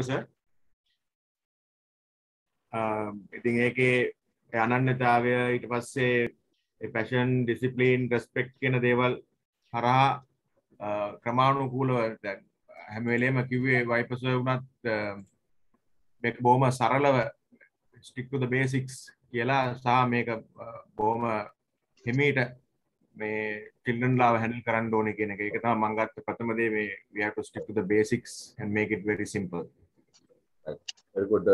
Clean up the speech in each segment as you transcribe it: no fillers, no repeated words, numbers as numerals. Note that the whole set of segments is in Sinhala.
සර් ඉතින් ඒකේ අනන්‍යතාවය ඊට පස්සේ පැෂන් ඩිසිප්ලින් රෙස්පෙක්ට් කියන දේවල් හරහා ක්‍රමානුකූලව දැන් හැම වෙලේම කිව්වේ වයිපස් වුණත් මේක බොහොම සරලව stick to the basics කියලා සහ මේක බොහොම හිමීට මේ children ලාව handle කරන්න ඕනේ කියන එක. ඒක තමයි මම ගත්ත ප්‍රථම දේ මේ we have to stick to the basics and make it very simple. very good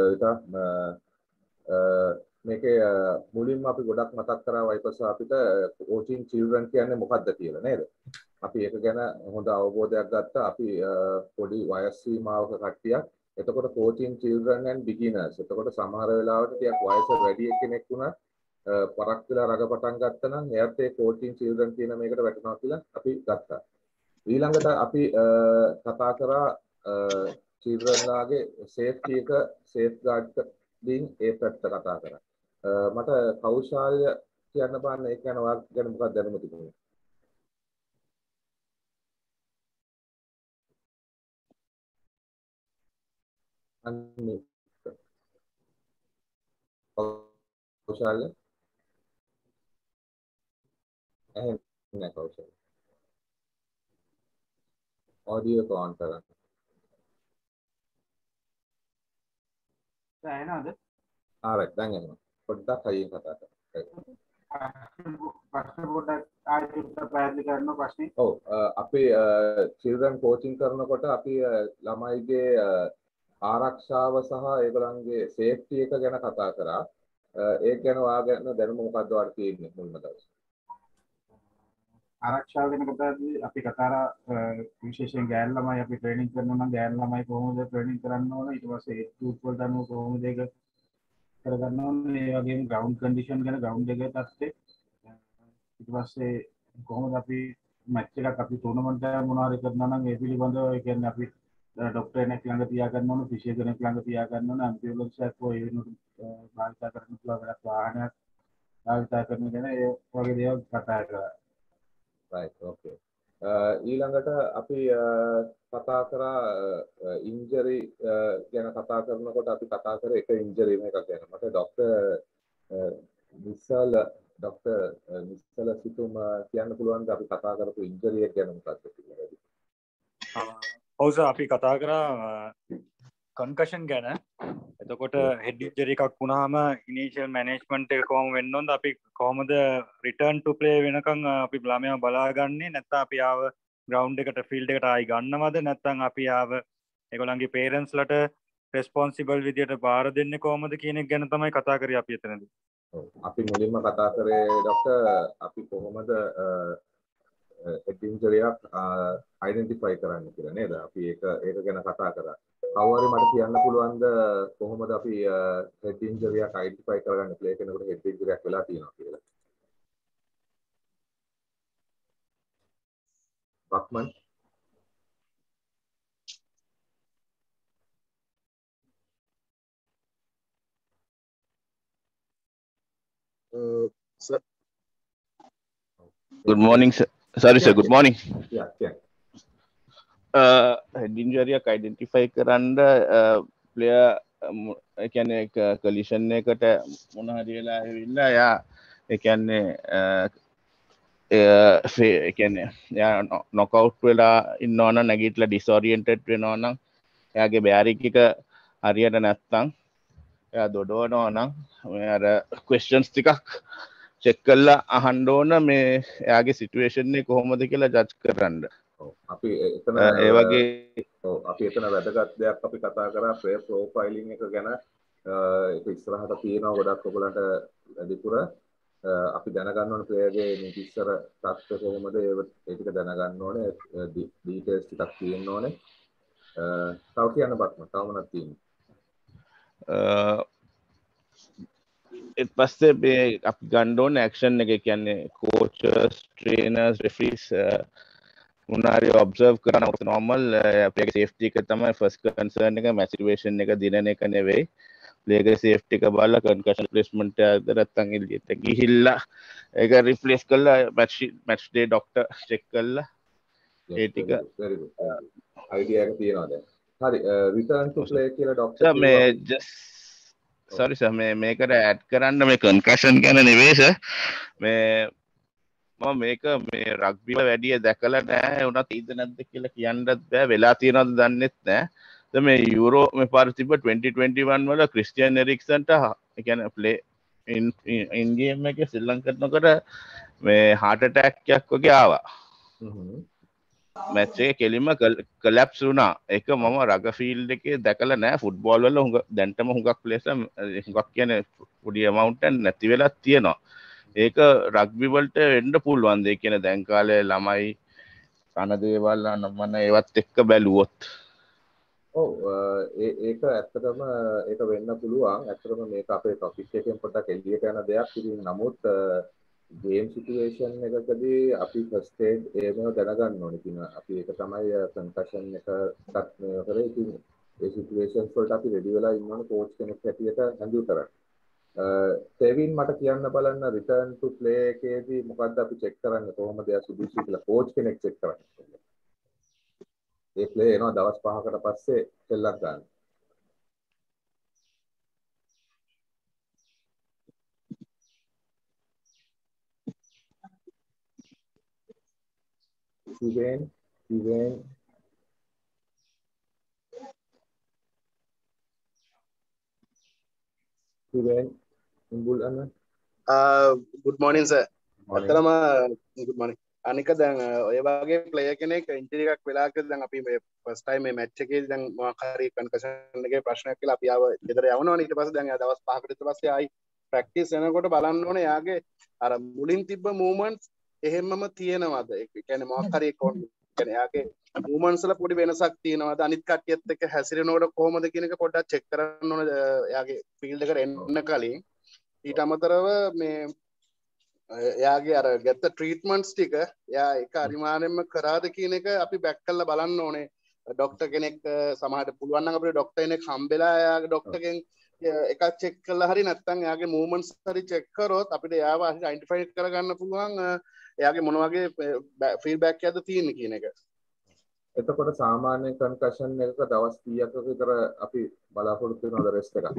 මේකේ මුලින්ම අපි ගොඩක් මතක් කරා වයිපස් අපිට coaching children කියන්නේ මොකක්ද කියලා නේද? අපි ඒක ගැන හොඳ අවබෝධයක් ගත්තා. අපි පොඩි වයස් සීමාවක කට්ටියක්. එතකොට coaching children and beginners. එතකොට සමහර වෙලාවට ටිකක් වයස වැඩි කෙනෙක් වුණා පරක් වෙලා රඟ පටන් ගත්තා නම් එයාට ඒ coaching children කියන මේකට වැටෙනවා කියලා අපි ගත්තා. ඊළඟට අපි කතා කරා children ලාගේ safety එක safeguarding ඒ පැත්ත කතා කරා. මට කෞශල්‍ය කියන්න බෑ ඒක ගැන වාක් ගැන මොකක්ද දැනුම තිබුණේ? අන්නේ කෞශල්‍ය නැහැ කෞශල්‍ය audio on කරන්න. දැනෙනවද? right දැන් එනවා. පොඩ්ඩක් අයියෙන් කතා කරන්න. ප්‍රශ්න පොඩ්ඩක් ආයෙත් පැහැදිලි කරන්න ප්‍රශ්නේ. ඔව් අපි children coaching කරනකොට අපි ළමයිගේ ආරක්ෂාව සහ ඒගොල්ලන්ගේ safety එක ගැන කතා කරා. ඒක ගැන ඔයාගෙන දැනුම මොකක්ද ඔයාලට තියෙන්නේ මුල්ම දවසේ? ආරක්ෂාව ගැන කතාදී අපි කතාරා විශේෂයෙන් ගෑන් ළමයි අපි ට්‍රේනින් කරනවා නම් ගෑන් ළමයි කොහොමද ට්‍රේනින් කරන්න ඕන ඊට පස්සේ ඒ ටූල්ස් වලට අනුව කොහොමද ඒක කරගන්න ඕනේ ඒ වගේම ග්‍රවුන්ඩ් කන්ඩිෂන් ගැන ග්‍රවුන්ඩ් එකේ තත්ත්වය ඊට පස්සේ කොහොමද අපි මැච් එකක් අපි ටූර්නමන්ට් එකක් මොනවා හරි කරනවා නම් ඒ පිළිබඳව ඒ කියන්නේ අපි ડોක්ටර් කෙනෙක් ළඟ තියාගන්න ඕන ෆිසියෝ කෙනෙක් ළඟ තියාගන්න ඕන ඇම්බියුලන්ස් එකක් හෝ ඒ වෙනුවට භාවිත කරන්න පුළුවන් වැඩක් වාහනයක් භාවිත කරන ගැන ඒ වගේ දේවල් කතා කරා. right okay ඊළඟට අපි කතා කරා ඉන්ජරි ගැන කතා කරනකොට අපි කතා කරේ එක ඉන්ජරි එකක් ගැන. මට ડોක්ටර් නිස්සල සිතුම කියන්න පුළුවන්ද අපි කතා කරපු ඉන්ජරි එක ගැන මොකක්ද කියලා? ඔව් සර් අපි කතා කරා කන්කෂන් ගැන. එතකොට හෙඩ් ඉන්ජරි එකක් වුණාම ඉනිෂියල් මැනේජ්මන්ට් එක කොහොම වෙන්න ඕනද? අපි කොහොමද රිටර්න් ටු ප්ලේ වෙනකන් අපි ළමයා බලාගන්නේ? නැත්නම් අපි ආව ග්‍රවුන්ඩ් එකට ෆීල්ඩ් එකට ආයි ගන්නවද? නැත්නම් අපි ආව ඒගොල්ලන්ගේ පේරන්ට්ස්ලට රෙස්පොන්සිබල් විදියට බාර දෙන්නේ කොහොමද කියන එක ගැන තමයි කතා කරේ අපි එතනදී. ඔව් අපි මුලින්ම කතා කරේ ડોක්ටර් අපි කොහොමද හෙඩ් ඉන්ජරි එකක් අයිඩෙන්ටිෆයි කරන්න කියලා නේද? අපි ඒක ගැන කතා කරා. කවුරු හරි මට කියන්න පුළුවන්ද කොහොමද අපි හෙඩ් ඉන්ජරි එකක් අයිඩෙන්ටිෆයි කරගන්න ප්ලේ කෙනෙකුට හෙඩ් ඉන්ජරි එකක් වෙලා තියෙනවා කියලා? බක්මන් sir. Good morning, sir. Sorry, sir. Good morning. Yeah. Head injury එක identify කරන්න player ඒ කියන්නේ collision එකට මොන හරි වෙලා ඇවිල්ලා එයා ඒ කියන්නේ ඒ කියන්නේ එයා knock out වෙලා ඉන්නවා නම් නැගිටලා disoriented වෙනවා නම් එයාගේ bearing එක හරියට නැත්තම් එයා දොඩවනවා නම් අර questions ටිකක් check කරලා අහන්න ඕන මේ එයාගේ situation එක කොහොමද කියලා judge කරන්න. අපි එතන ඒ වගේ අපි එතන වැදගත් දෙයක් අපි කතා කරා player profiling එක ගැන. ඒක ඉස්සරහට තියෙනවා ගොඩක් ඔයගලන්ට වැඩිපුර අපි දැනගන්න ඕනේ player ගේ නිතිස්සර තත්ත්වය කොහොමද ඒ ටික දැනගන්න ඕනේ details ටිකක් තියෙන්න ඕනේ. තව කියන්න බක්ම තව මොනවද තියෙන්නේ? ඊට පස්සේ මේ අපි ගන්න ඕනේ ඇක්ෂන් එක කියන්නේ coaches trainers referees උනාරි ඔබ්සර්ව් කරන normal play safety එක තමයි first concern එක match situation එක දිනන එක නෙවෙයි play safety එක බලලා concussion replacement එකද නැත්නම් එළියට ගිහිල්ලා ඒක replace කරලා match day doctor check කරලා ඒ ටික very good idea එක තියෙනවා දැන් හරි return to play කියලා ડોක්ටර් සර් කිව්වා. මේ just sorry sir මේකට add කරන්න මේ concussion ගැන නෙවෙයි sir මේ මම මේක මේ රග්බි වල වැඩිය දැකලා නැහැ උනත් ඊද නැද්ද කියලා කියන්නත් බෑ වෙලා තියෙනවද දන්නෙත් නැහැ. දැන් මේ යුරෝ මේ පාර තිබ්බ 2021 වල ක්‍රිස්ටියන් එරික්සන්ට ඒ කියන්නේ ප්ලේ ඉන් ගේම් එකේ ශ්‍රී ලංකනකොට මේ heart attack එකක් වගේ ආවා. මැච් එක කෙලින්ම කොලැප්ස් වුණා. ඒක මම රග ෆීල්ඩ් එකේ දැකලා නැහැ. ෆුට්බෝල් වල දැන්ටම හුඟක් ප්ලේස් හුඟක් කියන්නේ පොඩි amount එකක් නැති වෙලා තියෙනවා. ඒක රග්බි වලට වෙන්න පුළුවන්. ඒ කියන්නේ දැන් කාලේ ළමයි කන දේවල් අනම්මන ඒවත් එක්ක බැලුවොත්. ඔව් ඒක ඇත්තටම ඒක වෙන්න පුළුවන්. ඇත්තටම මේක අපේ ටොපික් එකෙන් පොඩ්ඩක් එළියට යන දෙයක්. ඉතින් නමුත් ගේම් සිටුේෂන් එකකදී අපි ෆස්ට් ඒඩ් ඒව දැනගන්න ඕනේ. ඉතින් අපි ඒක තමයි කන්කෂන් එකටත් මේ කරේ. ඉතින් ඒ සිටුේෂන්ස් වලට අපි රෙඩි වෙලා ඉන්න ඕනේ කෝච් කෙනෙක් හැටියට හැන්ඩල් කරන්න. සෙවින් මට කියන්න බලන්න රිටර්න් ටු ප්ලේ එකේදී මොකද්ද අපි චෙක් කරන්නේ කොහොමද එයා සුදුසු කියලා කෝච් කෙනෙක් චෙක් කරන්නේ. ඒ ප්ලේ එනවා දවස් 5කට පස්සේ සෙල්ලම් ගන්න. Steven, Umbul Anna. Good morning sir. ඇත්තටම good morning. අනික දැන් ඔය වගේ ප්ලේයර් කෙනෙක් ඉන්ජරි එකක් වෙලා කියලා දැන් අපි මේ ෆස්ට් ටයිම් මේ මැච් එකේදී දැන් මොකක් හරි කන්කෂන් එකේ ප්‍රශ්නයක් කියලා අපි ආව ගෙදර යවනවනේ ඊට පස්සේ දැන් එයා දවස් 5කට ඊට පස්සේ ආයි ප්‍රැක්ටිස් යනකොට බලන්න ඕනේ යාගේ අර මුලින් තිබ්බ මූවමන්ට්ස් එහෙමම තියෙනවද ඒ කියන්නේ මොකක් හරි කියන්නේ යාගේ මූවමන්ට්ස් වල පොඩි වෙනසක් තියෙනවද අනිත් කට්ටියත් එක්ක හැසිරෙනකොට කොහොමද කියන එක පොඩ්ඩක් චෙක් කරන්න ඕනේ යාගේ ෆීල්ඩ් එකට එන්න කලින් ඊට අමතරව මේ එයාගේ අර ගත්ත ට්‍රීට්මන්ට්ස් ටික එයා එක අනිවාර්යෙන්ම කරාද කියන එක අපි බැක් කරලා බලන්න ඕනේ ડોක්ටර් කෙනෙක් සමහරට පුළුවන් නම් අපිට ડોක්ටර් කෙනෙක් හම්බෙලා එයාගේ ડોක්ටර් කෙනෙක් එකක් චෙක් කරලා හරි නැත්නම් එයාගේ මූවමන්ට්ස් හරි චෙක් කරොත් අපිට එයාව අයිඩෙන්ටිෆයි කරගන්න පුළුවන් එයාගේ මොන වගේ ෆීඩ්බැක් එකක්ද තියෙන්නේ කියන එක. එතකොට සාමාන්‍ය කන්කෂන් එකක දවස් 30ක විතර අපි බලාපොරොත්තු වෙනවද රෙස්ට් එකක්?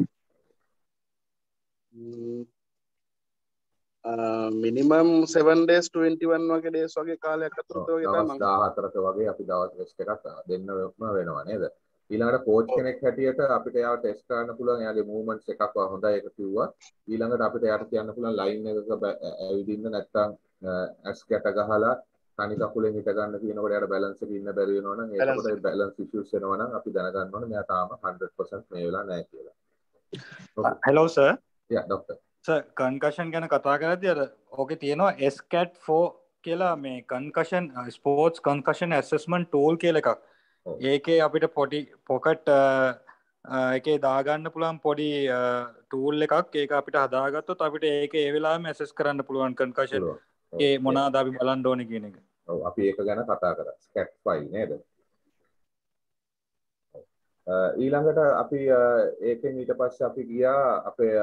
මිනිමම් 7 days 21 වගේ days වගේ කාලයක් අතරත වගේ තමයි දවස් 14ක වගේ අපි දවස් රෙස්ට් එකක් දෙන්න වෙනවා නේද? ඊළඟට කෝච් කෙනෙක් හැටියට අපිට එයාව ටෙස්ට් කරන්න පුළුවන් එයාගේ මූවමන්ට්ස් එකක් හොඳයි ඒක කිව්වා. ඊළඟට අපිට එයාට කියන්න පුළුවන් ලයින් එකක ඇවිදින්න නැත්නම් ඇස් කැට ගහලා තනි කකුලෙන් හිට ගන්න කියනකොට එයාට බැලන්ස් එක ඉන්න බැරි වෙනවා නම් ඒකට ඒ බැලන්ස් ඉෂුස් වෙනවා නම් අපි දැනගන්න ඕනේ මෙයා තාම 100% මේ වෙලා නැහැ කියලා. hello sir yeah doctor sir concussion ගැන කතා කරද්දී අර ඕකේ තියෙනවා SCAT4 කියලා මේ concussion sports concussion assessment tool කියලා එකක්. ඒකේ අපිට පොඩි පොකට් එකේ දාගන්න පුළුවන් පොඩි ටූල් එකක් ඒක අපිට හදාගත්තොත් අපිට ඒක ඒ වෙලාවෙම ඇසස් කරන්න පුළුවන් කන්කෂන් ඒ මොනවාද අපි බලන්න ඕනේ කියන එක. ඔව් අපි ඒක ගැන කතා කරා ස්කැට් ෆයිල් නේද? ඊළඟට අපි ඒකෙන් ඊට පස්සේ අපි ගියා අපේ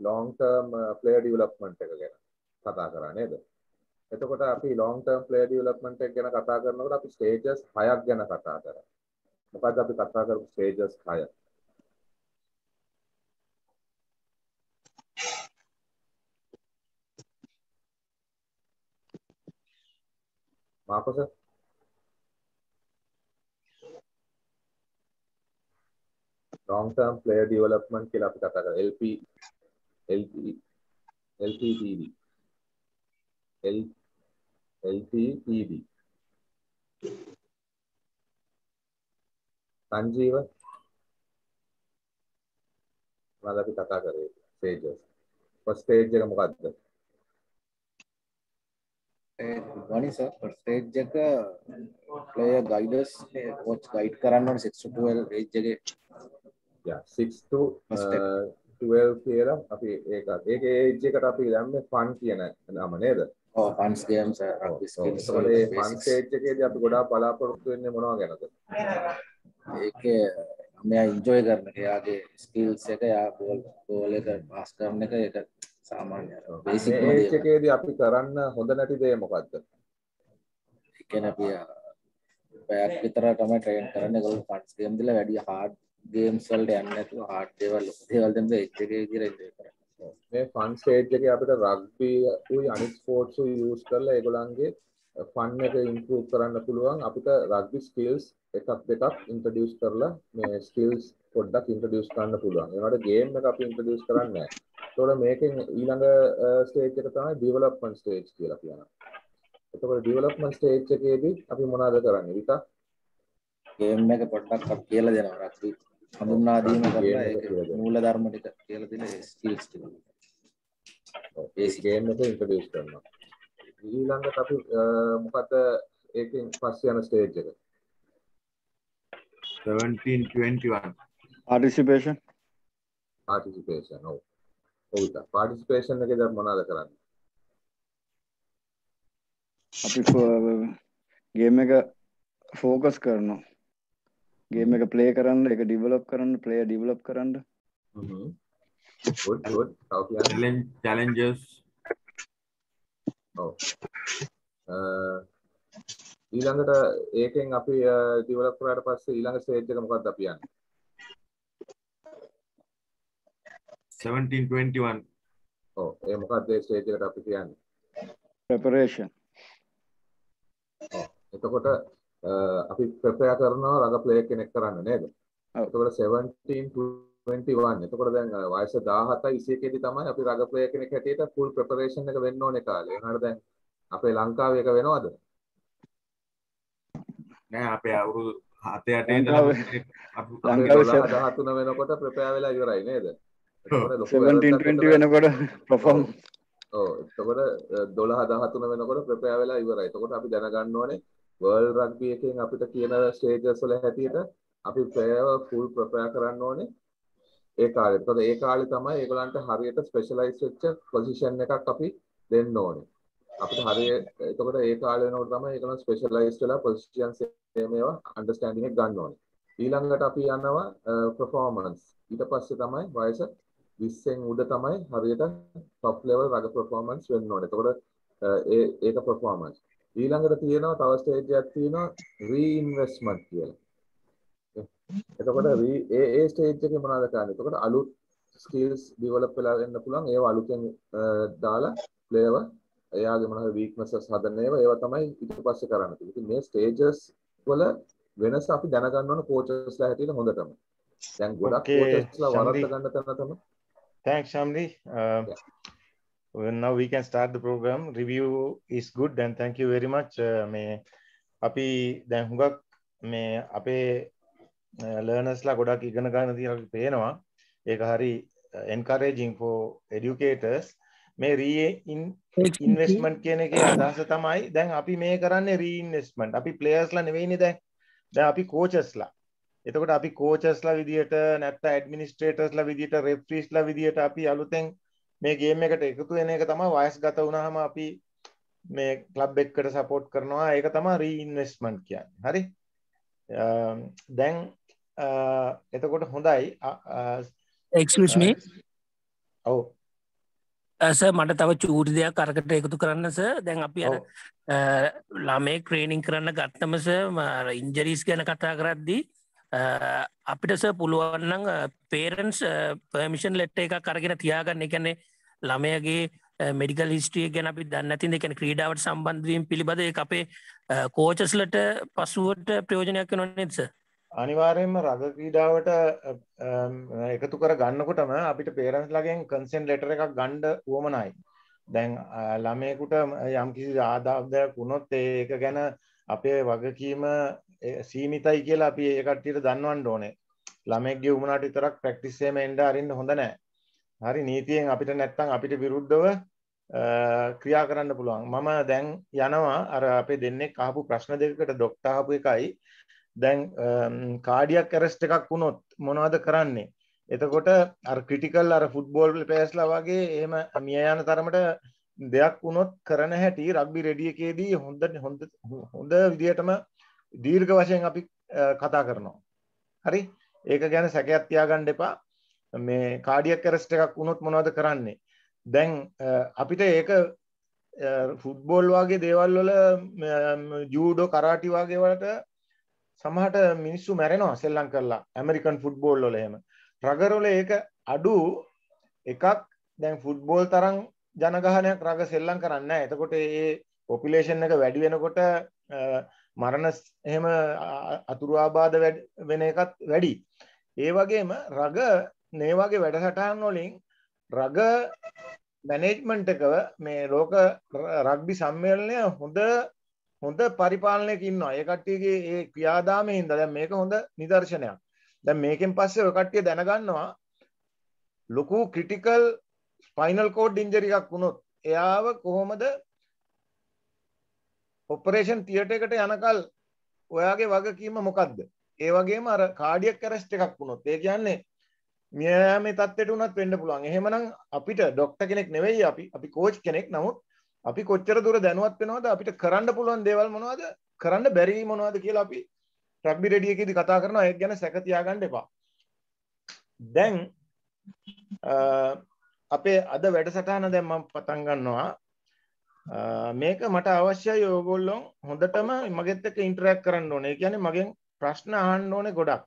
long term player development එක ගැන කතා කරා නේද? එතකොට අපි long term player development එක ගැන කතා කරනකොට අපි stages 6ක් ගැන කතා කරා. මොකද්ද අපි කතා කරපු stages 6? මාකෝස long term player development කියලා අපි කතා කරා LTPD සංජීව මොනවද අපි කතා කරේ stages first stage එක මොකද්ද? good morning sir first stage එක player guiders coach guide කරන්න ඕනේ 6 to 12 age එකේ yeah 6 to 12 කියලා අපි ඒකේ age එකට අපි දැම්මේ fun කියන නම නේද? ඔව් fun games rugby skills වල ඒ fun stage එකේදී අපි ගොඩාක් බලාපොරොත්තු වෙන්නේ මොනවා ගැනද? ඒකේ මෙයා enjoy කරන එයාගේ skills එක එයා goal එක pass කරන එක ඒක සාමාන්‍ය බේසික් age එකේදී අපි කරන්න හොඳ නැති දේ මොකද්ද? ඒ කියන්නේ අපි පැයක් විතර තමයි ට්‍රේන් කරන්නේ. ඒගොල්ලෝ ෆන්ස් ගේම් දීලා වැඩි හાર્ඩ් ගේම්ස් වලට යන්නේ නැතුව හાર્ඩ් දේවල් දෙන්න එජ් එකේ විදිහට එන්ජොයි කරනවා. මේ ෆන් ස්ටේජ් එකේ අපිට රග්බි උයි අනිත් ස්පෝර්ට්ස් උයි යූස් කරලා ඒගොල්ලන්ගේ ෆන් එක ඉම්ප්‍රූව් කරන්න පුළුවන්. අපිට රග්බි ස්කිල්ස් එකක් දෙකක් ඉන්ට්‍රොඩියුස් කරලා මේ ස්කිල්ස් පොඩ්ඩක් ඉන්ට්‍රොඩියුස් කරන්න පුළුවන්. ඒනට ගේම් එක අපි ඉන්ට්‍රොඩියුස් කරන්නේ නැහැ. ඒතකොට මේකෙන් ඊළඟ ස්ටේජ් එක තමයි ඩෙවලොප්මන්ට් ස්ටේජ් කියලා කියනවා. එතකොට ඩෙවලොප්මන්ට් ස්ටේජ් එකේදී අපි මොනවද කරන්නේ? විතක් ගේම් එක පොඩ්ඩක් අපි කියලා දෙනවා. රග්බි හඳුන්වා දීම කරලා ඒක මූල ධර්ම ටික කියලා දෙන ස්කිල්ස් ටික. බේසික් ගේම් එක ඉන්ට්‍රොඩියුස් කරනවා. ඊළඟට අපි මොකද ඒකෙන් පස්සේ යන ස්ටේජ් එක 1721 participation ඔව් විතක් පාටිසිපේෂන් එකේදී අපි මොනවද කරන්නේ? අපි ගේම් එක ෆෝකස් කරනවා. ගේම් එක ප්ලේ කරන්න, ඒක ඩෙවලොප් කරන්න, ප්ලේයර් ඩෙවලොප් කරන්න. good challenges ඔව් ඊළඟට ඒකෙන් අපි ඩෙවලොප් කරාට පස්සේ ඊළඟ ස්ටේජ් එක මොකක්ද අපි යන්නේ? 1721 ඔව් ඒ මොකක්ද ඒ ස්ටේජ් එකට අපි කියන්නේ? preparation. එතකොට අපි ප්‍රෙපෙයාර් කරනවා රග ප්ලේයර් කෙනෙක් කරන්න නේද? එතකොට 1721 එතකොට දැන් වයස 17යි 21 දී තමයි අපි රග ප්ලේයර් කෙනෙක් හැටියට ෆුල් ප්‍රෙපරේෂන් එක වෙන්න ඕනේ කාලේ. ඒනහට දැන් අපේ ලංකාවේ එක වෙනවද? නෑ අපේ අවුරුදු 7-8 ලංකාවේ 13 වෙනකොට ප්‍රෙපෙයාර් වෙලා ඉවරයි නේද? එතකොට 1720 වෙනකොට perform ඔව් එතකොට 12-13 වෙනකොට ප්‍රෙපෙයාර් වෙලා ඉවරයි. එතකොට අපි දැනගන්න ඕනේ වර්ල්ඩ් රග්බි එකෙන් අපිට කියන ස්ටේජස් වල හැටියට අපි ප්ලේයර් ෆුල් ප්‍රෙපෙයාර් කරන්න ඕනේ ඒ කාලේ. එතකොට ඒ කාලේ තමයි ඒගොල්ලන්ට හරියට ස්පෙෂලායිස් වෙච්ච පොසිෂන් එකක් අපි දෙන්න ඕනේ. අපිට හරියට එතකොට ඒ කාලේ වෙනකොට තමයි ඒගොල්ලන් ස්පෙෂලායිස් වෙලා පොසිෂන්ස් මේවා අන්ඩර්ස්ටෑන්ඩින් එක ගන්න ඕනේ. ඊළඟට අපි යනවා performance. ඊට පස්සේ තමයි වයස 20න් උඩ තමයි හරියට top level රග performance වෙන්න ඕනේ. එතකොට ඒක performance. ඊළඟට තියෙනවා තව ස්ටේජ් එකක් තියෙනවා reinvestment කියලා. එතකොට ඒ ස්ටේජ් එකේ මොනවද කරන්නේ? එතකොට අලුත් ස්කිල්ස් ඩෙවලොප් වෙලා වෙන්න පුළුවන්. ඒවා අලුතෙන් දාලා ප්ලේයර් එයාගේ මොනවද වීක්නසස් හදන්න ඒවා තමයි ඊට පස්සේ කරන්න තියෙන්නේ. ඉතින් මේ ස්ටේජස් වල වෙනස අපි දැනගන්න ඕන කෝචස්ලා හැටියට හොඳටම. දැන් ගොඩක් කෝචස්ලා වරද්ද ගන්න තැන තමයි. Thanks, Shamli. Well, now we can start the program. Review is good and thank you very much. මේ අපි දැන් හුඟක් මේ අපේ learnersලා ගොඩක් ඉගෙන ගන්න තියෙනවා පේනවා. ඒක හරි encouraging for educators. මේ reinvestment කියන එකේ අදහස තමයි දැන් අපි මේ කරන්නේ reinvestment. අපි players-ලා නෙවෙයිනේ දැන්. දැන් අපි coachesලා. එතකොට අපි coachesලා විදියට නැත්නම් administrators-ලා විදියට referees-ලා විදියට අපි අලුතෙන් මේ ගේම් එකට එකතු වෙන එක තමයි වයස්ගත වුණාම අපි මේ ක්ලබ් එකකට සපෝට් කරනවා. ඒක තමයි reinvestment කියන්නේ. හරි? දැන් එතකොට හොඳයි. excuse me. ඔව්. සර් මට තව චූටි දෙයක් අරකට එකතු කරන්න සර්. දැන් අපි අර ළමයි ට්‍රේනින් කරන්න ගත්තම සර් ඉන්ජරිස් ගැන කතා කරද්දී අපිට සර් පුළුවන් නම් පේරන්ට්ස් පර්මිෂන් ලෙටර් එකක් අරගෙන තියාගන්න. ඒ කියන්නේ ළමයාගේ මෙඩිකල් හිස්ටරි එක ගැන අපි දන්නේ නැතිනම් ඒ කියන්නේ ක්‍රීඩාවට සම්බන්ධ වීම පිළිබඳ ඒක අපේ කෝචස්ලට පසුවට ප්‍රයෝජනයක් වෙනව නේද සර්? අනිවාර්යයෙන්ම රග ක්‍රීඩාවට එකතු කර ගන්නකොටම අපිට පේරන්ට්ස් ලාගෙන් කන්සෙන්ට් ලෙටර් එකක් ගන්න උවමනයි. දැන් ළමයෙකුට යම්කිසි ආදායයක් වුණොත් ඒක ගැන අපේ වගකීම සීමිතයි කියලා අපි ඒ කට්ටියට දන්වන්න ඕනේ. ළමයෙක්ගේ උමනාට විතරක් ප්‍රැක්ටිස් එකේම එන්න අරින්න හොඳ නැහැ. හරි නීතියෙන් අපිට නැත්තම් අපිට විරුද්ධව ක්‍රියා කරන්න පුළුවන්. මම දැන් යනවා අර අපේ දෙන්නෙක් අහපු ප්‍රශ්න දෙකකට ડોක්ටර් අහපු එකයි. දැන් කාඩියක් ඇරෙස්ට් එකක් වුණොත් මොනවද කරන්නේ? එතකොට අර ක්‍රිටිකල් අර ෆුට්බෝල් ප්ලේයර්ස්ලා වගේ එහෙම මිය යන තරමට දෙයක් වුණොත් කරන හැටි රග්බි රෙඩි එකේදී හොඳ විදියටම දීර්ඝ වශයෙන් අපි කතා කරනවා. හරි? ඒක ගැන සැකයක් තියාගන්න එපා. මේ කාඩියක් ඇරෙස්ට් එකක් වුණොත් මොනවද කරන්නේ? දැන් අපිට ඒක ෆුට්බෝල් වගේ දේවල් වල ජූඩෝ කරාටි වගේ වලට සමහරට මිනිස්සු මැරෙනවා සෙල්ලම් කරලා ඇමරිකන් ෆුට්බෝල් වල එහෙම. රගර් වල ඒක අඩු එකක්. දැන් ෆුට්බෝල් තරම් ජනගහනයක් රග සෙල්ලම් කරන්නේ නැහැ. එතකොට ඒ පොපියුලේෂන් එක වැඩි වෙනකොට මරණ එහෙම අතුරු ආබාධ වෙන එකත් වැඩි. ඒ වගේම රග මේ වගේ වැඩසටහන් වලින් රග මැනේජ්මන්ට් එක මේ ලෝක රග්බි සම්මේලනය හොඳ පරිපාලනයක ඉන්නවා. ඒ කට්ටියගේ ඒ ක්‍රියාදාමයේ හින්දා දැන් මේක හොඳ නිදර්ශනයක්. දැන් මේකෙන් පස්සේ ඔය කට්ටිය දැනගන්නවා ලොකු ක්‍රිටිකල් ස්පයිනල් කෝඩ් ඉන්ජරි එකක් වුණොත් එයාව කොහොමද ඔපරේෂන් තියටර් එකට යනකල් ඔයාගේ වගකීම මොකද්ද? ඒ වගේම අර කාඩියක් ඇරෙස්ට් එකක් වුණොත් ඒ කියන්නේ මියෑමේ තත්ත්වයට උනත් වෙන්න පුළුවන්. එහෙමනම් අපිට ડોක්ටර් කෙනෙක් නෙවෙයි අපි කෝච් කෙනෙක්. නමුත් අපි කොච්චර දුර දැනුවත් වෙනවද අපිට කරන්න පුළුවන් දේවල් මොනවද කරන්න බැරි මොනවද කියලා අපි රග්බි රෙඩි එකේදී කතා කරනවා. ඒක ගැන සැක තියාගන්න එපා. දැන් අපේ අද වැඩසටහන දැන් මම පටන් ගන්නවා. මේක මට අවශ්‍යයි ඔයගොල්ලෝ හොඳටම මගෙත් එක්ක ඉන්ටරැක්ට් කරන්න ඕනේ. ඒ කියන්නේ මගෙන් ප්‍රශ්න අහන්න ඕනේ ගොඩක්.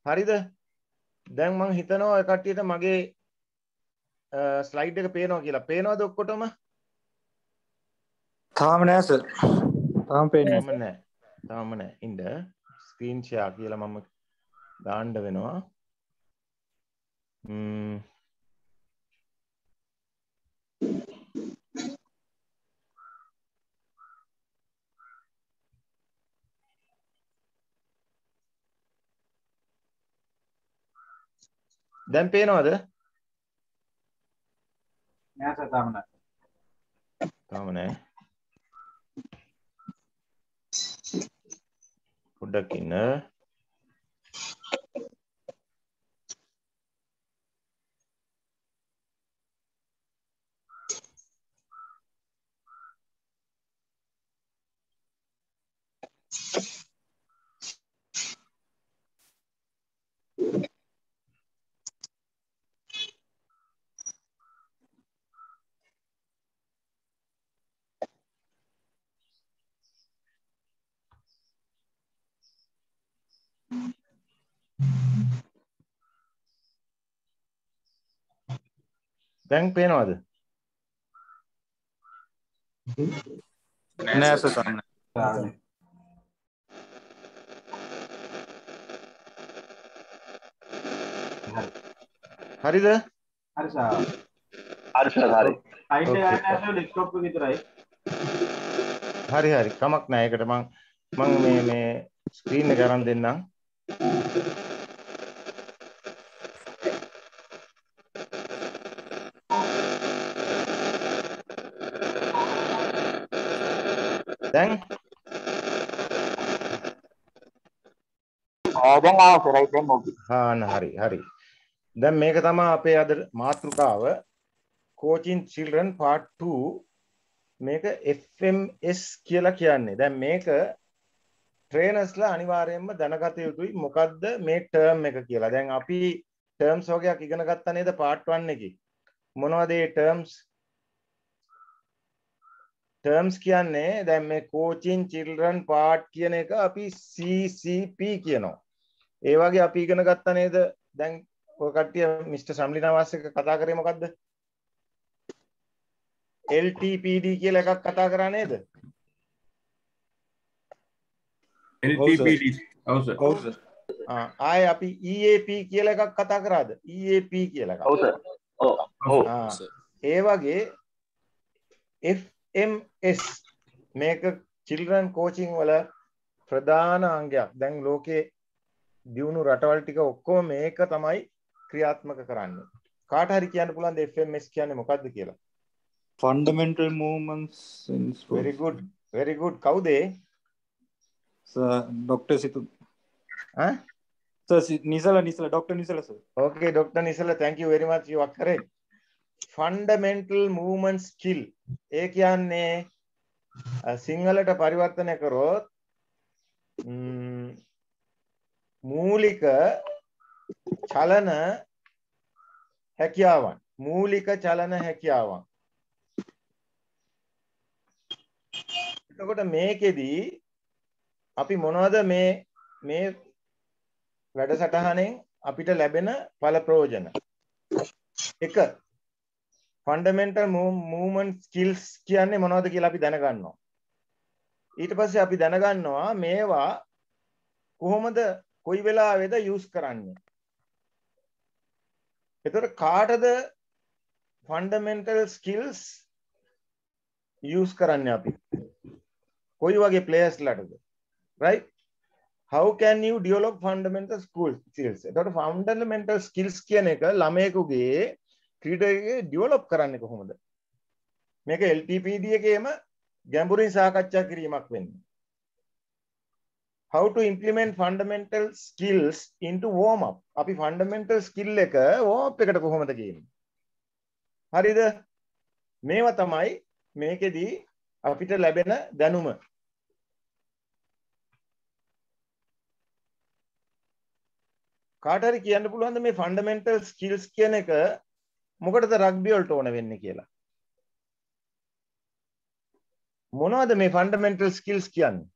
හරිද? දැන් මම හිතනවා ඔය කට්ටියට මගේ ස්ලයිඩ් එක පේනවා කියලා. පේනවද ඔක්කොටම? තාම නෑ සර්. තාම පේන්නේ නෑ. තාම නෑ. ඉන්න ස්ක්‍රීන් ෂෙයා කියලා මම දාන්න වෙනවා. දැන් පේනවද? නෑ සර් තාම නෑ. තාම නෑ. පොඩ්ඩක් ඉන්න. දැන් පේනවද? නෑ සර් තාම නෑ. හරිද? හරි සර්. හරි සර් හරි. සයිඩ් එක ගන්න ඇතුළේ ඩෙස්ක්ටොප් එක විතරයි. හරි කමක් නෑ. ඒකට මම මේ ස්ක්‍රීන් එක අරන් දෙන්නම්. දැන් දැන් ආව සර් රයිට් දැන් ඕකේ. හරි. දැන් මේක තමයි අපේ අද මාතෘකාව coaching children part 2. මේක FMS කියලා කියන්නේ. දැන් මේක ට්‍රේනර්ස්ලා අනිවාර්යයෙන්ම දැනගත යුතුයි මොකද්ද මේ ටර්ම් එක කියලා. දැන් අපි ටර්ම්ස් වගේක් ඉගෙන ගත්තා නේද part 1 එකේ. මොනවද මේ ටර්ම්ස් කියන්නේ? දැන් මේ coaching children part කියන එක අපි CCP කියනවා. ඒ වගේ අපි ඉගෙන ගත්තා නේද? දැන් ඔය කට්ටිය මිස්ටර් සම්ලිනාවාස් එක කතා කරේ මොකද්ද? LTPD කියලා එකක් කතා කරා නේද? LTPD. ඔව් සර්. ආයේ අපි EAP කියලා එකක් කතා කරාද? EAP කියලා එකක්. ඔව් සර්. ඔව්. ඒ වගේ FMS මේක children coaching වල ප්‍රධාන අංගයක්. දැන් ලෝකේ දියුණු රටවල් ටික ඔක්කොම මේක තමයි ක්‍රියාත්මක කරන්නේ. කාට හරි කියන්න පුළුවන්ද FMS කියන්නේ මොකක්ද කියලා? Fundamental movements in sport. Very good. කවුද ඒ? Dr. Situ. Sir, Nisala, Dr. Nisala, sir. Okay, Dr. Nisala, thank you very much. You are correct. Fundamental movement skill. ඒ කියන්නේ සිංහලට පරිවර්තනය කරොත් මූලික චලන හැකියාවන්. එතකොට මේකෙදී අපි මොනවද මේ වැඩසටහනෙන් අපිට ලැබෙන ඵල ප්‍රයෝජන? එක ෆන්ඩමෙන්ටල් මූව්මන්ට් ස්කිල්ස් කියන්නේ මොනවද කියලා අපි දැනගන්නවා. ඊට පස්සේ අපි දැනගන්නවා මේවා කොහොමද කොයි වෙලාවෙද යූස් කරන්නේ. එතකොට කාටද ෆන්ඩමෙන්ටල් ස්කිල්ස් යූස් කරන්නේ අපි? කොයි වගේ ප්ලේයර්ස්ලාටද? right? How can you develop fundamental skills? එතකොට fundamental skills කියන එක ළමයෙකුගේ ක්‍රීඩකයේ ඩෙවලොප් කරන්නේ කොහොමද? මේක LTPD එකේම ගැඹුරින් සාකච්ඡා කිරීමක් වෙන්නේ. How to implement fundamental skills into warm up. අපි fundamental skill එක warm up එකට කොහොමද ගේන්නේ? හරිද? මේවා තමයි මේකෙදි අපිට ලැබෙන දැනුම. කාට හරි කියන්න පුළුවන්ද මේ ෆන්ඩමෙන්ටල් ස්කිල්ස් කියන එක මොකටද රග්බි වලට ඕන වෙන්නේ කියලා? මොනවද මේ ෆන්ඩමෙන්ටල් ස්කිල්ස් කියන්නේ?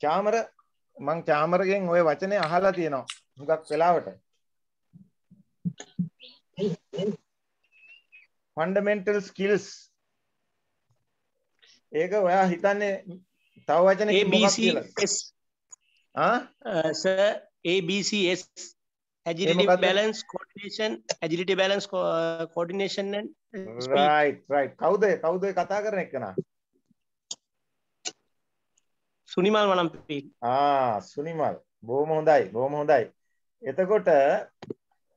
චාමර මං චාමරගෙන් ওই වචනේ අහලා තියෙනවා හුඟක් වෙලාවට. ෆන්ඩමෙන්ටල් ස්කිල්ස් ඒක ඔයා හිතන්නේ තව වචනයකින් මොකක්ද කියලා? sir ABCS agility balance coordination agility balance coordination and speed. right කවුද කතා කරන එකනා? සුනිමල් මනම්පිල්. සුනිමල් බොහොම හොඳයි. එතකොට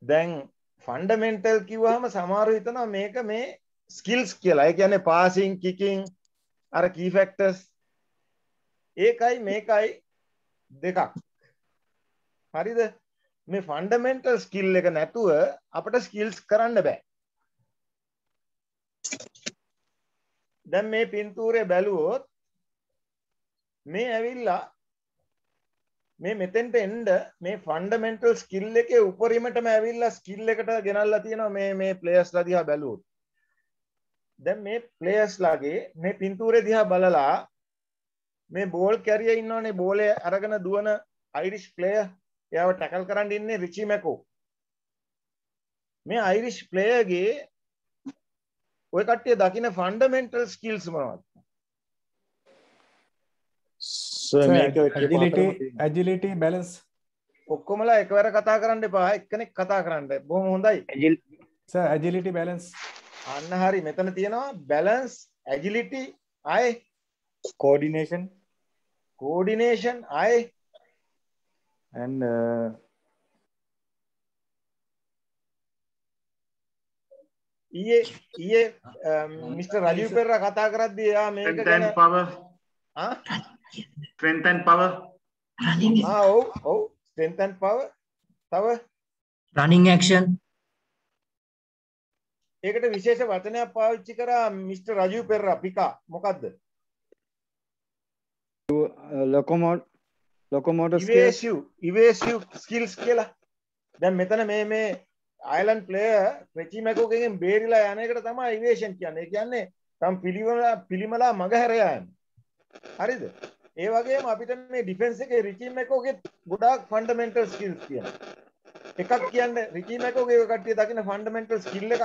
දැන් ෆන්ඩමෙන්ටල් කිව්වහම සමහරව හිතනවා මේක මේ ස්කිල්ස් කියලා. ඒ කියන්නේ පාසින්, කිකින්, අර key factors. ඒකයි මේකයි දෙකක්. හරිද? මේ ෆන්ඩමෙන්ටල් ස්කිල් එක නැතුව අපිට ස්කිල්ස් කරන්න බෑ. දැන් මේ පින්තූරේ බැලුවොත් මේ ඇවිල්ලා මේ මෙතෙන්ට එන්න මේ ෆන්ඩමෙන්ටල් ස්කිල් එකේ උපරිමටම ඇවිල්ලා ස්කිල් එකට ගෙනල්ලා තියෙනවා මේ ප්ලේයර්ස්ලා දිහා බැලුවොත්. දැන් මේ ප්ලේයර්ස්ලාගේ මේ පින්තූරේ දිහා බලලා මේ බෝල් කැරියර් ඉන්නවනේ බෝලේ අරගෙන දුවන අයිරිෂ් ප්ලේයර් එයාව ටැකල් කරන්න ඉන්නේ රිචි මැකෝ. මේ අයිරිෂ් ප්ලේයර්ගේ ඔය කට්ටිය දකින්න ෆන්ඩමෙන්ටල් ස්කිල්ස් මොනවද? agility balance. ඔක්කොමලා එකවර කතා කරන්න එපා. එක්කෙනෙක් කතා කරන්න. බොහොම හොඳයි. sir agility balance. අන්න හරි. මෙතන තියෙනවා balance, agility, ආයේ coordination ආයේ and ඊයේ මිස්ටර් රජීව් පෙරේරා කතා කරද්දී එයා මේක ගැන strength and power ඔව් strength and power තව running action ඒකට විශේෂ වචනයක් පාවිච්චි කරා මිස්ටර් රජීව් පෙරේරා පිකා මොකද්ද locomotor evasive skills කියලා දැන් මෙතන මේ අයර්ලන්ඩ් ප්ලේයර් රෙචි මැකෝගෙන් බේරිලා යන එකට තමයි ඉවේෂන් කියන්නේ. ඒ කියන්නේ තම පිළිමලා මග හැර යෑම. හරිද? ඒ වගේම අපිට මේ ඩිෆෙන්ස් එකේ රිචි මැකෝගේ ගොඩාක් ෆන්ඩමෙන්ටල් ස්කිල්ස් තියෙනවා. එකක් කියන්නේ රිචි මැකෝගේ කට්ටිය දකින්න ෆන්ඩමෙන්ටල් ස්කිල් එකක්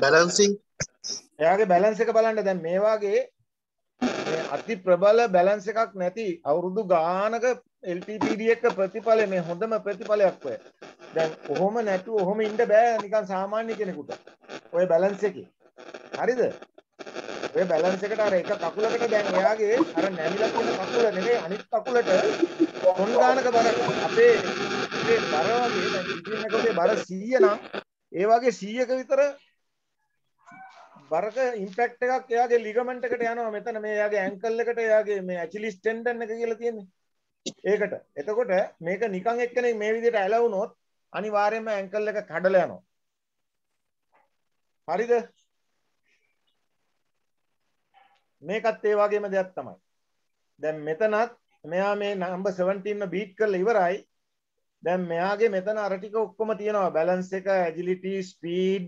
බැලන්සිං. එයාගේ බැලන්ස් එක බලන්න. දැන් මේ වාගේ මේ අති ප්‍රබල බැලන්ස් එකක් නැති අවුරුදු ගානක LTPD එක ප්‍රතිඵලය මේ හොඳම ප්‍රතිඵලයක් ඔය. දැන් ඔහොම නැතුව ඔහොම ඉන්න බෑ නිකන් සාමාන්‍ය කෙනෙකුට. ඔය බැලන්ස් එකේ. හරිද? ඔය බැලන්ස් එකට අර එක කකුලකට දැන් එයාගේ අර නැමිලා තියෙන කකුල නෙමෙයි අනිත් කකුලට කොන් ගානක බර අපේ බර වගේ දැන් ඉතින් එකකේ බර 100 නම් ඒ වගේ 100ක විතර බරක ඉම්පැක්ට් එකක් එයාගේ ලිගමන්ට් එකට යනවා. මෙතන මේ එයාගේ ඇන්කල් එකට එයාගේ මේ ඇචිලිස් ටෙන්ඩන් එක කියලා තියෙන්නේ. ඒකට. එතකොට මේක නිකන් එක්කෙනෙක් මේ විදිහට ඇලවුනොත් අනිවාර්යයෙන්ම ඇන්කල් එක කඩලා යනවා. හරිද? මේකත් ඒ වගේම දෙයක් තමයි. දැන් මෙතනත් මෙයා මේ නම්බර් 17 ව බීට් කරලා ඉවරයි. දැන් මෙයාගේ මෙතන අර ටික ඔක්කොම තියෙනවා balance එක agility speed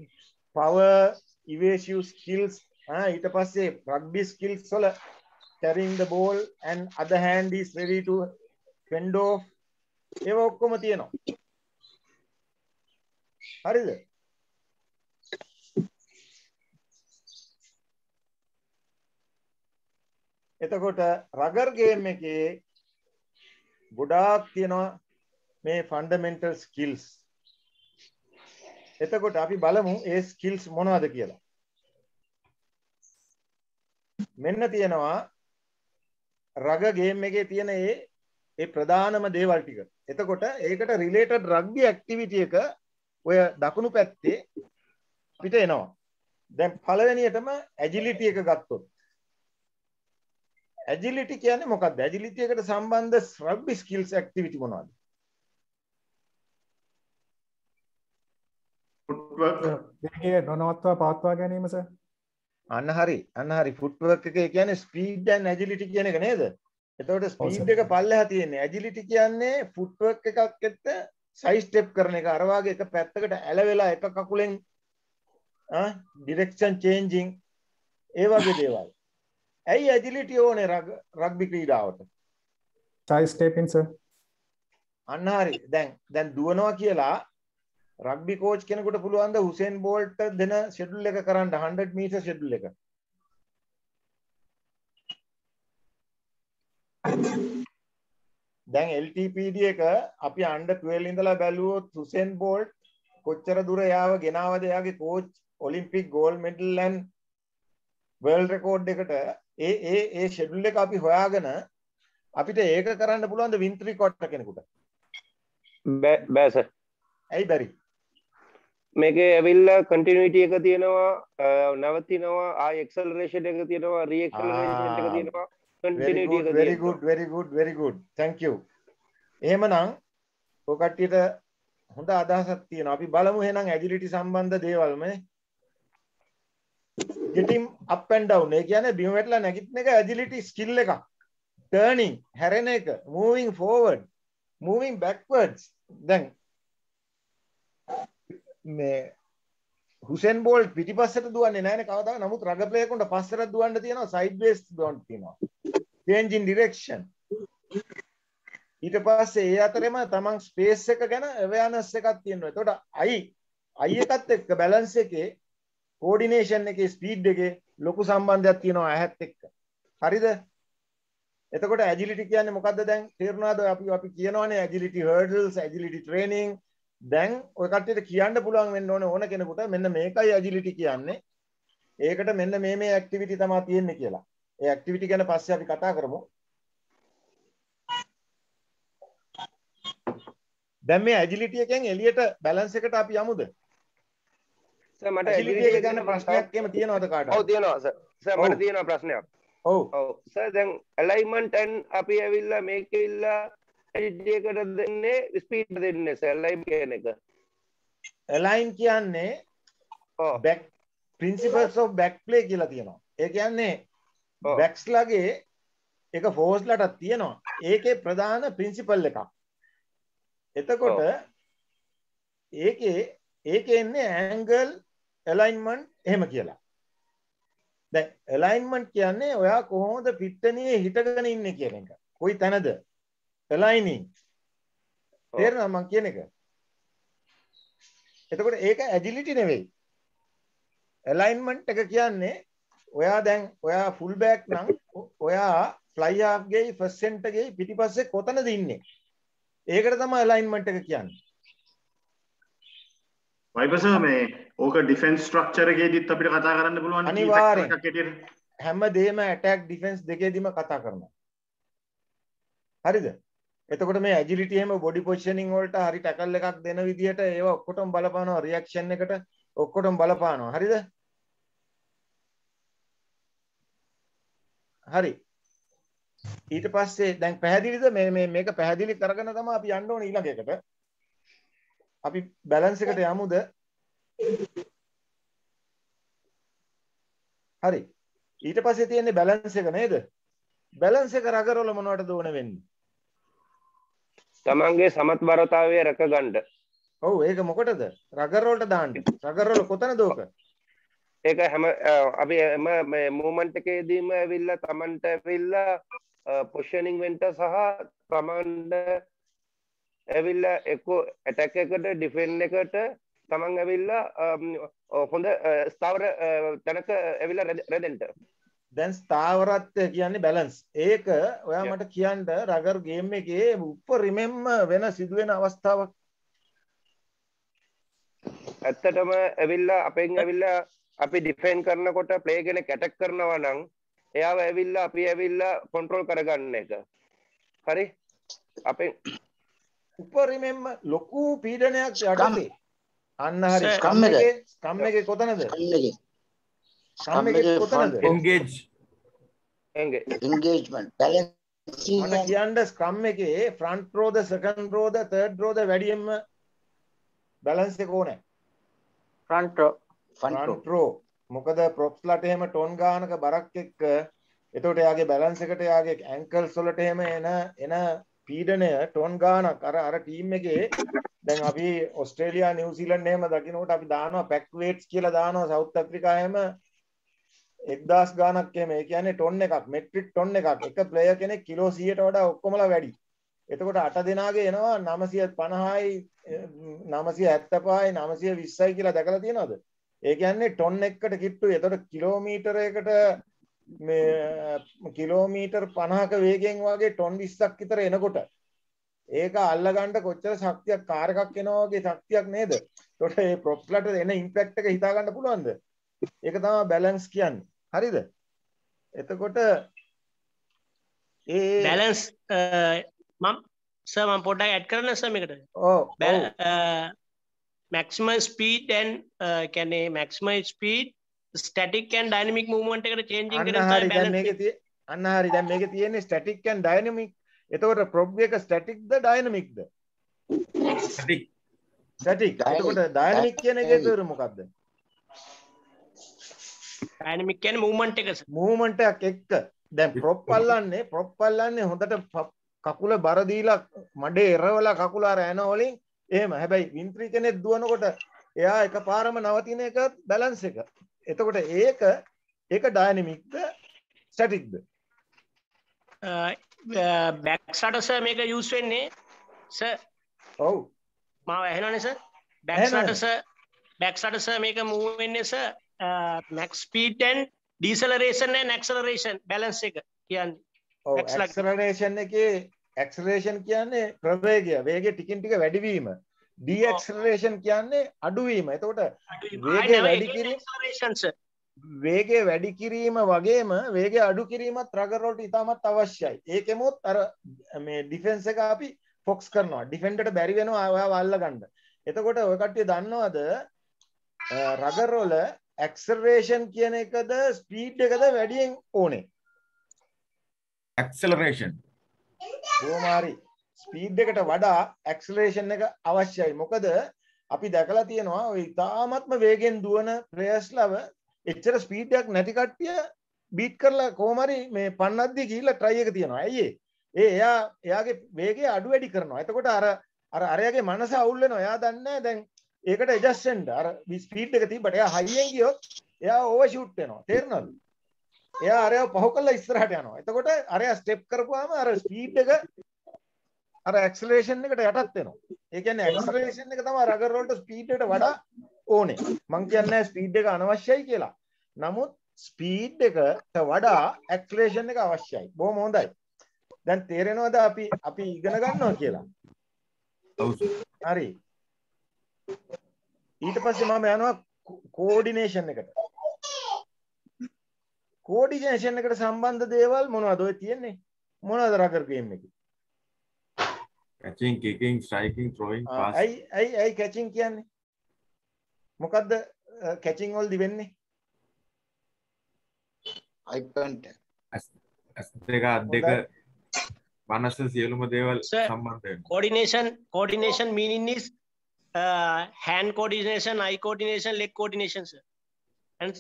power evasive skills ඊට පස්සේ rugby skills වල carrying the ball and other hand is ready to fend off ඒව ඔක්කොම තියෙනවා හරිද එතකොට රගර් ගේම් එකේ ගොඩාක් තියෙනවා මේ ෆන්ඩමෙන්ටල් ස්කිල්ස් එතකොට අපි බලමු ඒ ස්කිල්ස් මොනවද කියලා මෙන්න තියෙනවා රග ගේම් එකේ තියෙන ඒ ප්‍රධානම දේවල් ටික එතකොට ඒකට රිලේටඩ් රග්බි ඇක්ටිවිටි එක ඔය දකුණු පැත්තේ පිට එනවා දැන් පළවෙනියටම ඇජිලිටි එක ගත්තොත් ඇජිලිටි කියන්නේ මොකක්ද ඇජිලිටි එකට සම්බන්ධ රග්බි ස්කිල්ස් ඇක්ටිවිටි මොනවද නොනවත්වා පවත්වා ගැනීම සර් අන්න හරි ෆුට්වර්ක් එක කියන්නේ ස්පීඩ් and ඇජිලිටි කියන එක නේද එතකොට ස්පීඩ් එක පල්ලෙහා තියෙන්නේ ඇජිලිටි කියන්නේ ෆුට්වර්ක් එකක් එක්ක සයිඩ් ස්ටෙප් කරන එක අර වාගේ එක පැත්තකට ඇලවෙලා එක කකුලෙන් ඩිරෙක්ෂන් චේන්ජින් ඒ වගේ දේවල් ඇයි ඇජිලිටි ඕනේ රග්බි ක්‍රීඩාවට සයිඩ් ස්ටෙපින් සර් අන්න හරි දැන් දුවනවා කියලා රග්බි කෝච් කෙනෙකුට පුළුවන් ද හුසේන් බෝල්ට් දෙන ෂෙඩියුල් එක කරන්න 100 මීටර් ෂෙඩියුල් එක දැන් LTPD එක අපි අnder 12 ඉඳලා බැලුවොත් හුසේන් බෝල්ට් කොච්චර දුර යාව ගෙනාවද එයාගේ coach Olympic gold medal and world record එකට ඒ ෂෙඩියුල් එක අපි හොයාගෙන අපිට ඒක කරන්න පුළුවන් ද වින්ත්‍රි කොට්ට කෙනෙකුට බෑ සර් ඇයි බැරි මේකේ ඇවිල්ලා කන්ටිනියුටි එක තියෙනවා නවතිනවා ආයි ඇක්සලරේෂන් එක තියෙනවා රීඇක්සලරේෂන් එක තියෙනවා කන්ටිනියුටි එක තියෙනවා very good thank you එහෙමනම් ඔය කට්ටියට හොඳ අදහසක් තියෙනවා අපි බලමු එහෙනම් ඇජිලිටි සම්බන්ධ දේවල් මේ getting up and down ඒ කියන්නේ බිම වැටලා නැගිටින එක ඇජිලිටි ස්කිල් එකක් turning හැරෙන එක moving forward moving backwards දැන් මේ හුසෙන් බෝල්ට් පිටිපස්සට දුවන්නේ නැහැ නේ කවදාවත් නමුත් රග ප්ලේයර් කෙනෙකුට පස්සට දුවන්න තියෙනවා සයිඩ් වේස් දුවන්න තියෙනවා change in direction ඊට පස්සේ ඒ අතරෙම තමන් ස්පේස් එක ගැන අවයර්නස් එකක් තියෙනවා එතකොට I එකත් එක්ක බැලන්ස් එකේ කෝඩිනේෂන් එකේ ස්පීඩ් එකේ ලොකු සම්බන්ධයක් තියෙනවා ඇහත් එක්ක හරිද එතකොට ඇජිලිටි කියන්නේ මොකද්ද දැන් තේරුණාද අපි කියනවානේ ඇජිලිටි හර්ඩල්ස් ඇජිලිටි ට්‍රේනින් දැන් ඔය කට්ටියට කියන්න පුළුවන් වෙන්න ඕන කෙනෙකුට මෙන්න මේකයි ඇජිලිටි කියන්නේ ඒකට මෙන්න මේ ඇක්ටිවිටි තමයි තියෙන්නේ කියලා ඒ ඇක්ටිවිටි ගැන පස්සේ අපි කතා කරමු දැන් මේ ඇජිලිටි එකෙන් එළියට බැලන්ස් එකට අපි යමුද සර් මට ඇජිලිටි එක ගැන ප්‍රශ්නයක් එහෙම තියෙනවද කාටද ඔව් තියෙනවා සර් මට තියෙනවා ප්‍රශ්නයක් ඔව් සර් දැන් alignment and අපි ඇවිල්ලා මේකේ ඉල්ලා ඇජිලිටි එකට දෙන්නේ ස්පීඩ් දෙන්නේ සර් alignment කියන එක align කියන්නේ back principles of back play කියලා තියෙනවා ඒ කියන්නේ backs ලගේ එක force ලටක් තියෙනවා ඒකේ ප්‍රධාන principle එකක් එතකොට ඒකේ ඉන්නේ angle alignment එහෙම කියලා දැන් alignment කියන්නේ ඔයා කොහොමද පිට්ටනියේ හිටගෙන ඉන්නේ කියන එක කොයි තැනද aligning තේරෙනවද මම කියන එක එතකොට ඒක agility නෙවෙයි alignment එක කියන්නේ ඔයා full back නම් ඔයා fly half ගේ first center ගේ පිටිපස්සේ කොතනද ඉන්නේ ඒකට තමයි alignment එක කියන්නේ වයිබර් සර් මේ ඕක ඩිෆෙන්ස් ස්ට්‍රක්චර් එකේදීත් අපිට කතා කරන්න පුළුවන් අනිවාර්යෙන් හැමදේම ඇටැක් ඩිෆෙන්ස් දෙකේදීම කතා කරනවා හරිද එතකොට මේ ඇජිලිටි එහෙම බොඩි පොසිෂනින් වලට හරි ටැකල් එකක් දෙන විදිහට ඒවා ඔක්කොටම බලපානවා රියැක්ෂන් එකට ඔක්කොටම බලපානවා හරිද හරි ඊට පස්සේ දැන් පැහැදිලිද මේක පැහැදිලි කරගෙන තමයි අපි යන්න ඕනේ ඊළඟ එකට අපි බැලන්ස් එකට යමුද හරි ඊට පස්සේ තියෙන්නේ බැලන්ස් එක නේද බැලන්ස් එක රගරවල මොනවටද ඕන වෙන්නේ තමන්ගේ සමත්බරතාවය රැක ගන්න. ඔව් ඒක මොකටද? රගර් වලට දාන්න. රගර් වල කොතනද ඕක? ඒක හැම අපි මේ මූවමන්ට් එකේදීම ඇවිල්ලා තමන්ට ඇවිල්ලා පොසිෂනින් වෙන්න සහ තමන්ට ඇවිල්ලා එක්ක ඇටැක් එකට ඩිෆෙන්ඩ් එකට තමන් ඇවිල්ලා හොඳ ස්ථාවර තැනක ඇවිල්ලා රැඳෙන්න. දැන් ස්ථාවරත්වය කියන්නේ බැලන්ස්. ඒක ඔයා මට කියන්න රගර් ගේම් එකේ උපරිමෙන්ම වෙන සිදුවෙන අවස්ථාවක්. ඇත්තටම ඇවිල්ලා අපෙන් ඇවිල්ලා අපි ඩිෆෙන්ඩ් කරනකොට ප්ලේ කෙනෙක් ඇටැක් කරනවා නම් එයාව ඇවිල්ලා අපි ඇවිල්ලා කන්ට්‍රෝල් කරගන්න එක. හරි? අපෙන් උපරිමෙන්ම ලොකු පීඩනයක් යටතේ. අන්න හරි. ස්කම් එකේ කොතනද? ස්කම් එකේ කොතනද? engagement balance මට කියන්න ස්ක්‍රම් එකේ ෆ්‍රන්ට් රෝද සෙකන්ඩ් රෝද තර්ඩ් රෝද වැඩියෙන්ම බැලන්ස් එක ඕනේ. ෆ්‍රන්ට් රෝ මොකද ප්‍රොප්ස් ලට එහෙම ටොන් ගානක බරක් එක්ක එතකොට එයාගේ බැලන්ස් එකට එයාගේ ඇන්කල්ස් වලට එහෙම එන පීඩනය ටොන් ගානක් අර ටීම් එකේ දැන් අපි ඕස්ට්‍රේලියා නිව්සීලන්ඩ් එහෙම දකින්නකොට අපි දානවා පැක් වේට්ස් කියලා දානවා සවුත් ඇෆ්‍රිකා එහෙම 1000 ගානක් එහෙම ඒ කියන්නේ ටොන් එකක් මෙට්‍රික් ටොන් එකක් එක ප්ලේයර් කෙනෙක් කිලෝ 100ට වඩා ඔක්කොමලා වැඩි. එතකොට 8 දෙනාගේ එනවා 950යි 975යි 920යි කියලා දැකලා තියෙනවද? ඒ කියන්නේ ටොන් එකකට කිට්ටුයි. එතකොට කිලෝමීටරයකට මේ කිලෝමීටර් 50ක වේගයෙන් වගේ ටොන් 20ක් විතර එනකොට ඒක අල්ලගන්න කොච්චර ශක්තියක් කාර් එකක් එනවා වගේ ශක්තියක් නේද? එතකොට මේ ප්‍රොප්ලට එන ඉම්පැක්ට් එක හිතා ගන්න පුළුවන්ද? ඒක තමයි බැලන්ස් කියන්නේ. හරිද? එතකොට ඒ බැලන්ස් මම පොඩ්ඩක් ඇඩ් කරන්න සර් මේකට. ඔව්. maximum speed and කියන්නේ maximum speed static and dynamic movement එකට changing කරන තමයි balance. අන්න හරි. දැන් මේකේ තියෙන්නේ static and dynamic. එතකොට ප්‍රොබ් එක static ද dynamic ද? static. එතකොට dynamic කියන එකේ තේරුම මොකක්ද? dynamic කියන්නේ movement එක. movement එකක් එක්ක. දැන් ප්‍රොප් අල්ලන්නේ හොඳට කකුල බර දීලා මඩේ එරවලා කකුල අර ඇන වලින් එහෙම. හැබැයි වින්ත්‍රි කෙනෙක් දුවනකොට එයා එකපාරම නවතින එක බැලන්ස් එක. එතකොට ඒක ඩයිනමික්ද ස්ටැටික්ද? බැක් සට සර් මේක යූස් වෙන්නේ සර්. ඔව්. මාව ඇහෙනවනේ සර්. බැක් සට සර් මේක මූව් වෙන්නේ sir max speed and deceleration and acceleration balance එක කියන්නේ. ඔව් acceleration එකේ acceleration කියන්නේ ප්‍රවේගය. වේගය ටිකින් ටික වැඩිවීම. deceleration කියන්නේ අඩුවීම. එතකොට වේගය වැඩි කිරීම වගේම වේගය අඩු කිරීමත් රගර් වලට ඉතාමත් අවශ්‍යයි. ඒකෙමොත් අර මේ ඩිෆෙන්ස් එක අපි ෆොක්ස් කරනවා. ඩිෆෙන්ඩර්ට බැරි වෙනවා ඔයාව අල්ලගන්න. එතකොට ඔය කට්ටිය දන්නවද රගර් වල acceleration කියන එකද ස්පීඩ් එකද වැඩියෙන් ඕනේ? acceleration. බොහොම ස්පීඩ් එකට වඩා acceleration එක අවශ්‍යයි. මොකද අපි දැකලා තියෙනවා ඔය ඉතාමත්ම වේගෙන් දුවන ප්ලේයර්ස් ලව එච්චර ස්පීඩ් එකක් නැති කට්ටිය බීට් කරලා කොහොම හරි මේ පන්නද්දී ගිහිල්ලා try එක තියනවා. ඇයි එයාගේ වේගය අඩු වැඩි කරනවා. එතකොට අරයාගේ මනස අවුල් වෙනවා. එයා දන්නේ දැන් ඒකට ඇඩ්ජස්ට් වෙන්න. අර ස්පීඩ් එක තිබ්බට එයා හයියෙන් ගියොත් එයා ඕවර්ෂූට් වෙනවා. තේරෙනවද? එයා අරයාව පහු කරලා ඉස්සරහට යනවා. එතකොට අරයා ස්ටෙප් කරපුවාම අර ස්පීඩ් එක අර ඇක්සලරේෂන් එකට යටත් වෙනවා. ඒ කියන්නේ ඇක්සලරේෂන් එක තමයි රගර් වලට ස්පීඩ් එකට වඩා ඕනේ. මං කියන්නේ ස්පීඩ් එක අනවශ්‍යයි කියලා. නමුත් ස්පීඩ් එකට වඩා ඇක්සලරේෂන් එක අවශ්‍යයි. බොහොම හොඳයි. දැන් තේරෙනවද අපි ඉගෙන ගන්නවා කියලා? ඔව්. හරි. ඊට පස්සේ මම යනවා කෝඩිනේෂන් එකට. කෝඩිනේෂන් එකට සම්බන්ධ දේවල් මොනවද ඔය තියෙන්නේ? මොනවද රගර් ගේම් එකේ? catching, kicking, striking, throwing, passing. ඇයි catching කියන්නේ? මොකද්ද catching වලදී වෙන්නේ? eye contact. දෙක මනස සියලුම දේවල් සම්බන්ධ වෙනවා. Coordination meaning is hand coordination, eye coordination, leg coordination, sir. And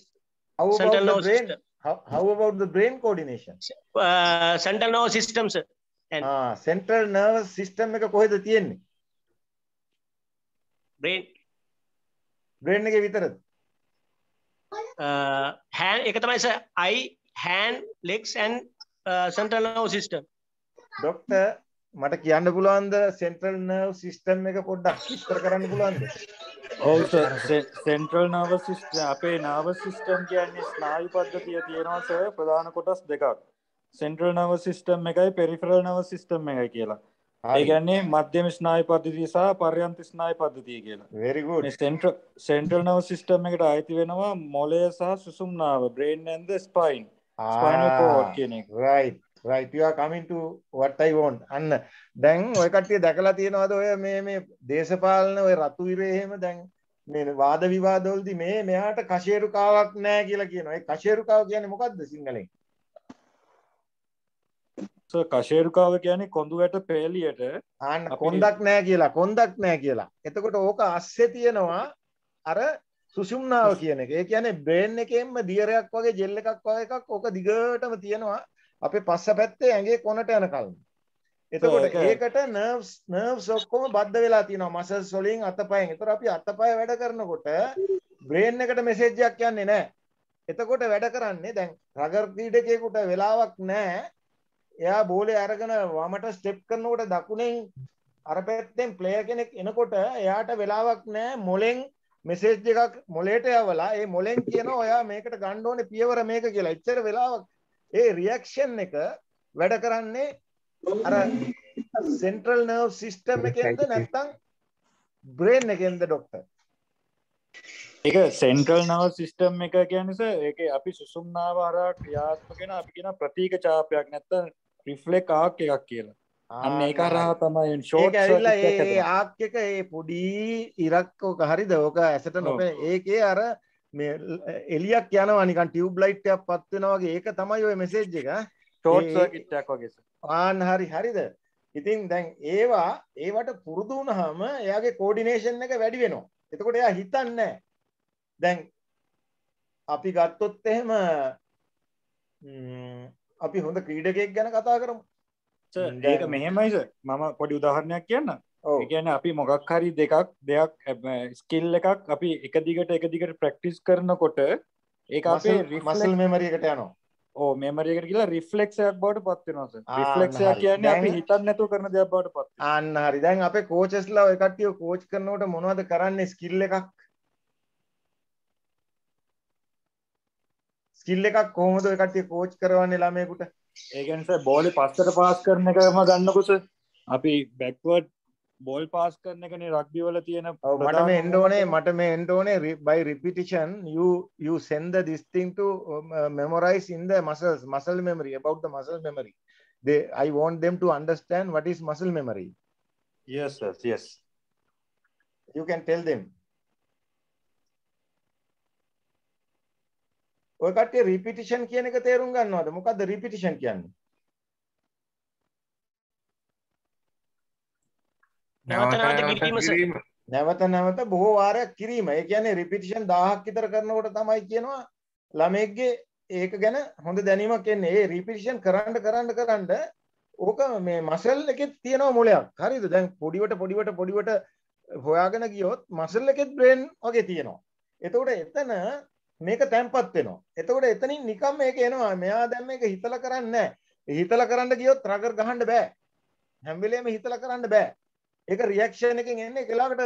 how about the brain coordination? Central nervous system, sir. and central nervous system එක කොහෙද තියෙන්නේ? brain එකේ විතරද? hand එක තමයි sir, eye, hand, legs and central nervous system. doctor මට කියන්න පුළුවන්ද central nerve system එක පොඩ්ඩක් විස්තර කරන්න පුළුවන්ද? ඔව් සර්, central nervous system අපේ nervous system කියන්නේ ස්නායු පද්ධතිය තියෙනවා සර් ප්‍රධාන කොටස් දෙකක්. central nervous system එකයි peripheral nervous system එකයි කියලා. ඒ කියන්නේ මධ්‍යම ස්නායු පද්ධතිය සහ පර්යන්ත ස්නායු පද්ධතිය කියලා. very good. central nervous system එකට අයිති වෙනවා මොළය සහ සුසුම්නාව, brain and the spine. spinal cord කියන එක. right you are coming to what I want. අන්න දැන් ඔය කට්ටිය දැකලා තියෙනවද ඔය මේ දේශපාලන ඔය රතු ඉරේ එහෙම දැන් මේ වාද විවාද වලදී මෙයාට කෂේරුකාවක් නැහැ කියලා කියනවා. ඒ කෂේරුකාව කියන්නේ මොකද්ද සිංහලෙන්? කෂේරුකාව කියන්නේ කොඳු වැට පෙළියට කොන්දක් නැහැ කියලා. එතකොට ඕක අස්සේ තියෙනවා අර සුසුම්නාව කියන එක. ඒ කියන්නේ බ්‍රේන් එකෙන්ම දියරයක් වගේ ජෙල් එකක් වගේ එකක් ඕක දිගටම තියෙනවා අපේ පස්ස පැත්තේ ඇඟේ කොනට යනකල්ම. එතකොට ඒකට නර්ව්ස් ඔක්කොම බද්ධ වෙලා තියෙනවා මසල්ස් වලින් අතපයෙන්. ඒතර අපි අතපය වැඩ කරනකොට බ්‍රේන් එකට මෙසේජ් එකක් යන්නේ නැහැ. එතකොට වැඩ කරන්නේ දැන් රගර් ක්‍රීඩකයෙකුට වෙලාවක් නැහැ. එයා බෝලේ අරගෙන වමට ස්ටෙප් කරනකොට දකුණෙන් අර පැත්තෙන් ප්ලේයර් කෙනෙක් එනකොට එයාට වෙලාවක් නැහැ මොලෙන් මෙසේජ් එකක් මොලේට යවලා ඒ මොලෙන් කියනවා ඔයා මේකට ගන්න ඕනේ පියවර මේක කියලා. එච්චර වෙලාවක් ඒ රියැක්ෂන් එක වැඩ කරන්නේ අර සෙන්ට්‍රල් නර්ව් සිස්ටම් එකෙන්ද නැත්නම් බ්‍රේන් එකෙන්ද ડોක්ටර්? ඒක සෙන්ට්‍රල් නර්වස් සිස්ටම් එක කියන්නේ සර් ඒකේ අපි සුසුම්නාව හරහා ක්‍රියාත්මක වෙන අපි කියන ප්‍රතීක ඡාපයක් නැත්නම් රිෆ්ලෙක්ට් ආක් එකක් කියලා. අන්න ඒක හරහා තමයි ෂෝට් සර්කිට් එක හැදෙන්නේ. ඒ ආක් එක ඒ පොඩි ඉරක් ඔක හරිද? ඔක ඇසට නොපේ. ඒකේ අර මේ එලියක් යනවා නිකන් ටියුබ් ලයිට් එකක් පත් වෙනවා වගේ. ඒක තමයි ඔය මෙසේජ් එක. ෂෝට් සර්කිට් එකක් වගේ සර්. හරිද? ඉතින් දැන් ඒවට පුරුදු වුණාම එයාගේ කෝඩිනේෂන් එක වැඩි වෙනවා. එතකොට එයා හිතන්නේ නැහැ. දැන් අපි ගත්තොත් එහෙම අපි හොඳ ක්‍රීඩකයෙක් ගැන කතා කරමු. ඒක මෙහෙමයි සර්. මම පොඩි උදාහරණයක් කියන්නම්. ඒ කියන්නේ අපි මොකක් හරි දෙයක් ස්කිල් එකක් අපි එක දිගට ප්‍රැක්ටිස් කරනකොට ඒක අපේ මසල් මෙමරි එකට යනවා. ඕ මෙමරි එකට ගිහලා රිෆ්ලෙක්ස් එකක් බවට පත් වෙනවා සර්. රිෆ්ලෙක්ස් එක කියන්නේ අපි හිතන්නේ නැතුව කරන දෙයක් බවට පත් වෙනවා. අන්න හරි. දැන් අපේ කෝචස්ලා ඔය කට්ටිය කෝච් කරනකොට මොනවද කරන්නේ ස්කිල් එකක්? ස්කිල් එකක් කොහොමද ඔය කට්ටිය කෝච් කරවන්නේ ළමයෙකුට? ඒ කියන්නේ සර් බෝලේ පස්සට පාස් කරන එකම ගන්නකො සර්. අපි බෑක්වර්ඩ් බෝල් පාස් කරන එකනේ රග්බි වල තියෙන මට මේ එන්න ඕනේ by repetition you send this thing to memorize in the muscle memory about the muscle memory. I want them to understand what is muscle memory. Yes sir, yes. You can tell them. ඔය කට්ටිය repetition කියන එක තේරුම් ගන්නවද? මොකද්ද repetition කියන්නේ? නැවත නැවත බොහෝ වාරයක් කිරීම. ඒ කියන්නේ repetition 1000ක් විතර කරනකොට තමයි කියනවා ළමයෙක්ගේ ඒක ගැන හොඳ දැනීමක් එන්නේ. ඒ repetition කරන්න ඕක මේ මසල් එකෙත් තියෙනවා මොලයක්. හරිද? දැන් පොඩිවට හොයාගෙන ගියොත් මසල් එකෙත් බ්‍රේන් වගේ තියෙනවා. එතකොට එතන මේක තැම්පත් වෙනවා. එතකොට එතනින් නිකම් මේක එනවා. මෙයා දැන් මේක හිතලා කරන්නේ නැහැ. හිතලා කරන්න ගියොත් රගර් ගහන්න බෑ. හැම වෙලේම හිතලා කරන්න බෑ. ඒක රියැක්ෂන් එකකින් එන්නේ. ඒකලාකට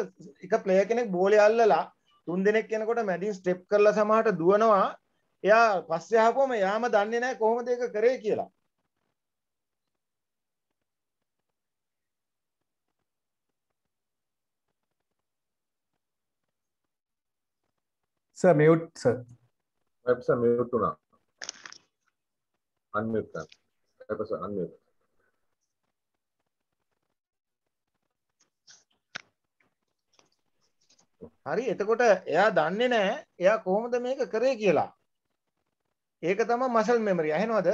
එක ප්ලේයර් කෙනෙක් බෝලේ අල්ලලා 3 දෙනෙක් යනකොට මැඩින් ස්ටෙප් කරලා සමහරට දුවනවා. එයා පස්සේ ආපුවම යාම දන්නේ නැහැ කොහොමද ඒක කරේ කියලා. Sir, mute, sir. Sir, mute tuna. Unmute sir. Sir, unmute. හරි එතකොට එයා දන්නේ නැහැ එයා කොහොමද මේක කරේ කියලා. ඒක තමයි මසල් මෙමරි. ඇහෙනවද?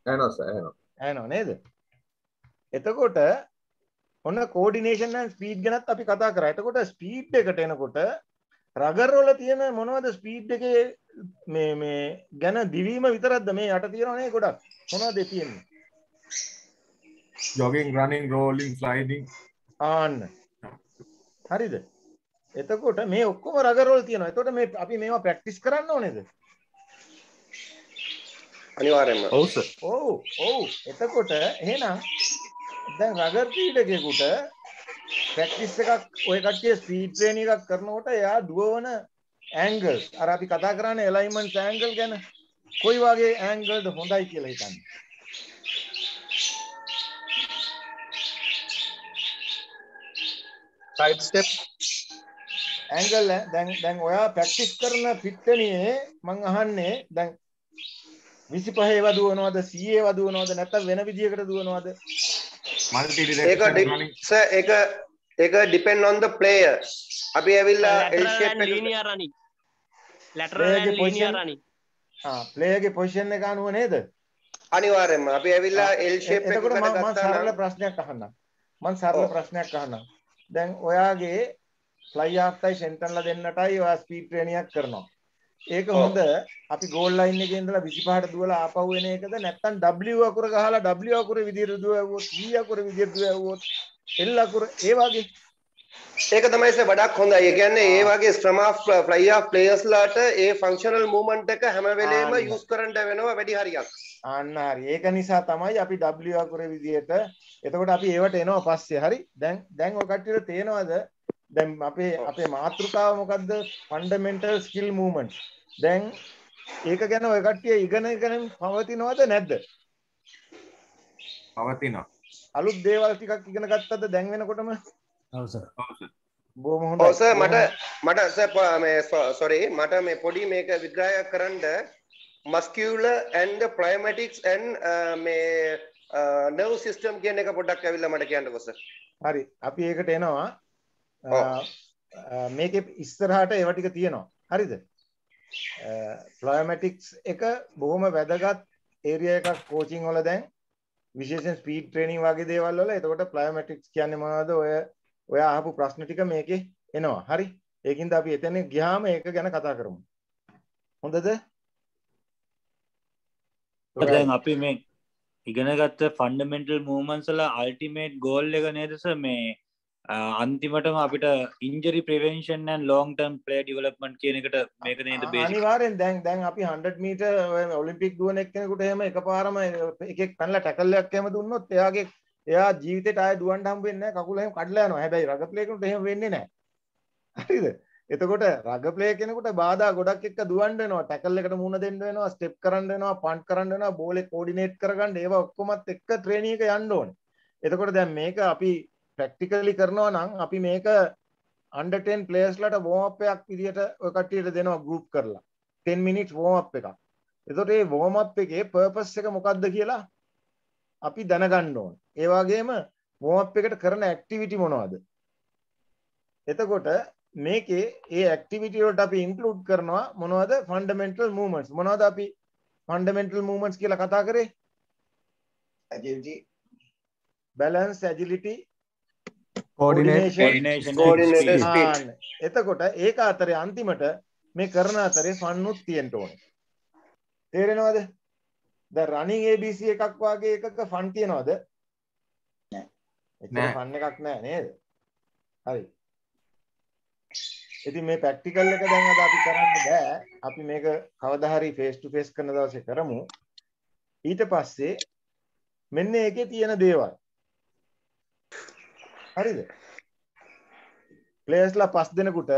ඇහෙනව නේද? එතකොට ඔන්න කෝඩිනේෂන් and ස්පීඩ් ගැනත් අපි කතා කරා. එතකොට ස්පීඩ් එකට එනකොට රගර් වල තියෙන මොනවද ස්පීඩ් එකේ මේ ගැන දිවීම විතරක්ද මේ යට තියෙනව නේ ගොඩක්. මොනවද තියෙන්නේ? jogging, running, rolling, sliding. ආන්න හරිද? එතකොට මේ ඔක්කොම රග රෝල් තියෙනවා. එතකොට මේ අපි මේවා ප්‍රැක්ටිස් කරන්න ඕනේද? අනිවාර්යයෙන්ම. ඔව් සර්. ඔව්. එතකොට එහෙනම් දැන් රගර් ක්‍රීඩකයෙකුට ප්‍රැක්ටිස් එකක් ඔය කට්ටිය ස්පීඩ් ට්‍රේනින් එකක් කරනකොට එයා දුවවන ඇන්ගල්ස් අර අපි කතා කරන්නේ ඇලයින්මන්ට් ඇන්ගල් ගැන කොයි වගේ ඇන්ගල්ද හොඳයි කියලා හිතන්නේ. side step ඇන්ගල් දැන් ඔයා ප්‍රැක්ටිස් කරන පිට්ටනියේ මං අහන්නේ දැන් 25 ඒවා දුවනවද 100 ඒවා දුවනවද නැත්නම් වෙන විදියකට දුවනවද? ඒක depend on the player. අපි ඇවිල්ලා L shape එක linear running. lateral and linear running. player ගේ position එක අනුව නේද? අනිවාර්යයෙන්ම. අපි ඇවිල්ලා L shape එකකට ගත්තා නම් මම සරල ප්‍රශ්නයක් අහන්නම්. දැන් ඔයාගේ fly half ටයි සෙන්ටර්ලා දෙන්නටයි ඔයා ස්පීඩ් ට්‍රේනින් එකක් කරනවා. ඒක හොඳ අපි ගෝල් ලයින් එකේ ඉඳලා 25ට දුවලා ආපහු එන එකද නැත්නම් W අකුර ගහලා W අකුරේ විදියට දුවුවොත් E අකුරේ විදියට දුවුවොත් L අකුර ඒ වගේ ඒක තමයි වඩාක් හොඳයි. ඒ කියන්නේ ඒ වගේ scrum of fly half players ලාට A functional movement එක හැම වෙලේම use කරන්න වෙනවා වැඩි හරියක්. අන්න හරි. ඒක නිසා තමයි අපි W අකුරේ විදියට එතකොට අපි ඒවට එනවා පස්සේ. හරි. දැන් ඔය කට්ටියට තේනවද? දැන් අපේ මාතෘකාව මොකද්ද? fundamental skill movement. දැන් ඒක ගැන ඔය කට්ටිය ඉගෙන පවතිනවද නැද්ද? පවතිනවා. අලුත් දේවල් ටිකක් ඉගෙන ගත්තද දැන් වෙනකොටම? ඔව් සර්. බොහොම හොඳයි. ඔව් සර් මට sorry මට මේ පොඩි මේක විග්‍රහයක් කරන්න muscular and plyometrics and මේ nerve system කියන එක පොඩ්ඩක් ඇවිල්ලා මට කියන්නකෝ සර්. හරි. අපි ඒකට එනවා. මේකේ ඉස්සරහට ඒවා ටික තියෙනවා. හරිද? plyometrics එක බොහොම වැදගත් ඒරියා එකක් කෝචින් වල දැන් විශේෂයෙන් ස්පීඩ් ට්‍රේනින් වගේ දේවල් වල. එතකොට plyometrics කියන්නේ මොනවද? ඔය අහපු ප්‍රශ්න ටික මේකේ එනවා. හරි? ඒකින්ද අපි එතන ගියාම ඒක ගැන කතා කරමු. හොඳද? දැන් අපි මේ ඉගෙනගත්ත ෆන්ඩමෙන්ටල් මූව්මන්ට්ස් වල අල්ටිමේට් ගෝල් එක නේද සර් මේ අන්තිමටම අපිට injury prevention and long term player development කියන එකට මේක නේද බේසික්? අනිවාර්යෙන් දැන් අපි 100 මීටර් ඔලිම්පික් දුවන එක්කෙනෙකුට එහෙම එකපාරම එකෙක් පැනලා ටැකල් එකක් එහෙම දුන්නොත් එයා ජීවිතේට ආයෙ දුවන්න හම්බ වෙන්නේ නැහැ. කකුල එහෙම කඩලා යනවා. හැබැයි රග ප්ලේ කෙනෙකුට එහෙම වෙන්නේ නැහැ. හරිද? එතකොට රග ප්ලේ කෙනෙකුට බාධා ගොඩක් එක්ක දුවන්න වෙනවා. ටැකල් එකට මුහුණ දෙන්න වෙනවා, ස්ටෙප් කරන්න වෙනවා, පන්ට් කරන්න වෙනවා, බෝලේ කෝඩිනේට් කරගන්න ඒවා ඔක්කොමත් එක්ක ට්‍රේනින් එක යන්න ඕනේ. එතකොට දැන් මේක අපි ප්‍රැක්ටිකලි කරනවා නම් අපි මේක under 10 players ලට warm up එකක් විදියට ඔය කට්ටියට දෙනවා group කරලා 10 minutes warm up එකක්. එතකොට මේ warm up එකේ purpose එක මොකක්ද කියලා අපි දැනගන්න ඕනේ. ඒ වගේම warm up එකට කරන activity මොනවද? එතකොට මේකේ ඒ activity වලට අපි include කරනවා මොනවද? fundamental movements. මොනවද අපි fundamental movements කියලා කතා කරේ? agility, balance, agility, coordination speed. එතකොට ඒක අතරේ අන්තිමට මේ කරන අතරේ ෆන් උත් තියෙන්න ඕනේ. තේරෙනවද? දැන් running ABC එකක් වාගේ එකක ෆන් තියනවද? නැහැ. එතන ෆන් එකක් නැහැ නේද? හරි. ඉතින් මේ ප්‍රැක්ටිකල් එක දැන් අද අපි කරන්න බෑ. අපි මේක කවදා හරි face to face කරන දවසේ කරමු. ඊට පස්සේ මෙන්න ඒකේ තියෙන දේවල් හරිද? ප්ලේයර්ස්ලා 5 දෙනෙකුට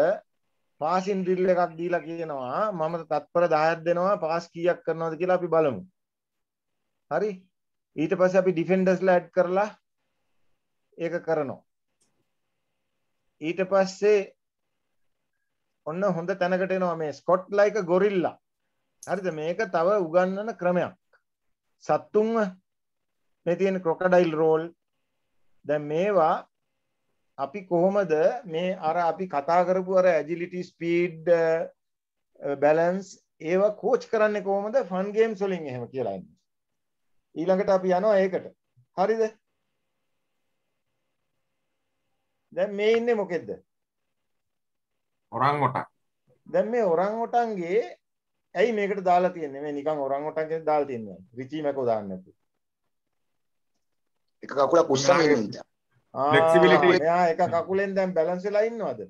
පාසින් ඩ්‍රිල් එකක් දීලා කියනවා මම තත්පර 10ක් දෙනවා පාස් කීයක් කරනවද කියලා අපි බලමු. හරි? ඊට පස්සේ අපි ඩිෆෙන්ඩර්ස්ලා ඇඩ් කරලා ඒක කරනවා. ඊට පස්සේ ඔන්න හොඳ තැනකට එනවා මේ ස්කොට් ලයික් ගොරිල්ලා. හරිද? මේක තව උගන්වන ක්‍රමයක්. සත්තුන්ව මේ තියෙන ක්‍රොකඩයිල් රෝල් දැන් මේවා අපි කොහොමද මේ අර අපි කතා කරපු අර ඇජිලිටි ස්පීඩ් බැලන්ස් ඒවා කෝච් කරන්නේ කොහොමද ෆන් ගේම්ස් වලින් එහෙම කියලා ඉන්නේ. ඊළඟට අපි යනවා ඒකට. හරිද? දැන් මේ ඉන්නේ මොකෙද්ද? ඔරංගොටන්. දැන් මේ ඔරංගොටන්ගේ ඇයි මේකට දාලා තියන්නේ? මේ නිකන් ඔරංගොටන් කියලා දාලා තියන්නේ. රිචි මැකෝ දාන්න නැතුව. එක කකුලක් උස්සගෙන ඉන්න හින්දා. flexibility මෙයා එක කකුලෙන් දැන් බැලන්ස් වෙලා ඉන්නවද?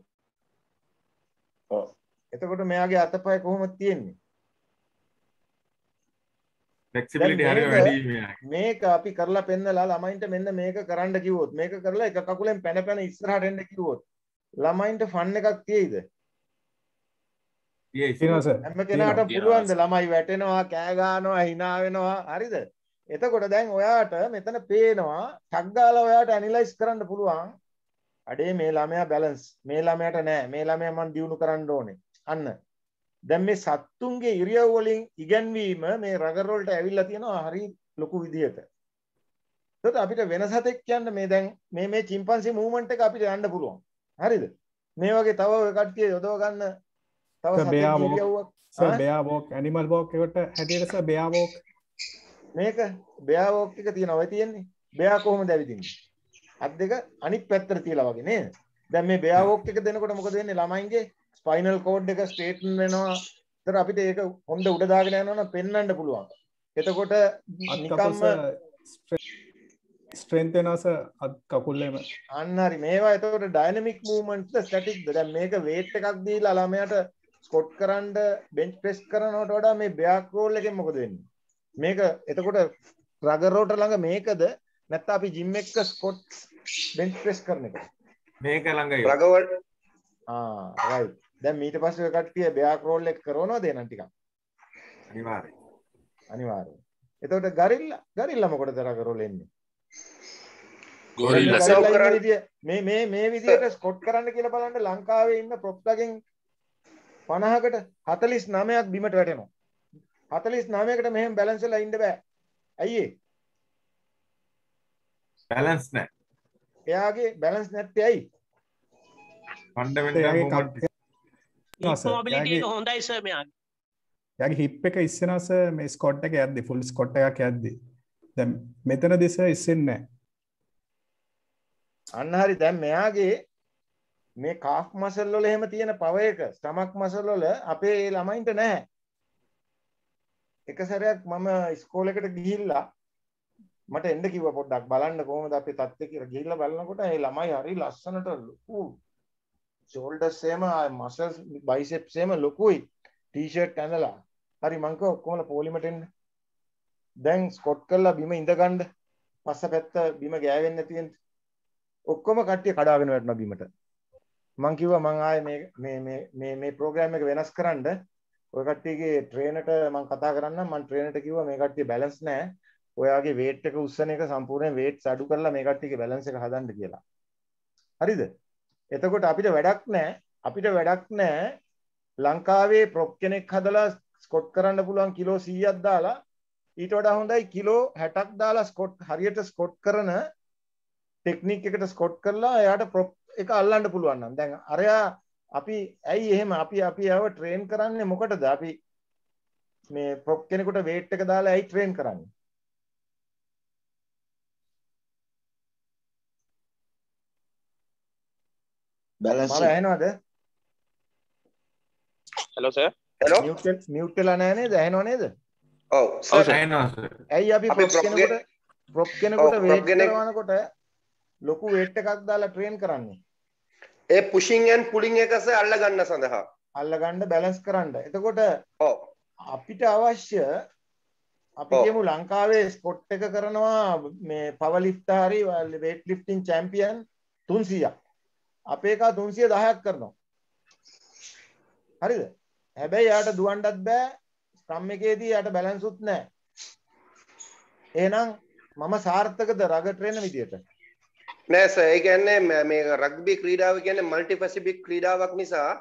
ඔව්. එතකොට මෙයාගේ අතපය කොහොමද තියෙන්නේ? flexibility හරිය වැඩි මෙයා. මේක අපි කරලා පෙන්නලා ළමයින්ට මෙන්න මේක කරන්න කිව්වොත් මේක කරලා එක කකුලෙන් පැන පැන ඉස්සරහට එන්න කිව්වොත් ළමයින්ට ෆන් එකක් තියෙයිද? තියෙනවා සර්. හැම කෙනාටම පුළුවන්ද ළමයි වැටෙනවා කෑ ගන්නවා hina වෙනවා හරිද? එතකොට දැන් ඔයාට මෙතන පේනවා ටක් ගාලා ඔයාට ඇනලයිස් කරන්න පුළුවන් අඩේ මේ ළමයා බැලන්ස් මේ ළමයාට නෑ මේ ළමයා මම දියුණු කරන්න ඕනේ අන්න දැන් මේ සත්තුන්ගේ ඉරියව් වලින් ඉගැන්වීම මේ රගර් වලට ඇවිල්ලා තියෙනවා හරි ලොකු විදියට. ඒකට අපිට වෙනස හතෙක් කියන්න මේ දැන් මේ චිම්පන්සි මූවමන්ට් එක අපිට යන්න පුළුවන්. හරිද? මේ වගේ තව ඔය කට්ටිය යොදව ගන්න තව සතෙක් ඉරියව්වක් sir bear walk animal walk එකට හැටියට සර් bear walk මේක bear walk එක තියෙනවා ඔය තියෙන්නේ. bear කොහොමද ඇවිදින්නේ? අත් දෙක අනිත් පැත්තට තියලා වගේ නේද? දැන් මේ bear walk එක දෙනකොට මොකද වෙන්නේ ළමයින්ගේ ස්පයිනල් කෝඩ් එක ස්ට්‍රේටන් වෙනවා. ඒතර අපිට ඒක හොඳ උඩ දාගෙන යනවා නම් පෙන්වන්න පුළුවන්. එතකොට නිකම්ම ස්ට්‍රෙන්ත් වෙනවා සර් අත් කකුල්ලේම. අන්න හරි මේවා එතකොට ඩයිනමික් මූවමන්ට්ස් ස්ටැටික්ද? දැන් මේක වේට් එකක් දීලා ළමයාට ස්කොට් කරන්න බෙන්ච් ප්‍රෙස් කරනවට වඩා මේ bear crawl එකෙන් මොකද වෙන්නේ? මේක එතකොට රගර් රෝට ළඟ මේකද නැත්නම් අපි ජිම් එක ස්කොට් බෙන්ච් ප්‍රෙස් කරන එක? මේක ළඟයි. රගවල් රයිට්. දැන් ඊට පස්සේ ඔය කට්ටිය bear crawl එක කරනවද එනන් ටිකක්? අනිවාර්යයෙන්. අනිවාර්යයෙන්. එතකොට ගරිල්ලා මොකටද රගර් රෝල් එන්නේ? මේ විදියට ස්කොට් කරන්න කියලා බලන්න ලංකාවේ ඉන්න ප්‍රොප්ලගෙන් 50කට 49ක් බිමට වැටෙනවා. 49කට මෙහෙම බැලන්ස් වෙලා ඉන්න බෑ. ඇයි ඒ? බැලන්ස් නැහැ. එයාගේ බැලන්ස් නැත්තේ ඇයි? ෆන්ඩමෙන්ටල් මොමන්ට් මොබිලිටි එක හොඳයි සර් මෙයාගේ. එයාගේ හිප් එක ඉස්සෙනවා සර් මේ ස්කොට් එක යද්දි ෆුල් ස්කොට් එකක් යද්දි. දැන් මෙතනදී සර් ඉස්සෙන්නේ නැහැ. අන්න හරි දැන් මෙයාගේ මේ කාෆ් මසල් වල එහෙම තියෙන පව එක ස්ටමක් මසල් වල අපේ ළමයින්ට නැහැ. එක සැරයක් මම ඉස්කෝලේකට ගිහිල්ලා මට එන්න කිව්වා පොඩ්ඩක් බලන්න කොහොමද අපේ තත්ත්වය කියලා. ගිහිල්ලා බලනකොට ඒ ළමයි හරි ලස්සනට ලොකු ෂෝල්ඩර්ස් එහෙම මසල්ස් බයිසෙප්ස් එහෙම ලොකුයි. ටී-ෂර්ට් ඇඳලා. හරි මං කිව්වා ඔක්කොමලා පොලිමට එන්න. දැන් ස්කොට් කරලා බිම ඉඳ ගන්න. පස්සපැත්ත බිම ගෑවෙන්නේ නැති වෙන්න. ඔක්කොම කට්ටිය කඩාගෙන වැටෙනවා බිමට. මං කිව්වා මං ආයේ මේ ප්‍රෝග්‍රෑම් එක වෙනස් කරන්න ඔය කට්ටියගේ ට්‍රේනර්ට මං කතා කරන්නම්. මං ට්‍රේනර්ට කිව්වා මේ කට්ටිය බැලන්ස් නැහැ. ඔයාගේ වේට් එක උස්සන එක සම්පූර්ණයෙන් වේට්ස් අඩු කරලා මේ කට්ටියගේ බැලන්ස් එක හදන්න කියලා. හරිද? එතකොට අපිට වැඩක් නැහැ. ලංකාවේ ප්‍රොප් කෙනෙක් හදලා ස්කොට් කරන්න පුළුවන් කිලෝ 100ක් දාලා ඊට වඩා හොඳයි කිලෝ 60ක් දාලා ස්කොට් හරියට ස්කොට් කරන ටෙක්නික් එකට ස්කොට් කරලා එයාට ප්‍රොප් එක අල්ලන්න පුළුවන් නම් දැන් අරයා අපි ඇයි එහෙම අපි යව ට්‍රේන් කරන්නේ මොකටද? අපි මේ ප්‍රොප් කෙනෙකුට වේට් එක දාලා ඇයි ට්‍රේන් කරන්නේ? බැලන්ස් මම ඇහෙනවද? Hello sir. හෙලෝ. මියුට් වෙලා නැහැ නේද? ඇහෙනව නේද? ඔව් සර් ඇහෙනවා සර්. ඇයි අපි ප්‍රොප් කෙනෙකුට වේට් කරනකොට ලොකු වේට් එකක් දාලා ට්‍රේන් කරන්නේ? ඒ පුෂින් ඇන්ඩ් පුලින් එක අල්ල ගන්න සඳහා. අල්ල ගන්න බැලන්ස් කරන්න. එතකොට අපිට අවශ්‍ය අපි කියමු ලංකාවේ ස්පොට් එක කරනවා මේ පවර් ලිෆ්ට් හරි වේට් ලිෆ්ටින් චැම්පියන් 300ක්. අපේ එකා 310ක් කරනවා. හරිද? හැබැයි යාට දුවන්නත් බෑ. ස්ක්‍රම් එකේදී යාට බැලන්ස් උත් නැහැ. එහෙනම් මම සාර්ථකද රග ට්‍රේනර් විදියට? නෑ සර් ඒ කියන්නේ මේ රග්බි ක්‍රීඩාව කියන්නේ මල්ටි පැසිෆික් ක්‍රීඩාවක් නිසා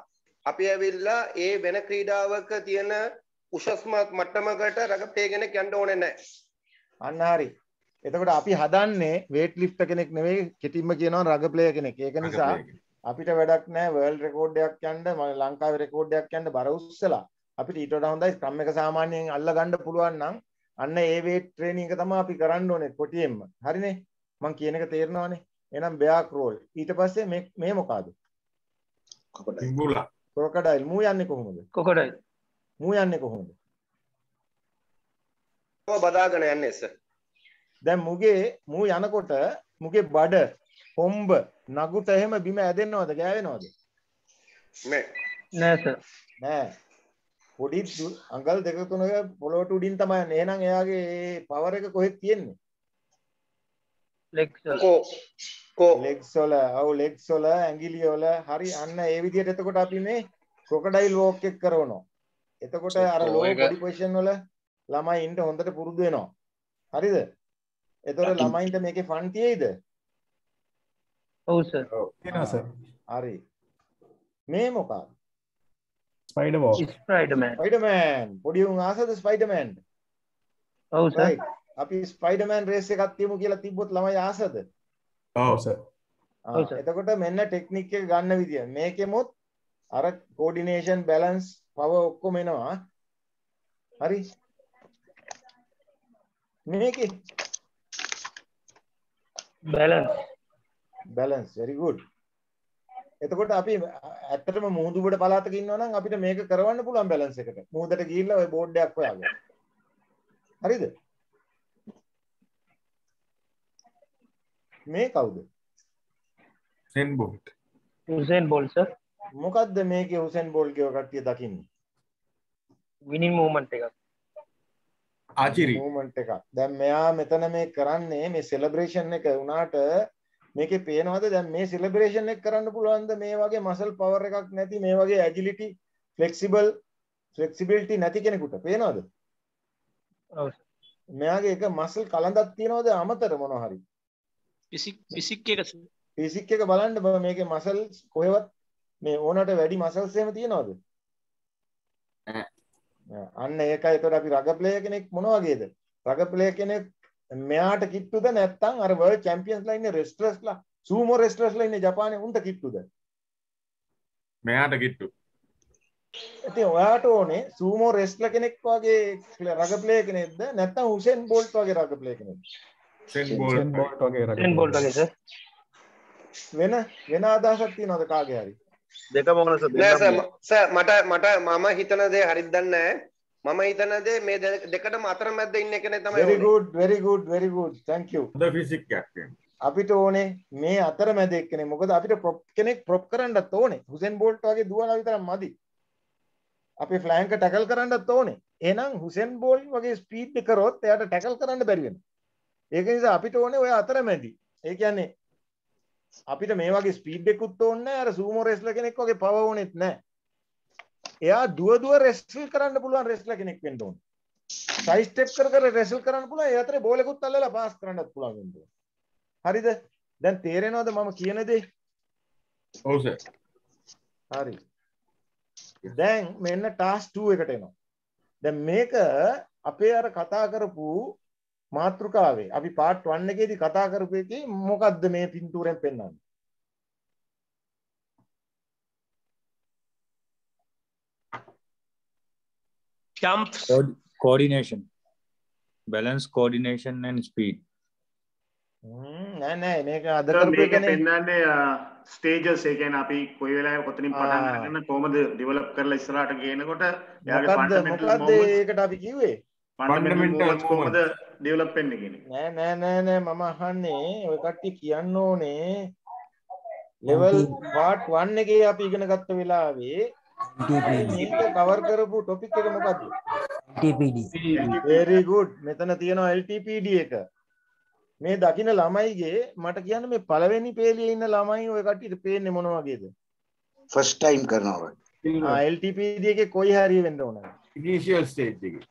අපි ඇවිල්ලා ඒ වෙන ක්‍රීඩාවක තියෙන උසස්ම මට්ටමකට රග ප්ලේ කෙනෙක් යන්න ඕනේ නැහැ. අන්න හරි. එතකොට අපි හදන්නේ වේට් ලිෆ්ටර් කෙනෙක් නෙවෙයි කෙටින්ම කියනවා රග ප්ලේයර් කෙනෙක්. ඒක නිසා අපිට වැඩක් නැහැ වර්ල්ඩ් රෙකෝඩ් එකක් යන්න ලංකාවේ රෙකෝඩ් එකක් යන්න බර උස්සලා අපිට ඊට වඩා හොඳයි ස්ක්‍රම් එක සාමාන්‍යයෙන් අල්ල ගන්න පුළුවන් නම් අන්න ඒ වේට් ට්‍රේනින් එක තමයි අපි කරන්න ඕනේ කොටියෙන්ම. හරිනේ? මං කියන එක තේරෙනවනේ? එහෙනම් bear crawl ඊට පස්සේ මේ මොකಾದ? crocodile මූ යන්නේ කොහොමද? මූ යන්නේ කොහොමද? බදාගෙන යන්නේ සර්. දැන් මූ යනකොට මුගේ බඩ හොම්බ නගුට එහෙම බිම ඇදෙන්නවද ගෑවෙනවද? නෑ සර්. නෑ. පොඩි අඟල් දෙක තුනක පොළොවට උඩින් තමයි යන්නේ. එහෙනම් එයාගේ පවර් එක කොහෙද තියෙන්නේ? ලෙග්ස් වල. ඔව් ලෙග්ස් වල ඇඟිලි වල හරි අන්න ඒ විදිහට එතකොට අපි මේ ක්‍රොකොඩයිල් වෝක් එක කරනවා. එතකොට අර ලෝ බොඩි පොසිෂන් වල ළමයින්ට හොඳට පුරුදු වෙනවා. හරිද? එතකොට ළමයින්ට මේකේ ෆන් තියෙයිද? ඔව් සර්. තියෙනවා සර්. හරි. මේ මොකක්ද? Spider walk. ස්පයිඩර්මෑන්. පොඩි උන් ආසද ස්පයිඩර්මෑන්ට? ඔව් සර්. අපි ස්පයිඩර්මෑන් රේස් එකක් තියමු කියලා තිබ්බොත් ළමයි ආසද? ඔව් සර්. එතකොට මෙන්න ටෙක්නික් එක ගන්න විදිය. මේකෙමුත් අර කෝඩිනේෂන් බැලන්ස් පවර් ඔක්කොම එනවා. හරි. මේකේ බැලන්ස් very good. එතකොට අපි ඇත්තටම මුහුදුබඩ පළාතක ඉන්නවා නම් අපිට මේක කරවන්න පුළුවන් බැලන්ස් එකට. මුහුදට ගිහිල්ලා ওই බෝඩ් එකක් හොයාගන්න. හරිද? මේ කවුද? Hussain bolt sir. මොකද්ද මේකේ හුසේන් බෝල්ට් කියව කට්ටිය දකින්නේ? විනින් මූවමන්ට් එකක්. ආචිරි මූවමන්ට් එකක්. දැන් මෙයා මෙතන මේ කරන්නේ මේ සෙලබ්‍රේෂන් එක වුණාට මේකේ පේනවද දැන් මේ සෙලබ්‍රේෂන් එක කරන්න පුළුවන්ද මේ වගේ මසල් පවර් එකක් නැති මේ වගේ ඇජිලිටි ෆ්ලෙක්සිබිලිටි නැති කෙනෙකුට පේනවද? ඔව්. මෙයාගේ එක මසල් කලඳක් තියනවද අමතර මොනවා හරි? ෆිසික් එක බලන්න බෑ මේකේ මසල් කොහෙවත් මේ ඕනට වැඩි මසල්ස් එහෙම තියනවද? අන්න ඒකයි. ඒතකොට අපි රග ප්ලේයර් කෙනෙක් මොන වගේද? රග ප්ලේයර් කෙනෙක් මෙයාට කිට්ටුද නැත්නම් අර වර්ල්ඩ් චැම්පියන්ස්ලා ඉන්නේ රෙස්ට්ලර්ස්ලා සූමෝ රෙස්ට්ලර්ස්ලා ඉන්නේ ජපානයේ උන්ට කිට්ටුද? මෙයාට කිට්ටු. ඉතින් ඔයාට ඕනේ සූමෝ රෙස්ට්ලර් කෙනෙක් වගේ රග ප්ලේයර් කෙනෙක්ද නැත්නම් හුසේන් බෝල්ට් වගේ රග ප්ලේයර් කෙනෙක්ද? හුසේන් බෝල්ට් වගේ රග සර්. වෙන අදහසක් තියනවද කාගේ හරි? දෙකම ඕන සර්. නෑ සර් මට මම හිතන දේ හරිද දන්නේ නැහැ. මම හිතන දේ මේ දෙකටම අතරමැද්ද ඉන්න කෙනෙක් තමයි very good thank you. හොඳ ෆිසික් එකක් තියෙනවා. අපිට ඕනේ මේ අතරමැද එක්කනේ. මොකද අපිට ප්‍රොප් කෙනෙක් ප්‍රොප් කරන්නත් ඕනේ. හුසේන් බෝල්ට් වගේ දුවලා විතරක් මදි. අපි ෆ්ලෑන්ක් ටැකල් කරන්නත් ඕනේ. එහෙනම් හුසේන් බෝල්ට් වගේ ස්පීඩ් එක කරොත් එයාට ටැකල් කරන්න බැරි වෙනවා. ඒක නිසා අපිට ඕනේ ඔය අතරමැදි. ඒ කියන්නේ අපිට මේ වගේ ස්පීඩ් එකකුත් ඕනේ නැහැ. අර සූමෝ රෙස්ලර් කෙනෙක් වගේ පවර් ඕනෙත් නැහැ. එයා දුව රෙස්ල් කරන්න පුළුවන් රෙස්ලර් කෙනෙක් වෙන්න ඕනේ. සයිඩ් ස්ටෙප් කර රෙස්ල් කරන්න පුළුවන්. ඒ අතරේ බෝල් එකකුත් අල්ලලා පාස් කරන්නත් පුළුවන් වෙන්න ඕනේ. හරිද? දැන් තේරෙනවද මම කියන දේ? ඔව් සර්. හරි. දැන් මෙන්න ටාස්ක් 2 එකට එනවා. දැන් මේක අපේ අර කතා කරපු මාතෘකාවේ අපි පාර්ට් 1 එකේදී කතා කරපු එකේ මොකද්ද මේ පින්තූරෙන් පෙන්වන්නේ? jump coordination, balance, coordination and speed. නෑ මේක අද කරපු කරපු එකනේ එකනේ. පෙන්නන්නේ ස්ටේජස් ඒ කියන්නේ අපි කොයි වෙලාවෙ කොතනින් පටන් ගන්න කොහොමද ඩෙවලොප් කරලා ඉස්සරහට ගේනකොට එයාගේ ෆන්ඩමෙන්ටල් මොකද්ද ඒකට අපි කිව්වේ? ෆන්ඩමෙන්ටල් මොවමන්ට්ස් කොහොමද ඩෙවලොප් වෙන්නේ කියන එක. නෑ මම අහන්නේ ඔය කට්ටිය කියන්න ඕනේ ලෙවල් පාර්ට් 1 එකේ අපි ඉගෙන ගත්ත වෙලාවේ මේක කවර් කරපු ටොපික් එක මොකද්ද? LTPD. very good. මෙතන තියෙනවා LTPD එක. මේ දකින්න ළමයිගේ මට කියන්න මේ පළවෙනි පේලියේ ඉන්න ළමයි ඔය කට්ටියට පේන්නේ මොන වගේද? ෆස්ට් ටයිම් කරනවා. LTPD එකේ කොයි හරිය වෙන්න ඕනද? ඉනිෂියල් ස්ටේජ් එකේ.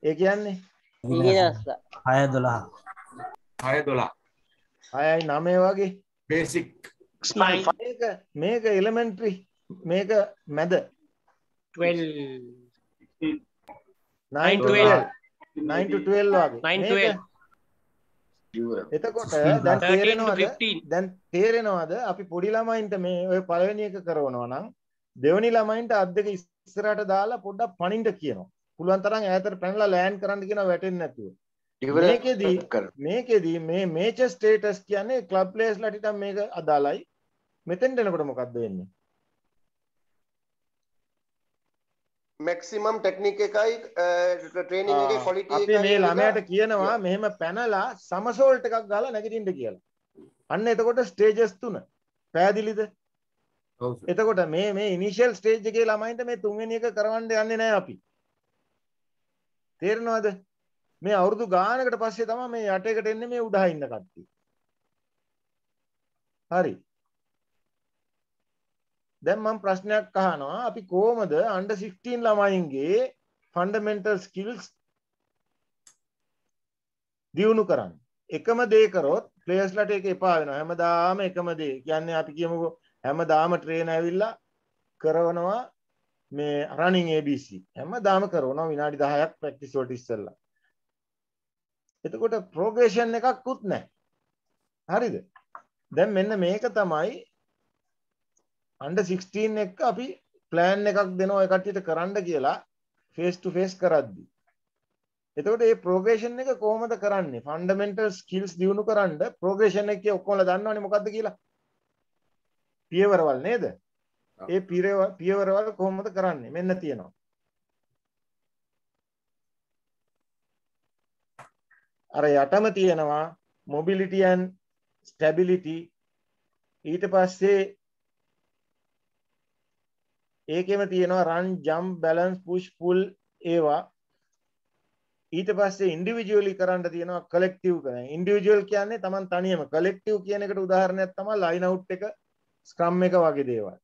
ඒ කියන්නේ 6-12 6-9 වගේ බේසික් මේක එලිමෙන්ටරි මේක මැද 12 9 to 12 වගේ එතකොට දැන් තේරෙනවද අපි පොඩි ළමයින්ට මේ ඔය පළවෙනි එක කරනවා නම් දෙවෙනි ළමයින්ට අත් දෙක ඉස්සරහට දාලා පොඩ්ඩක් පණින්න කියනවා. පුළුවන් තරම් ඈතට පැනලා ලෑන්ඩ් කරන්න කියනවා වැටෙන්නේ නැතුව. මේකෙදී මේ මේජර් ස්ටේටස් කියන්නේ ක්ලබ් ප්ලේයර්ස්ලා ටිකක් මේක අදාළයි. මෙතෙන්ට එනකොට මොකද්ද වෙන්නේ? මැක්සිමම් ටෙක්නික් එකයි ට්‍රේනින් එකේ ක්වොලිටි අපි එකයි මේ ළමයාට ඇවිල්ලා කියනවා මෙහෙම පැනලා සමසෝල්ට් එකක් ගාලා නැගිටින්න කියලා. අන්න එතකොට ස්ටේජස් 3. පැහැදිලිද? එතකොට මේ ඉනිෂියල් ස්ටේජ් එකේ ළමයින්ට මේ තුන්වෙනි එක කරවන්න යන්නේ නැහැ අපි. තේරෙනවද? මේ අවුරුදු ගානකට පස්සේ තමයි මේ යටේකට එන්නේ මේ උඩහා ඉන්න කට්ටිය. හරි. දැන් මම ප්‍රශ්නයක් අහනවා අපි කොහොමද under 16 ළමයින්ගේ ෆන්ඩමෙන්ටල් ස්කිල්ස් දියුණු කරන්නේ? එකම දේ කරොත් ප්ලේයර්ස්ලාට ඒක එපා වෙනවා. හැමදාම එකම දේ. කියන්නේ අපි කියමුකෝ හැමදාම ට්‍රේන් ඇවිල්ලා කරනවා මේ රනින් ABC. හැමදාම කරනවා විනාඩි 10ක් ප්‍රැක්ටිස් වලට ඉස්සෙල්ලා. එතකොට ප්‍රෝග්‍රෙෂන් එකක්වත් නැහැ. හරිද? දැන් මෙන්න මේක තමයි under 16 එක අපි ප්ලෑන් එකක් දෙනවා ඒ කට්ටියට කරන්න කියලා ෆේස් ටු ෆේස් කරද්දී. එතකොට මේ ප්‍රෝග්‍රෙෂන් එක කොහොමද කරන්නේ? ෆන්ඩමෙන්ටල් ස්කිල්ස් දියුණු කරන්න ප්‍රෝග්‍රෙෂන් එකේ ඔක්කොමලා දන්නවනේ මොකද්ද කියලා? පියවරවල් නේද? ඒ පියවරවල් කොහොමද කරන්නේ? මෙන්න තියෙනවා. අර යටම තියෙනවා mobility and stability. ඊට පස්සේ ඒකෙම තියෙනවා run jump balance push pull ඒවා. ඊට පස්සේ ඉන්ඩිවිජුවලි කරන්න තියෙනවා කලෙක්ටිව් කරන. ඉන්ඩිවිජුවල් කියන්නේ Taman තනියම. කලෙක්ටිව් කියන එකට උදාහරණයක් තමයි ලයින් අවුට් එක, ස්ක්‍රම් එක වගේ දේවල්.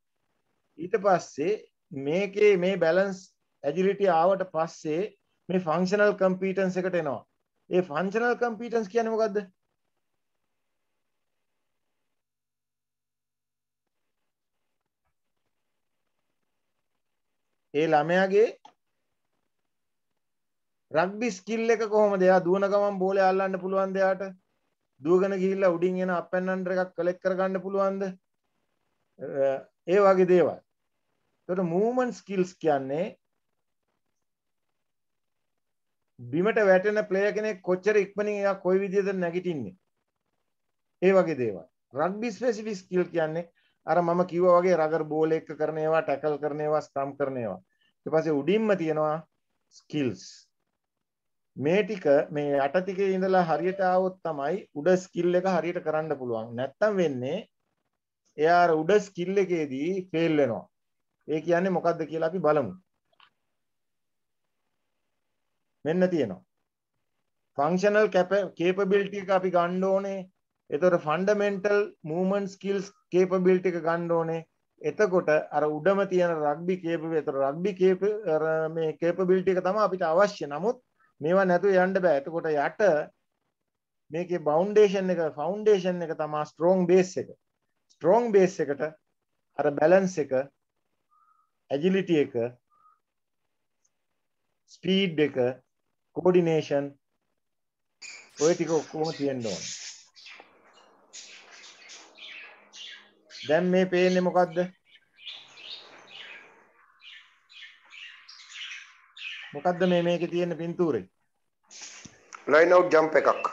ඊට පස්සේ මේකේ මේ බැලන්ස් ඇජිලිටි ආවට පස්සේ මේ ෆන්ක්ෂනල් කම්පිටන්ස් එකට එනවා. ඒ ෆන්ක්ෂනල් කම්පිටන්ස් කියන්නේ මොකද්ද? ඒ ළමයාගේ රග්බි ස්කිල් එක කොහොමද? එයා දුවන ගමන් බෝලේ අල්ලන්න පුළුවන්ද? එයාට දුවගෙන ගිහිල්ලා උඩින් එන අප් ඇන්ඩ් අන්ඩර් එකක් කලෙක්ට් කරගන්න පුළුවන්ද? ඒ වගේ දේවල්. ඒකට මූවමන්ට් ස්කිල්ස් කියන්නේ බිමට වැටෙන ප්ලේයර් කෙනෙක් කොච්චර ඉක්මනින් එයා කොයි විදිහද නැගිටින්නේ. ඒ වගේ දේවල්. රග්බි ස්පෙસિෆික් ස්කිල් කියන්නේ අර මම කිව්වා වගේ රගර් බෝල් එක කරන ඒවා, ටැකල් කරන ඒවා, ස්ටම්ප් කරන ඒවා. ඊට පස්සේ උඩින්ම තියෙනවා ස්කිල්ස්. මේ ටික මේ යට ටිකේ ඉඳලා හරියට ආවොත් තමයි උඩ ස්කිල් එක හරියට කරන්න පුළුවන්. නැත්තම් වෙන්නේ එයා අර උඩ ස්කිල් එකේදී ෆේල් වෙනවා. ඒ කියන්නේ මොකද්ද කියලා අපි බලමු. මෙන්න තියෙනවා. ෆන්ක්ෂනල් කැපබිලිටි එක අපි ගන්න ඕනේ. එතකොට ෆන්ඩමෙන්ටල් මූවමන්ට් ස්කිල්ස් කැපබිලිටි එක ගන්න ඕනේ. එතකොට අර උඩම තියෙන රග්බි මේ කැපබිලිටි එක තමයි අපිට අවශ්‍ය. නමුත් මේවා නැතුව යන්න බෑ. එතකොට යට මේකේ ෆවුන්ඩේෂන් එක තමයි ස්ට්‍රෝං බේස් එක. ස්ට්‍රෝං බේස් එකට අර බැලන්ස් එක, ඇජිලිටි එක, ස්පීඩ් එක, කෝඩිනේෂන් ඔය ටික ඔක්කොම තියෙන්න ඕන. දැන් මේ පේන්නේ මොකද්ද? මොකද්ද මේකේ තියෙන පින්තූරේ? ලයින් අවුට් ජම්ප් එකක්.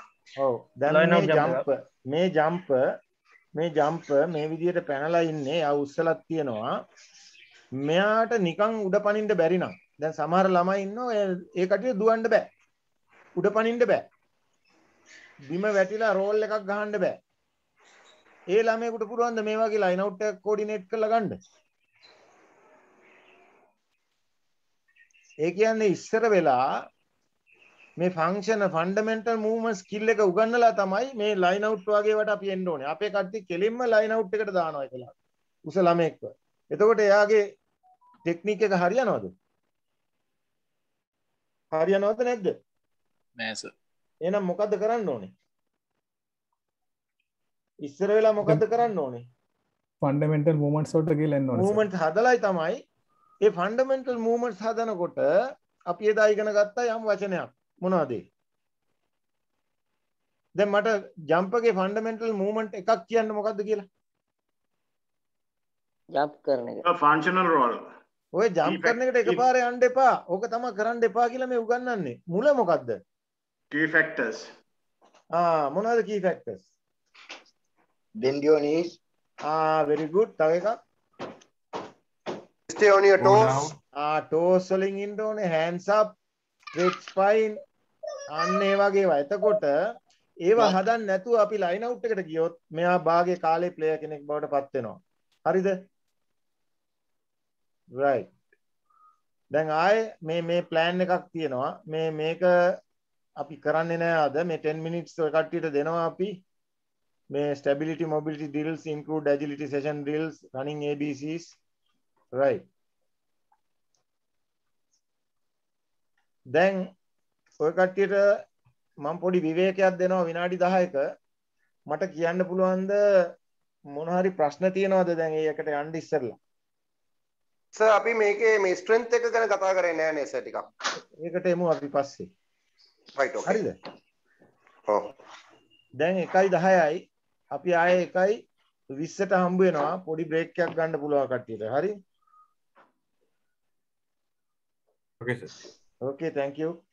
ඔව්. දැන් මේ ජම්ප් මේ විදිහට පැනලා ඉන්නේ. ආ උස්සලක් තියෙනවා. මෙයාට නිකන් උඩ පනින්න බැරි නම් දැන් සමහර ළමයි ඉන්නවා ඒ කටිය දුවන්න බෑ. උඩ පනින්න බෑ. බිම වැටිලා රෝල් එකක් ගහන්න බෑ. ඒ ළමයෙකුට පුළුවන් ද මේ වගේ ලයින් අවුට් එකක් කෝඩිනේට් කරලා ගන්න? ඒ කියන්නේ ඉස්සර වෙලා මේ ෆන්ඩමෙන්ටල් මූවමන්ට් ස්කිල් එක උගන්නලා තමයි මේ ලයින් අවුට් වගේ වට අපි එන්න ඕනේ. අපේ කට්ටිය කෙලින්ම ලයින් අවුට් එකට දානවා ඒකලා. උස ළමෙක්ව. එතකොට එයාගේ ටෙක්නික් එක හරියනවද? හරියනවද නැද්ද? නෑ සර්. එහෙනම් මොකද්ද කරන්න ඕනේ? ඉස්සර වෙලා මොකද්ද කරන්න ඕනේ? ෆන්ඩමෙන්ටල් මූවමන්ට්ස් වලට ගිහලා එන්න ඕනේ. මූවමන්ට් හදලායි තමයි ඒ ෆන්ඩමෙන්ටල් මූවමන්ට්ස් හදනකොට අපි එදා ඉගෙන ගත්තා යම් වචනයක්. මොනවද ඒ? දැන් මට ජම්ප් එකේ ෆන්ඩමෙන්ටල් මූවමන්ට් එකක් කියන්න මොකද්ද කියලා? ජම්ප් කරන එක. Functional roll. ඔය ජම්ප් කරන එකට එකපාරේ යන්න එපා. ඕක තමයි කරන්න එපා කියලා මේ උගන්වන්නේ. මුල මොකද්ද? key factors. මොනවද key factors? bend your knees. very good. තව එකක්. stay on your Go toes. down. toes වලින් ඉන්න ඕනේ, hands up, stretch spine, අන්න ඒ වගේ ඒවා. එතකොට ඒවා හදන්න නැතුව අපි ලයින් අවුට් එකට ගියොත් මෙයා භාගයේ කාලේ ප්ලේයර් කෙනෙක් බවට පත් වෙනවා. හරිද? right. දැන් ආයේ මේ plan එකක් තියෙනවා. මේක අපි කරන්නේ නෑ අද. මේ 10 minutes ඔය කට්ටියට දෙනවා අපි. මේ stability mobility drills include agility session drills, running ABCs. right. දැන් ඔය කට්ටියට මම පොඩි විවේකයක් දෙනවා විනාඩි 10ක. මට කියන්න පුළුවන්ද මොන හරි ප්‍රශ්න තියෙනවද දැන් ඒකට යන්න ඉස්සෙල්ලා? සර් අපි මේකේ මේ ස්ට්‍රෙන්ත් එක ගැන කතා කරේ නෑ නේ සර් ටිකක්. ඒකට එමු අපි පස්සේ. right okay. හරිද? ඔව්. දැන් 1:10යි. අපි ආයේ 1:20ට හම්බ වෙනවා. පොඩි බ්‍රේක් එකක් ගන්න පුළුවන් කට්ටියට. හරි? Okay sir. Okay, thank you.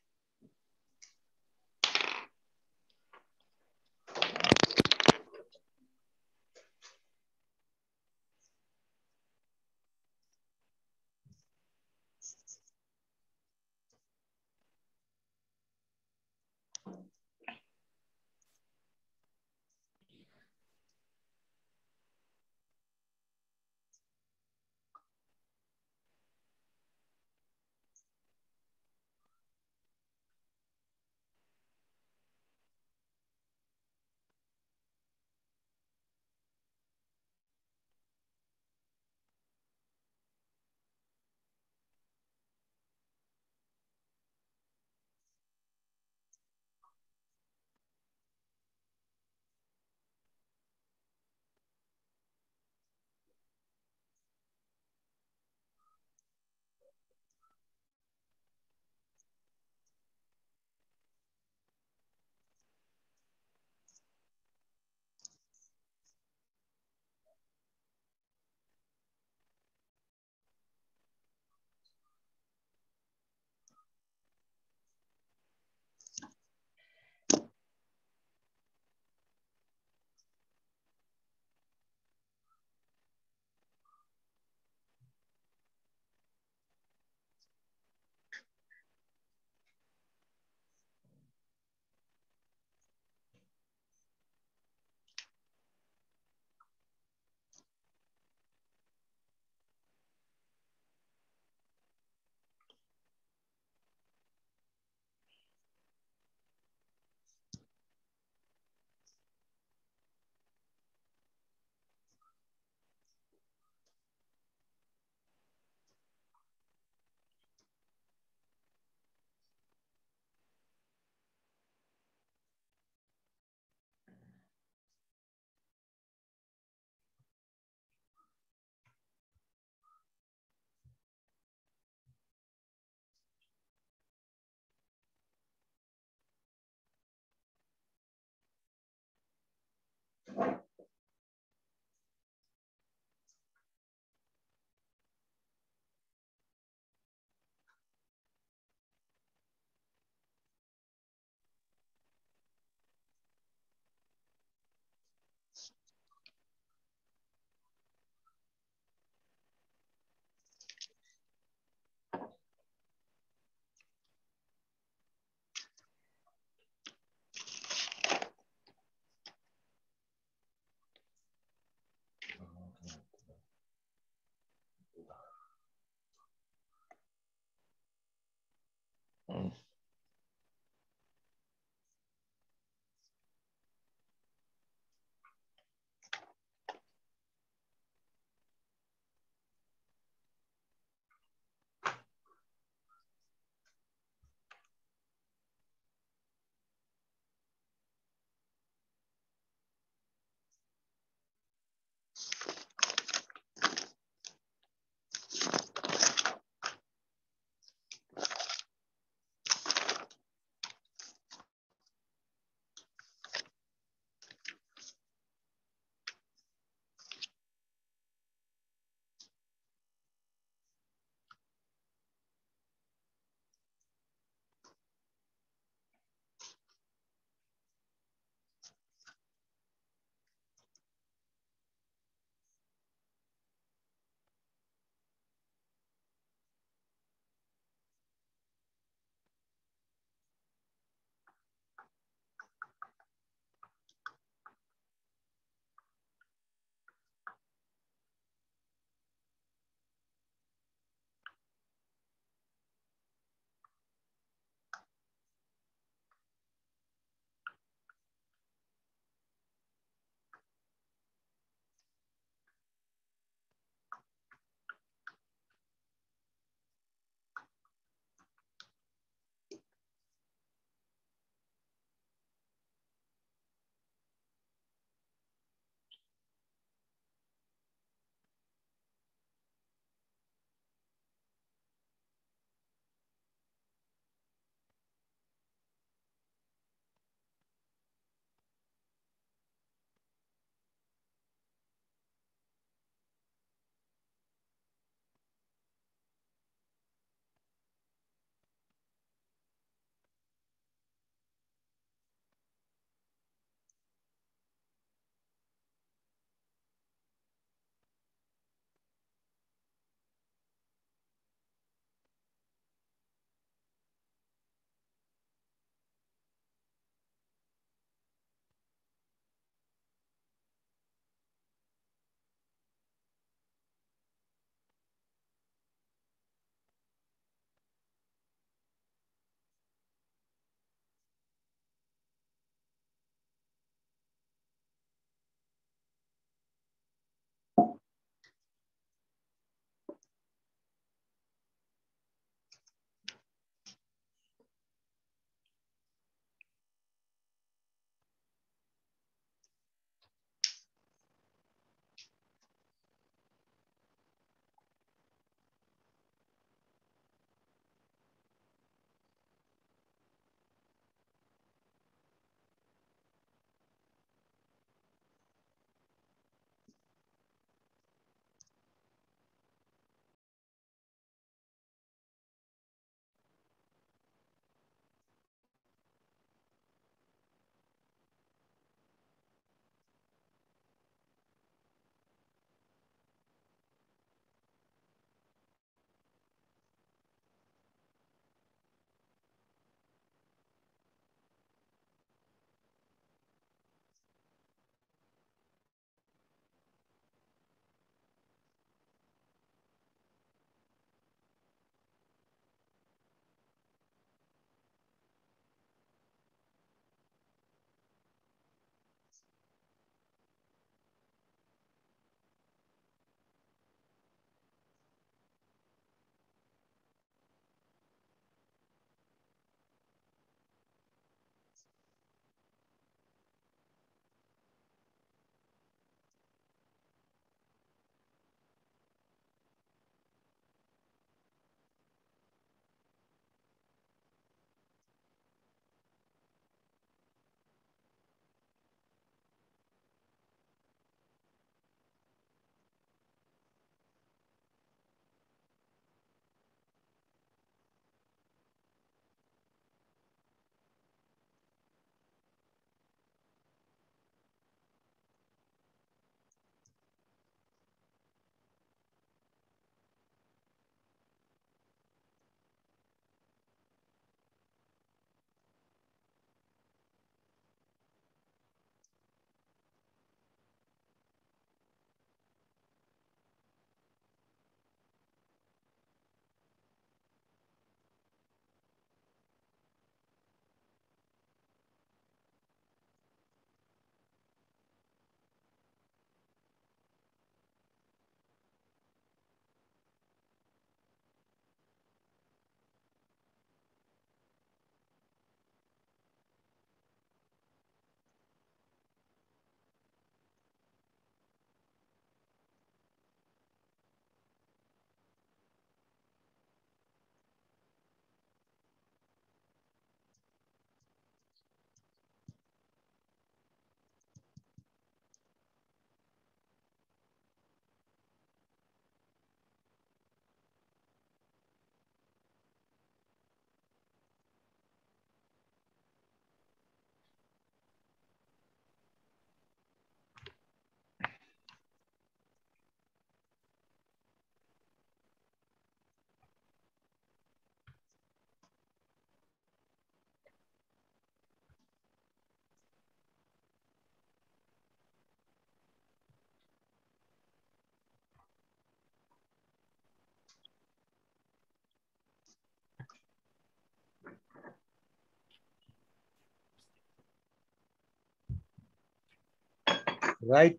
right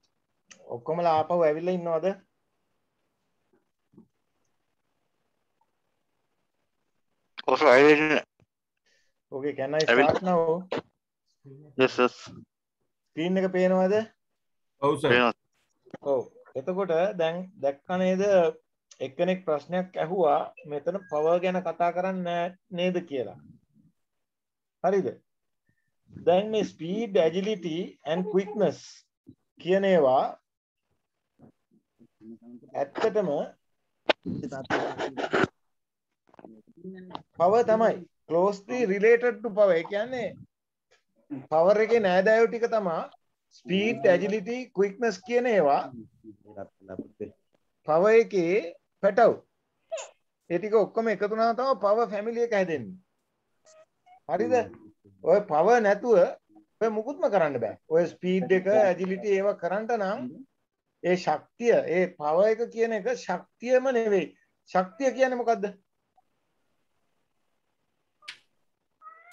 ඔක්කොමලා ආපහු ඇවිල්ලා ඉන්නවද? Also, I didn't. Okay, can I start now? Yes, yes. Screen එක පේනවද? ඔව් සර්. ඔව්. එතකොට දැන් දැක්ක නේද එක්කෙනෙක් ප්‍රශ්නයක් ඇහුවා මෙතන power ගැන කතා කරන්නේ නේද කියලා. හරිද? දැන් මේ speed, agility and quickness කියන ඒවා ඇත්තටම power තමයි closely related to power. ඒ කියන්නේ power එකේ නෑදෑයෝ ටික තමයි speed, agility, quickness කියන ඒවා power එකේ පැටව්. ඒ ටික ඔක්කොම එකතු වුණාම තමයි power family එක හැදෙන්නේ. හරිද? ඔය power නැතුව ඔය මුකුත්ම කරන්න බෑ. ඔය speed එක, agility ඒවා කරන්න නම් ඒ ශක්තිය, ඒ power එක කියන එක ශක්තියම නෙවෙයි. ශක්තිය කියන්නේ මොකද්ද?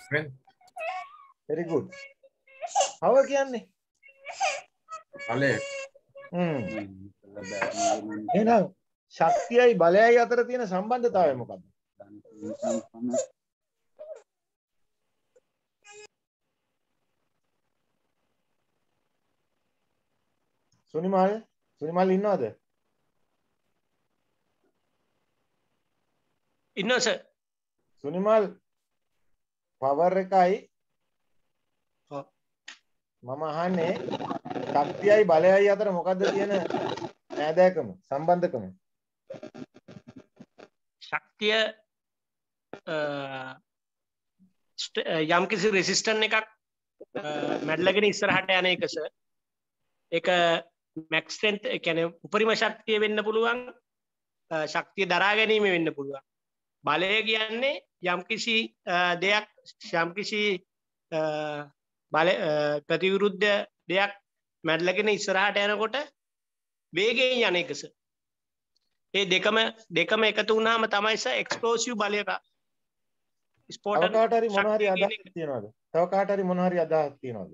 Strength. Very good. power කියන්නේ බලය. එහෙනම් ශක්තියයි බලයයි අතර තියෙන සම්බන්ධතාවය මොකක්ද? සුනිමල් ඉන්නවද? ඉන්නවා සර්. සුනිමල් පවර් එකයි මම අහන්නේ ශක්තියයි බලයයි අතර මොකද්ද තියෙන නෑදෑකම සම්බන්ධකම? ශක්තිය යම් කිසි රෙසිස්ටන්ට් එකක් මැඩලගෙන ඉස්සරහට යන එක සර්. ඒක මැක්ස් ස්ට්‍රෙන්ත් කියන්නේ උපරිම ශක්තිය වෙන්න පුළුවන්, ශක්තිය දරා ගැනීම වෙන්න පුළුවන්. බලය කියන්නේ යම් කිසි දෙයක් යම් කිසි බල ප්‍රතිවිරුද්ධ දෙයක් මැඩලගෙන ඉස්සරහට යනකොට වේගයෙන් යන එක සර්. ඒ දෙකම එකතු වුණාම තමයි සර් එක්ස්ප්ලෝසිව් බලයක ස්පෝටන්. තව කාට හරි මොන හරි අදහස් තියනවද? තව කාට හරි මොන හරි අදහස් තියනවද?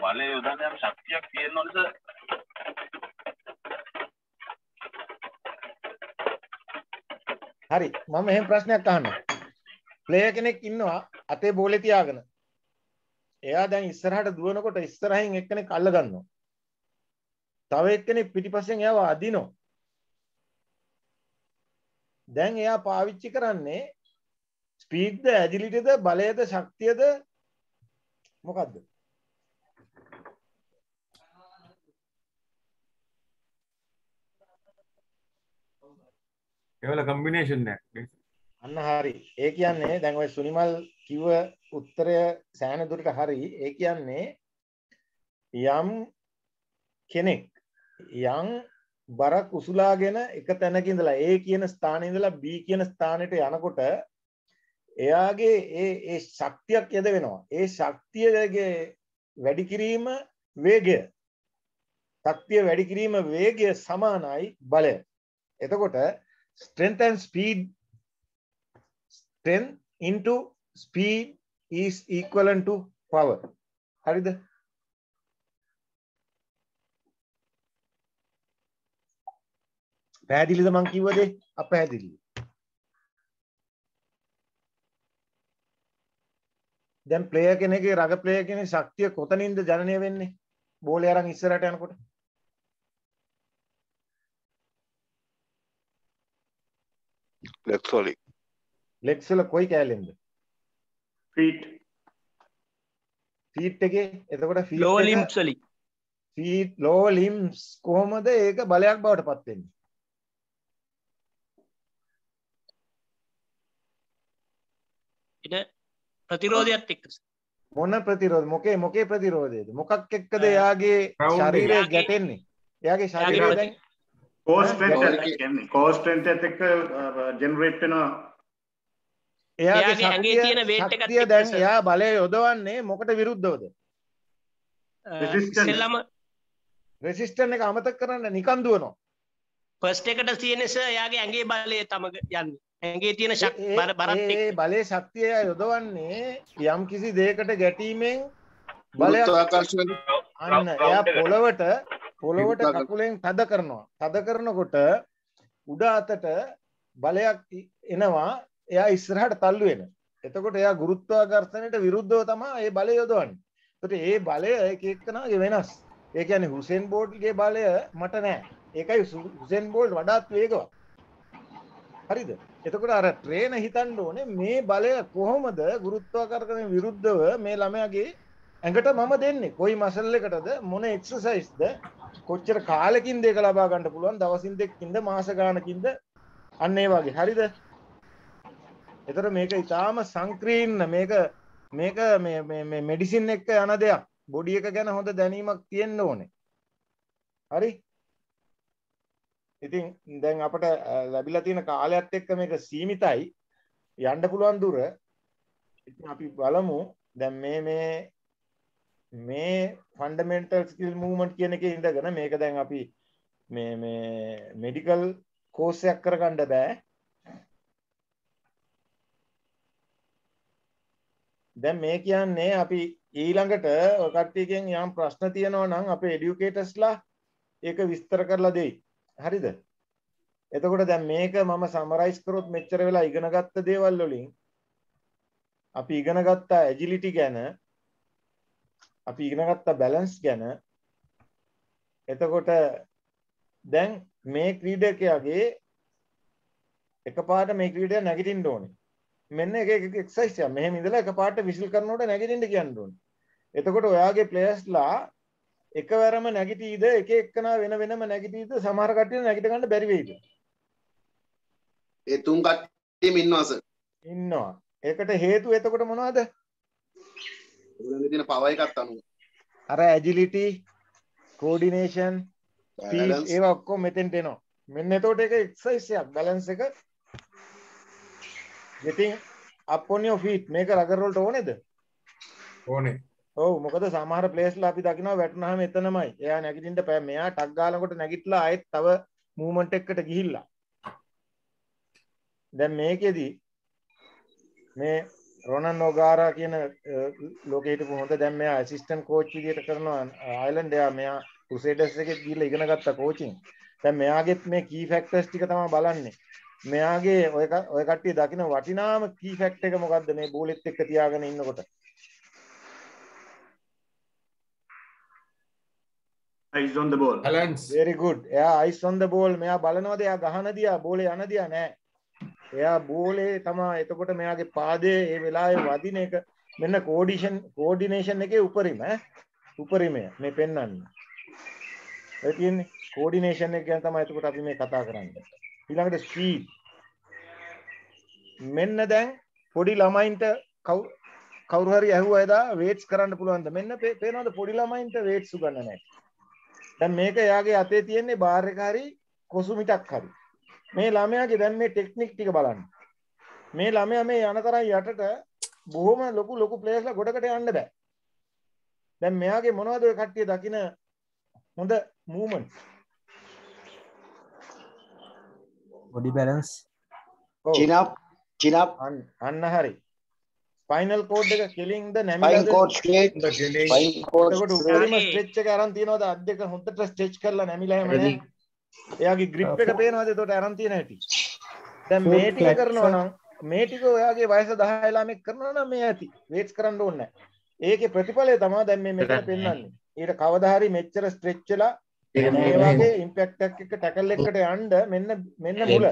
බලය යොදන්න යම් ශක්තියක් තියෙනවද සර්? හරි මම මෙහෙම ප්‍රශ්නයක් අහන්න. ප්ලේයර් කෙනෙක් ඉන්නවා අතේ බෝලේ තියාගෙන. එයා දැන් ඉස්සරහට දුවනකොට ඉස්සරහින් එක්කෙනෙක් අල්ල ගන්නවා. තව එක්කෙනෙක් පිටිපස්සෙන් එයාව අදිනවා. දැන් එයා පාවිච්චි කරන්නේ ස්පීඩ්ද, ඇජිලිටිද, බලයද, ශක්තියද මොකද්ද? ඒවල කම්බිනේෂන් එකක්. අන්න හරි. ඒ කියන්නේ දැන් ඔය සුනිමල් කිව්ව උත්තරය සෑහෙන දුරට හරි. ඒ කියන්නේ යම් කෙනෙක් යම් බරක් උසුලාගෙන එක තැනක ඉඳලා A කියන ස්ථානයේ ඉඳලා B කියන ස්ථානෙට යනකොට එයාගේ ඒ ශක්තියක් යද වෙනවා. ඒ ශක්තියගේ වැඩි කිරීම වේගය. ශක්තිය වැඩි කිරීම වේගය සමානයි බලය. එතකොට strength and speed, strength into speed is equivalent to power. හරිද? පැහැදිලිද මං කිව්ව දේ? අපැහැදිලිද? දැන් ප්ලේයර් කෙනෙක්ගේ රග ප්ලේයර් කෙනෙක් ශක්තිය කොතනින්ද ජනනය වෙන්නේ? බෝලේ අරන් ඉස්සරහට යනකොට. ලෙග්ස් වල කොයි කැලෙන්ද? ෆීට් එකේ. එතකොට ෆීට් lower limbs වලින්. ෆීට් lower limbs කොහොමද ඒක බලයක් බවට පත් වෙන්නේ? ඊට ප්‍රතිරෝධයත් එක්ක. මොන ප්‍රතිරෝධ? මොකේ ප්‍රතිරෝධයද? මොකක් එක්කද එයාගේ ශරීරය ගැටෙන්නේ? එයාගේ ශරීරය දැන් කෝ ස්ට්‍රෙන්ත් එකත් එක්ක ජෙනරේට් වෙනවා. එයාගේ ඇඟේ තියෙන වේට් එකත් එක්ක දැන් එයා බලය යොදවන්නේ මොකට විරුද්ධවද? රෙසිස්ටන්ට් එක අමතක කරන්න නිකන් දුවනවා. ෆස්ට් එකට තියෙන එයාගේ ඇඟේ බලය තමයි යන්නේ. ඇඟේ තියෙන බරත් ඒ බලයේ ශක්තිය යොදවන්නේ යම් කිසි දෙයකට ගැටීමෙන් බලයක් අන්න එයා පොළවට කකුලෙන් තද කරනවා. තද කරනකොට උඩ අතට බලයක් එනවා. එයා ඉස්සරහට තල්ලු වෙනවා. එතකොට එයා ගුරුත්වාකර්ෂණයට විරුද්ධව තමයි මේ බලය යොදවන්නේ. ඒකට මේ බලය එක එක්කනාගේ වෙනස්. ඒ කියන්නේ හුසේන් බෝල්ට්ගේ බලය මට නෑ. ඒකයි හුසේන් බෝල්ට් වඩාත් වේගවත්. හරිද? එතකොට අර ට්‍රේන හිතන්න ඕනේ මේ බලය කොහොමද ගුරුත්වාකර්ෂණයට විරුද්ධව මේ ළමයාගේ ඇඟට මම දෙන්නේ. කොයි මසල් එකටද මොන එක්සර්සයිස්ද කොච්චර කාලෙකින්ද ඒක ලබා ගන්න පුළුවන් දවසින් දෙකකින්ද මාස ගානකින්ද අන්න ඒ වගේ. හරිද? එතකොට මේක ඊටාම සංක්‍රීර්ණ මේක මේ මෙඩිසින් එක්ක යන දෙයක්. බොඩි එක ගැන හොඳ දැනීමක් තියෙන්න ඕනේ. හරි? ඉතින් දැන් අපට ලැබිලා තියෙන කාලයත් එක්ක මේක සීමිතයි. යන්න පුළුවන් දුර. ඉතින් අපි බලමු දැන් මේ ෆන්ඩමෙන්ටල් ස්කිල් මූව්මන්ට් කියන එකේ ඉඳගෙන මේක දැන් අපි මේ මෙඩිකල් කෝස් එකක් කරගන්න බෑ. දැන් මේ කියන්නේ අපි ඊළඟට ඔය කට්ටියකින් යම් ප්‍රශ්න තියෙනවා නම් අපේ එඩියුකේටර්ස්ලා ඒක විස්තර කරලා දෙයි. හරිද? එතකොට දැන් මේක මම සමරයිස් කරොත් මෙච්චර වෙලා ඉගෙන ගත්ත දේවල් වලින් අපි ඉගෙන ගත්ත ඇජිලිටි ගැන අපි ඉගෙන ගත්ත බැලන්ස් ගැන එතකොට දැන් මේ ක්‍රීඩකයාගේ එකපාරට මේ ක්‍රීඩකයා නැගිටින්න ඕනේ. මෙන්න එක එක්සර්සයිස් එක. මෙහෙම ඉඳලා එකපාරට විසිල් කරනකොට නැගිටින්න කියන්න ඕනේ. එතකොට ඔයාගේ ප්ලේයර්ස්ලා එකවරම නැගිටීද එක එක්කනා වෙන වෙනම නැගිටීද සමහර කට්ටිය නැගිට ගන්න බැරි වෙයිද? ඒ තුන් කට්ටියම ඉන්නවා සර්. ඉන්නවා. ඒකට හේතුව එතකොට මොනවද? ඒගොල්ලන්ගේ තියෙන පවර් එකත් අනුව. අර ඇජිලිටි, කෝඩිනේෂන්, ස්පීඩ් ඒවා ඔක්කොම මෙතෙන්ට එනවා. මෙන්න එතකොට ඒක එක්සර්සයිස් එකක් බැලන්ස් එක getting up on your feet මේක රගර් වලට ඕනේද? ඕනේ. ඔව් මොකද සමහර ප්ලේස්ලා අපි දකිනවා වැටුනහම එතනමයි. එයා නැගිටින්න බෑ. මෙයා ටක් ගානකොට නැගිටලා ආයෙත් තව මූවමන්ට් එකකට ගිහිල්ලා. දැන් මේකෙදි මේ රොනන් ඔගාරා කියන ලෝකෙ හිටපු හොඳ දැන් මෙයා ඇසිස්ටන්ට් කෝච් විදියට කරනවා අයර්ලන්ඩ්. මෙයා ක්‍රුසේඩර්ස් එකේ ගිහිල්ලා ඉගෙන ගත්ත කෝචින්. දැන් මෙයාගෙත් මේ කී ෆැක්ටර්ස් ටික තමයි බලන්නේ. මෙයාගේ ඔය කට්ටිය දකින්න වටිනාම කී ෆැක්ට් එක මොකද්ද මේ බෝලෙත් එක්ක තියාගෙන ඉන්නකොට? eyes on the ball. Balance. Very good. එයා eyes on the ball. මෙයා බලනවාද එයා ගහන දිහා බෝලේ යන දිහා නෑ. එයා බෝලේ තමයි එතකොට මෙයාගේ පාදයේ ඒ වෙලාවේ වදින එක මෙන්න කෝඩිනේෂන් එකේ උපරිමය මේ පෙන්වන්නේ. ඒ කියන්නේ කෝඩිනේෂන් එක ගැන තමයි එතකොට අපි මේ කතා කරන්නේ. ඊළඟට ස්පීඩ්. මෙන්න දැන් පොඩි ළමයින්ට කවුරු හරි ඇහුවා එදා වේට්ස් කරන්න පුළුවන්ද? මෙන්න පේනවද පොඩි ළමයින්ට වේට්ස් උගන්න නැහැ. දැන් මේක එයාගේ අතේ තියෙන්නේ බාර් එක හරි කොසුමිටක් හරි. මේ ළමයාගේ දැන් මේ ටෙක්නික් ටික බලන්න. මේ ළමයා මේ යන තරම් යටට බොහොම ලොකු ප්ලේයර්ස්ලා ගොඩකට යන්න බෑ. දැන් මෙයාගේ මොනවද ඔය කට්ටිය දකින හොඳ movement? body balance, chin up අන්න හරි. ස්පයිනල් කෝඩ් එක කෙලින්ද නැමිලාද? spine cord straight, spine cord එතකොට උඩරිම ස්ට්‍රෙච් එක අරන් තියනවාද? අත් දෙක හොඳට ස්ට්‍රෙච් කරලා නැමිලා එහෙම නෑ. එයාගේ grip එක පේනවාද? එතකොට අරන් තියෙන හැටි. දැන් මේ ටික කරනවා නම් මේ ටික ඔයාගේ වයස 10 ළමෙක් කරනවා නම් මේ ඇති. වේට්ස් කරන්න ඕනේ නැහැ. ඒකේ ප්‍රතිඵලය තමයි දැන් මේ මෙතන පෙන්වන්නේ. ඊට කවදා හරි මෙච්චර ස්ට්‍රෙච් වෙලා මේ වගේ ඉම්පැක්ට් එකක් එක්ක ටැකල් එකකට යන්න මෙන්න මුල.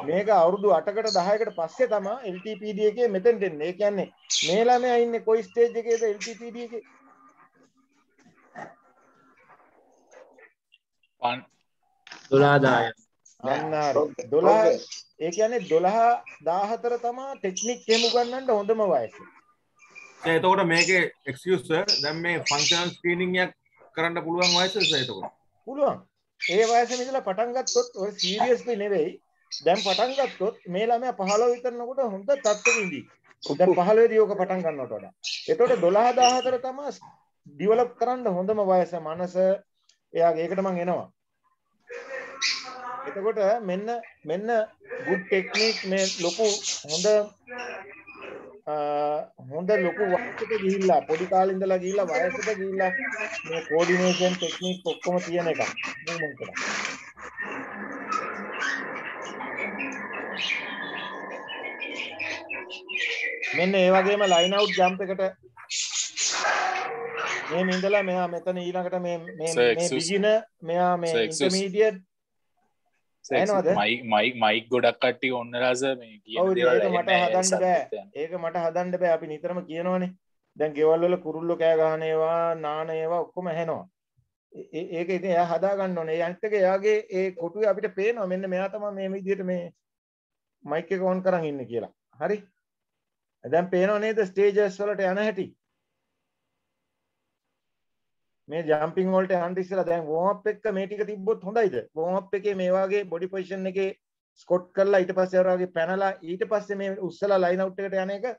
මේක අවුරුදු 8කට 10කට පස්සේ තමයි LTPD එකේ මෙතෙන්ට එන්නේ. ඒ කියන්නේ මේ ළමයා ඉන්නේ කොයි ස්ටේජ් එකේද LTPD එකේ? 12 12 ඒ කියන්නේ 12 14 තමයි ටෙක්නික් එහෙම උගන්වන්න හොඳම වයස. එතකොට මේකේ එක්ස්කියුස් සර් දැන් මේ ෆන්ක්ෂනල් ස්ක්‍රීනින් එකක් කරන්න පුළුවන් වයසද සර් එතකොට? පුළුවන්. ඒ වයසේ ඉඳලා පටන් ගත්තොත් ඔය සීරියස්ලි නෙවෙයි. දැන් පටන් ගත්තොත් මේ ළමයා 15 විතරනකොට හොඳ තත්ත්වෙක ඉඳී. දැන් 15 දී ඕක පටන් ගන්නවට වඩා. එතකොට 12 14 තමයි ඩෙවලොප් කරන්න හොඳම වයස. මනස එයාගේ ඒකට මම එනවා. එතකොට මෙන්න good technique මේ ලොකු හොඳ ලොකු වයසට ගිහිල්ලා පොඩි කාලේ ඉඳලා ගිහිල්ලා වයසට ගිහිල්ලා මේ coordination technique ඔක්කොම තියෙන එකක් movement එකක්. මෙන්න ඒ වගේම line out jump එකට මේ ඉඳලා මෙහා මෙතන ඊළඟට මේ beginner මෙහා මේ intermediate මයික් ගොඩක් කට්ටිය ඔන්නලා සර් මේ කියන දේවල් ඒක මට හදන්න බෑ අපි නිතරම කියනවනේ දැන් ගෙවල් වල කුරුල්ලෝ කෑ ගහන ඒවා නාන ඒවා ඔක්කොම ඇහෙනවා ඒක ඉතින් එයා හදා ගන්න ඕනේ ඒ අනිත් එක එයාගේ ඒ කොටුවේ අපිට පේනවා මෙන්න මෙයා තමයි මේ විදිහට මේ මයික් එක ඔන් කරන් ඉන්නේ කියලා හරි දැන් පේනව නේද ස්ටේජස් වලට යන හැටි මේ ජම්පින් වලට යන්න ඉස්සලා දැන් වෝම් අප් එක මේ ටික තිබ්බොත් හොඳයිද වෝම් අප් එකේ මේ වගේ බොඩි පොසිෂන් එකේ ස්කොට් කරලා ඊට පස්සේ අර වගේ පැනලා ඊට පස්සේ මේ උස්සලා ලයින් අවුට් එකට යන එක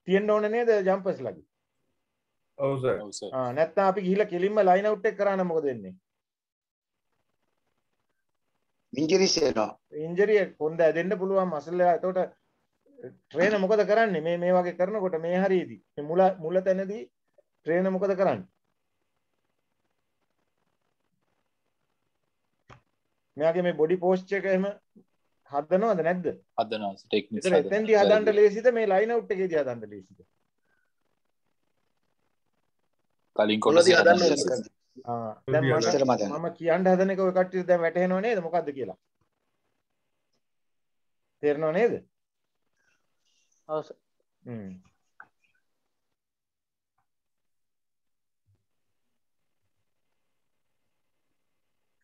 තියෙන්න ඕනේ නේද ජම්පර්ස් ලගේ ඔව් සර් නැත්නම් අපි ගිහිල්ලා කෙලින්ම ලයින් අවුට් එක කරා නම් මොකද වෙන්නේ ඉන්ජරිස් එනවා ඉන්ජරි කොන්ද ඇදෙන්න පුළුවන් මසල් එක එතකොට ට්‍රේනර් මොකද කරන්නේ මේ වගේ කරනකොට මේ හරියේදී මේ මුල තැනදී ට්‍රේනර් මොකද කරන්නේ මෙයාගේ මේ බොඩි පෝස්චර් එක එහෙම හදනවද නැද්ද හදනවා ටෙක්නික්ස් හදනවා එතෙන්දී හදන්න ලේසිද මේ ලයින් අවුට් එකේදී හදන්න ලේසිද කලින් කොටසේ හදන්න දැන් මම කියන්න හදන එක ඔය කට්ටියට දැන් වැටහෙනව නේද මොකද්ද කියලා තේරෙනව නේද ඔව් සර්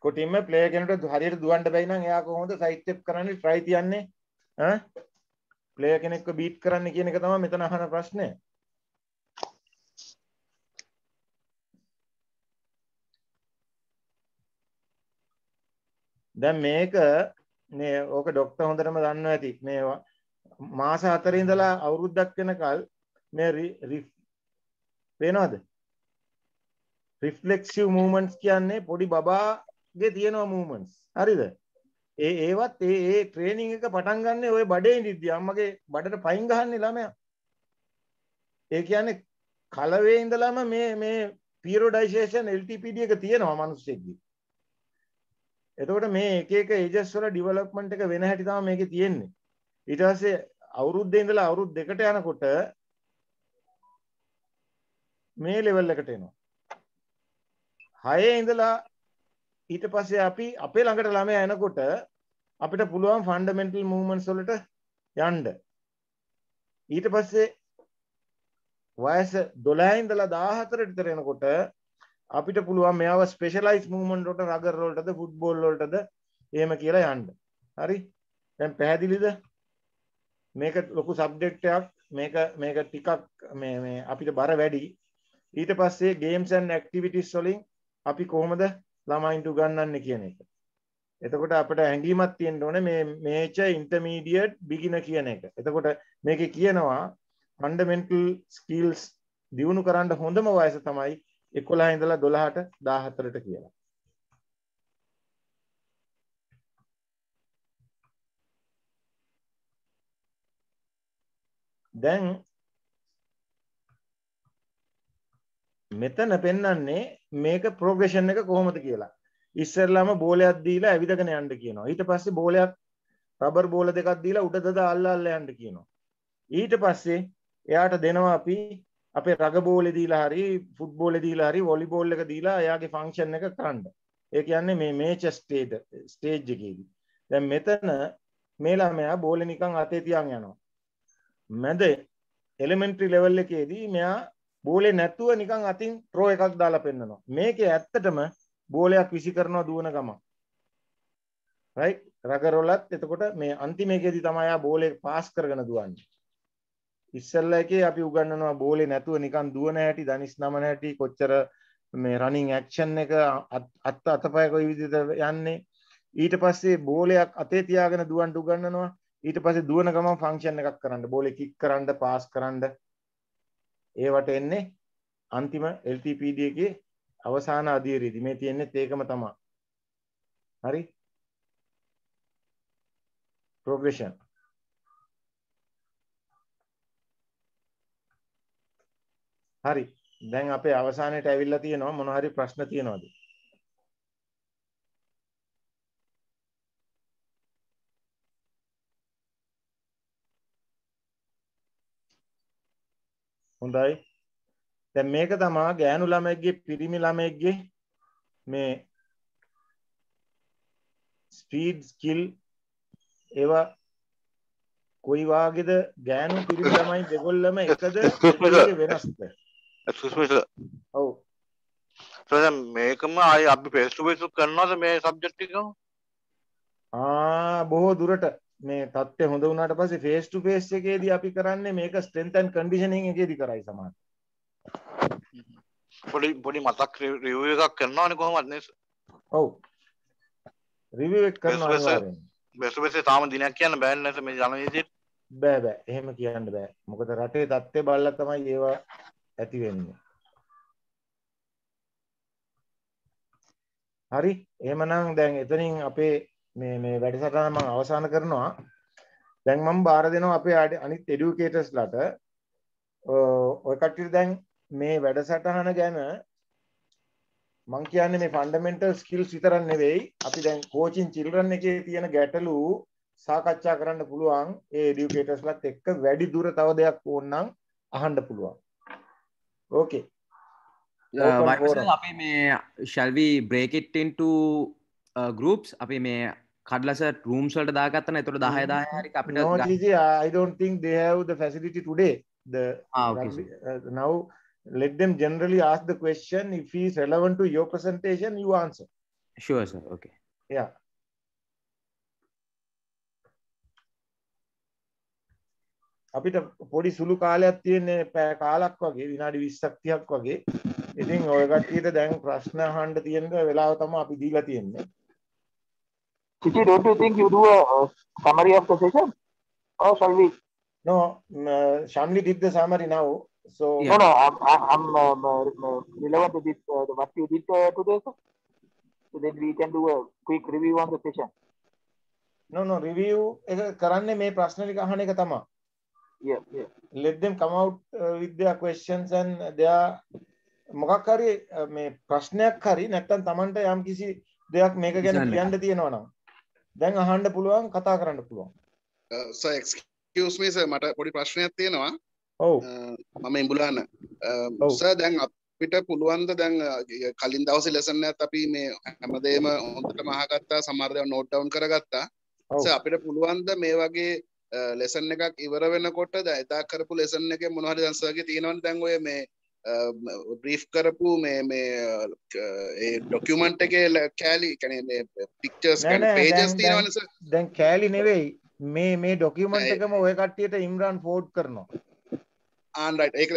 කොටින්ම ප්ලේයර් කෙනෙකුට හරියට දුවන්න බැයි නම් එයා කොහොමද සයිඩ් ස්ටෙප් කරන්නේ try තියන්නේ ප්ලේයර් කෙනෙක්ව බීට් කරන්න කියන එක තමයි මෙතන අහන ප්‍රශ්නය දැන් මේක මේ ඕක ડોක්ටර් හොඳටම දන්නවා ඇති මේ මාස 4 ඉඳලා අවුරුද්දක් වෙනකල් මේ පේනවද රිෆ්ලෙක්සිව් මූවමන්ට්ස් කියන්නේ පොඩි බබාගේ තියෙනවා මූවමන්ට්ස් හරිද ඒවත් ඒ ට්‍රේනින් එක පටන් ගන්න ඔය බඩේ ඉඳිද්දි අම්මගේ බඩට පයින් ගහන්නේ ළමයා ඒ කියන්නේ කලවේ ඉඳලාම මේ පීරියඩයිසේෂන් LTPD එක තියෙනවා මිනිස්සෙක්ගේ එතකොට මේ එක ඒජස් වල ඩෙවලොප්මන්ට් එක වෙන හැටි තමයි මේකේ තියෙන්නේ ඊට පස්සේ අවුරුද්දේ ඉඳලා අවුරුදු දෙකට යනකොට මේ ලෙවල් එකට එනවා 6 ඉඳලා ඊට පස්සේ අපි අපේ ළඟට ළමයා එනකොට අපිට පුළුවන් ෆන්ඩමෙන්ටල් මූවමන්ට්ස් වලට යන්න ඊට පස්සේ වයස 12 ඉඳලා 14 විතර එනකොට අපිට පුළුවන් මෙයාව ස්පෙෂලායිස් මූවමන්ට් වලට රගර් වලටද ෆුට්බෝල් වලටද එහෙම කියලා යන්න හරි දැන් පැහැදිලිද මේක ලොකු සබ්ජෙක්ට් එකක් මේක ටිකක් මේ අපිට බර වැඩි ඊට පස්සේ ගේම්ස් ඇන්ඩ් ඇක්ටිවිටිස් වලින් අපි කොහොමද ළමයින්ට උගන්වන්නේ කියන එක. එතකොට අපිට හැඟීමක් තියෙන්න ඕනේ මේ මේජර් ඉන්ටර්මීඩියට් බිගිනර් කියන එක. එතකොට මේකේ කියනවා ෆන්ඩමෙන්ටල් ස්කිල්ස් දියුණු කරන්න හොඳම වයස තමයි 11 ඉඳලා 12ට 14ට කියලා. දැන් මෙතන පෙන්වන්නේ මේක ප්‍රොග්‍රෙෂන් එක කොහොමද කියලා. ඉස්සෙල්ලාම බෝලයක් දීලා ඇවිදගෙන යන්න කියනවා. ඊට පස්සේ බෝලයක් රබර් බෝල දෙකක් දීලා උඩ දද අල්ලලා යන්න කියනවා. ඊට පස්සේ එයාට දෙනවා අපි අපේ රග බෝලේ දීලා හරි ෆුට්බෝලේ දීලා හරි වොලිබෝල් එක දීලා එයාගේ ෆන්ක්ෂන් එක කරන්න. ඒ කියන්නේ මේ මේචර් ස්ටේජ් එකේදී. දැන් මෙතන මේ ළමයා බෝලේ නිකන් අතේ තියන් යනවා. මැද එලිමෙන්ටරි ලෙවල් එකේදී මෙයා බෝලේ නැතුව නිකන් අතින් ත්‍රෝ එකක් දාලා පෙන්නනවා. මේකේ ඇත්තටම බෝලයක් විසි කරනවා දුවන ගමන්. රයිට් රගර් වලත් එතකොට මේ අන්තිම එකේදී තමයි ආ බෝලේ පාස් කරගෙන දුවන්නේ. ඉස්සෙල්ලා එකේ අපි උගන්වනවා බෝලේ නැතුව නිකන් දුවන හැටි දනිස් නමන හැටි කොච්චර මේ රනින් ඇක්ෂන් එක අතපය කොයි විදිහට යන්නේ ඊට පස්සේ බෝලයක් අතේ තියාගෙන දුවන්න උගන්වනවා ඊට පස්සේ දුවන ගමන් ෆන්ක්ෂන් එකක් කරන්න බෝලේ කික් කරන්න පාස් කරන්න ඒවට එන්නේ අන්තිම LTPD එකේ අවසාන අදියරේදී මේ තියෙන්නේ ඒකම තමයි හරි progression. හරි. දැන් අපේ අවසානයේට ඇවිල්ලා තියෙනවා මොන හරි ප්‍රශ්න තියෙනවද? හොඳයි. දැන් මේක තමයි ගෑනු ළමයෙක්ගේ පිරිමි ළමයෙක්ගේ මේ ස්පීඩ් ස්කිල් ඒවා කොයි වාගේද ගෑනු පිරිමි ළමයි දෙගොල්ලම එකද වෙනස්ද? excuse me sir. ඔව්. සර් මේකම ආයි අපි face to face කරනවද මේ සබ්ජෙක්ට් එක? බොහෝ දුරට මේ තත්ත්වය හොඳ වුණාට පස්සේ face to face එකේදී අපි කරන්නේ මේක strength and conditioning එකේදී කරයි සමහර. පොඩි මතක් රිවිව් එකක් කරනවනේ කොහොමද නේද? ඔව්. රිවිව් එක කරනවා අනිවාර්යෙන්. face to face තාම දිනයක් කියන්න බෑ නේද මේ යන විදිහට? බෑ එහෙම කියන්න බෑ. මොකද රටේ තත්ත්වය බලලා තමයි ඒවා ඇති වෙන්නේ. හරි එහෙමනම් දැන් එතනින් අපේ මේ වැඩසටහන මම අවසන් කරනවා. දැන් මම බාර දෙනවා අපේ අනිත් එඩියුකේටර්ස්ලාට ඔය කට්ටියට දැන් මේ වැඩසටහන ගැන මම කියන්නේ මේ ෆන්ඩමෙන්ටල් ස්කිල්ස් විතරක් නෙවෙයි අපි දැන් කෝචින් චිල්ඩ්‍රන් එකේ තියෙන ගැටලු සාකච්ඡා කරන්න පුළුවන් ඒ එඩියුකේටර්ස්ලාත් එක්ක වැඩි දුර තව දෙයක් ඕන නම් අහන්න පුළුවන්. ඕකේ. අපි මේ shall we break it into groups අපි මේ කඩලස rooms වලට දාගත්තා නම් ඒතකොට 10 10 හරි අපිට no Gigi, I don't think they have the facility today okay, now let them generally ask the question. If he is relevant to your presentation you answer. Sure sir. Okay. Yeah. අපිට පොඩි සුළු කාලයක් තියෙන්නේ පැය කාලක් වගේ විනාඩි 20ක් 30ක් වගේ. ඉතින් ඔය කට්ටියට දැන් ප්‍රශ්න අහන්න තියෙන වෙලාව තමයි අපි දීලා තියෙන්නේ. Chichi, don't you think you do a summary of the session? Or shall we? No, Shamli did the summary now. So yeah. No, I'm relevant to this what you did today, sir. So then we can do a quick review on the session. No, review එක කරන්නේ මේ ප්‍රශ්න ටික අහන එක තමයි. Yeah. Let them come out with their questions and their මොකක් හරි මේ ප්‍රශ්නයක් හරි නැත්නම් Tamanට යම් කිසි දෙයක් මේක ගැන කියන්න තියෙනවා නම් දැන් අහන්න පුළුවන් කතා කරන්න පුළුවන්. sir excuse me sir මට පොඩි ප්‍රශ්නයක් තියෙනවා. ඔව්. මම ඉඹුලාන. sir දැන් අපිට පුළුවන් ද දැන් කලින් දවසේ ලෙසන් එකත් අපි මේ හැමදේම හොඳටම අහගත්තා සමහර දේවල් නෝට් ඩවුන් කරගත්තා. sir අපිට පුළුවන් ද මේ වගේ ලෙසන් එකක් ඉවර වෙනකොට දැන් එදා කරපු ලෙසන් එකේ මොනවා හරි දැන් සර්ගේ තියෙනවනේ දැන් ඔය මේ බ්‍රීෆ් කරපු මේ ඒ ડોකියුමන්ට් එකේ කැලි කියන්නේ මේ පික්චර්ස් කියන්නේ පේජස් තියෙනවනේ සර්. දැන් කැලි නෙවෙයි මේ ડોකියුමන්ට් එකම ඔය කට්ටියට ඉම්රාන් ෆෝඩ් කරනවා. right ඒක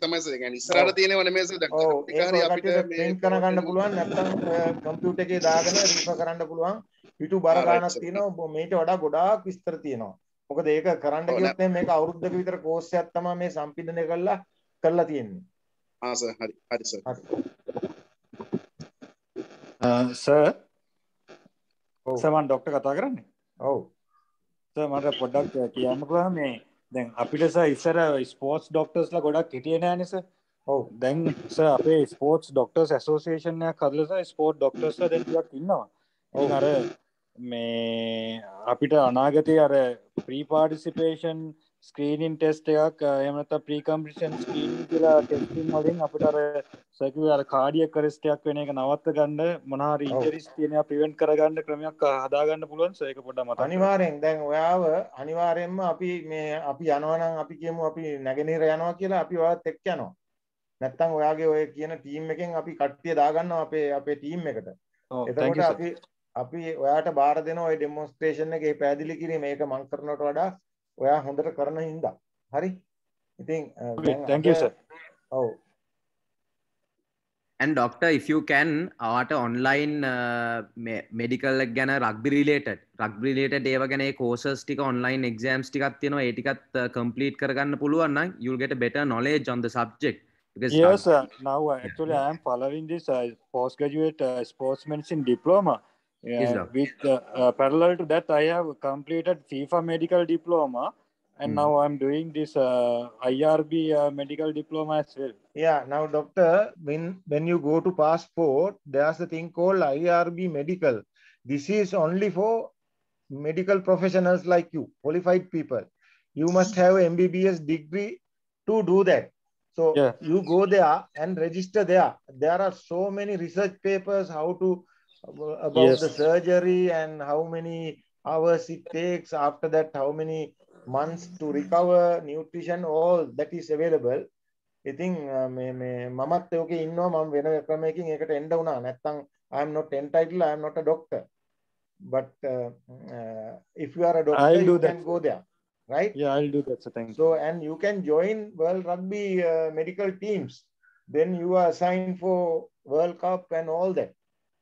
තමයි සර්. කියන්නේ ඉස්සරහට තියෙනව නෙමෙයි සර්. දැන් ටික අපිට print කරගන්න පුළුවන් නැත්නම් කම්පියුටර් එකේ දාගෙන රිෆර් කරන්න පුළුවන්. YouTube බර ගානක් තියෙනවා. මේට වඩා ගොඩාක් විස්තර තියෙනවා. මොකද ඒක කරන්න ගියොත් මේක අවුරුද්දක විතර කෝස් එකක් තමයි මේ සම්පින්දනය කරලා තියෙන්නේ. sir hari sir. sir මම ડોක්ටර් කතා කරන්නේ. ඔව්. sir මට පොඩ්ඩක් කියන්න පුළුවන් මේ දැන් අපිට sir ඉස්සර ස්පෝර්ට්ස් ડોක්ටර්ස්ලා ගොඩක් හිටියේ නෑනේ sir. ඔව්. දැන් sir අපේ ස්පෝර්ට්ස් ડોක්ටර්ස් ඇසෝසියේෂන් එකක් හදලා sir ස්පෝර්ට් ડોක්ටර්ස්ලා දැන් ටිකක් ඉන්නවා. ඉතින් අර මේ අපිට අනාගතයේ අර ප්‍රී පාර්ටිසිපේෂන් ස්ක්‍රීනින් ටෙස්ට් එකක් එහෙම නැත්නම් ප්‍රී කම්පිටිෂන් ස්ක්‍රීනින් කියලා ටෙස්ටිං වලින් අපිට අර සර්කියුලර් අර කාඩියක් අරෙස්ට් එකක් වෙන එක නවත්ත ගන්න මොනවා හරි ඉන්ජරිස් තියෙනවා ප්‍රිවෙන්ට් කරගන්න ක්‍රමයක් හදා ගන්න පුළුවන් සර් ඒක පොඩ්ඩක් මතක් අනිවාර්යෙන් දැන් ඔයාව අනිවාර්යෙන්ම අපි යනවා නම් අපි කියමු අපි නැගෙනහිර යනවා කියලා අපි ඔයාත් එක්ක යනවා නැත්නම් ඔයාගේ ඔය කියන ටීම් එකෙන් අපි කට්ටිය දාගන්නවා අපේ ටීම් එකට එතකොට අපි ඔයාට බාර දෙන ඔය ඩෙමොන්ස්ට්‍රේෂන් එකේ පැහැදිලි කිරීම මේක මම කරනවට වඩා ඔයා හොඳට කරන හින්දා හරි ඉතින් thank you sir. ඔව් and doctor if you can ආට online medical එක ගැන rugby related ඒව ගැන ඒ courses ටික online exams ටිකක් තියෙනවා ඒ ටිකත් complete කරගන්න පුළුවන් නම් you'll get a better knowledge on the subject because yes sir. Now actually I am following this postgraduate sports medicine diploma With parallel to that, I have completed FIFA medical diploma, and now I'm doing this IRB medical diploma as well. Yeah, now doctor, when you go to passport, there's a thing called IRB medical. This is only for medical professionals like you, qualified people. You must have MBBS degree to do that. So you go there and register there. There are so many research papers how to about the surgery and how many hours it takes. After that, how many months to recover, nutrition, all that is available. ඉතින් මමත් ඒකේ ඉන්නවා මම වෙන ක්‍රමයකින් ඒකට එන්න උනා නැත්තම් I am not entitled, I am not a doctor, but if you are a doctor you can go there, right? Yeah, I'll do that. So thank you. So and you can join World Rugby medical teams, then you are assigned for World Cup and all that.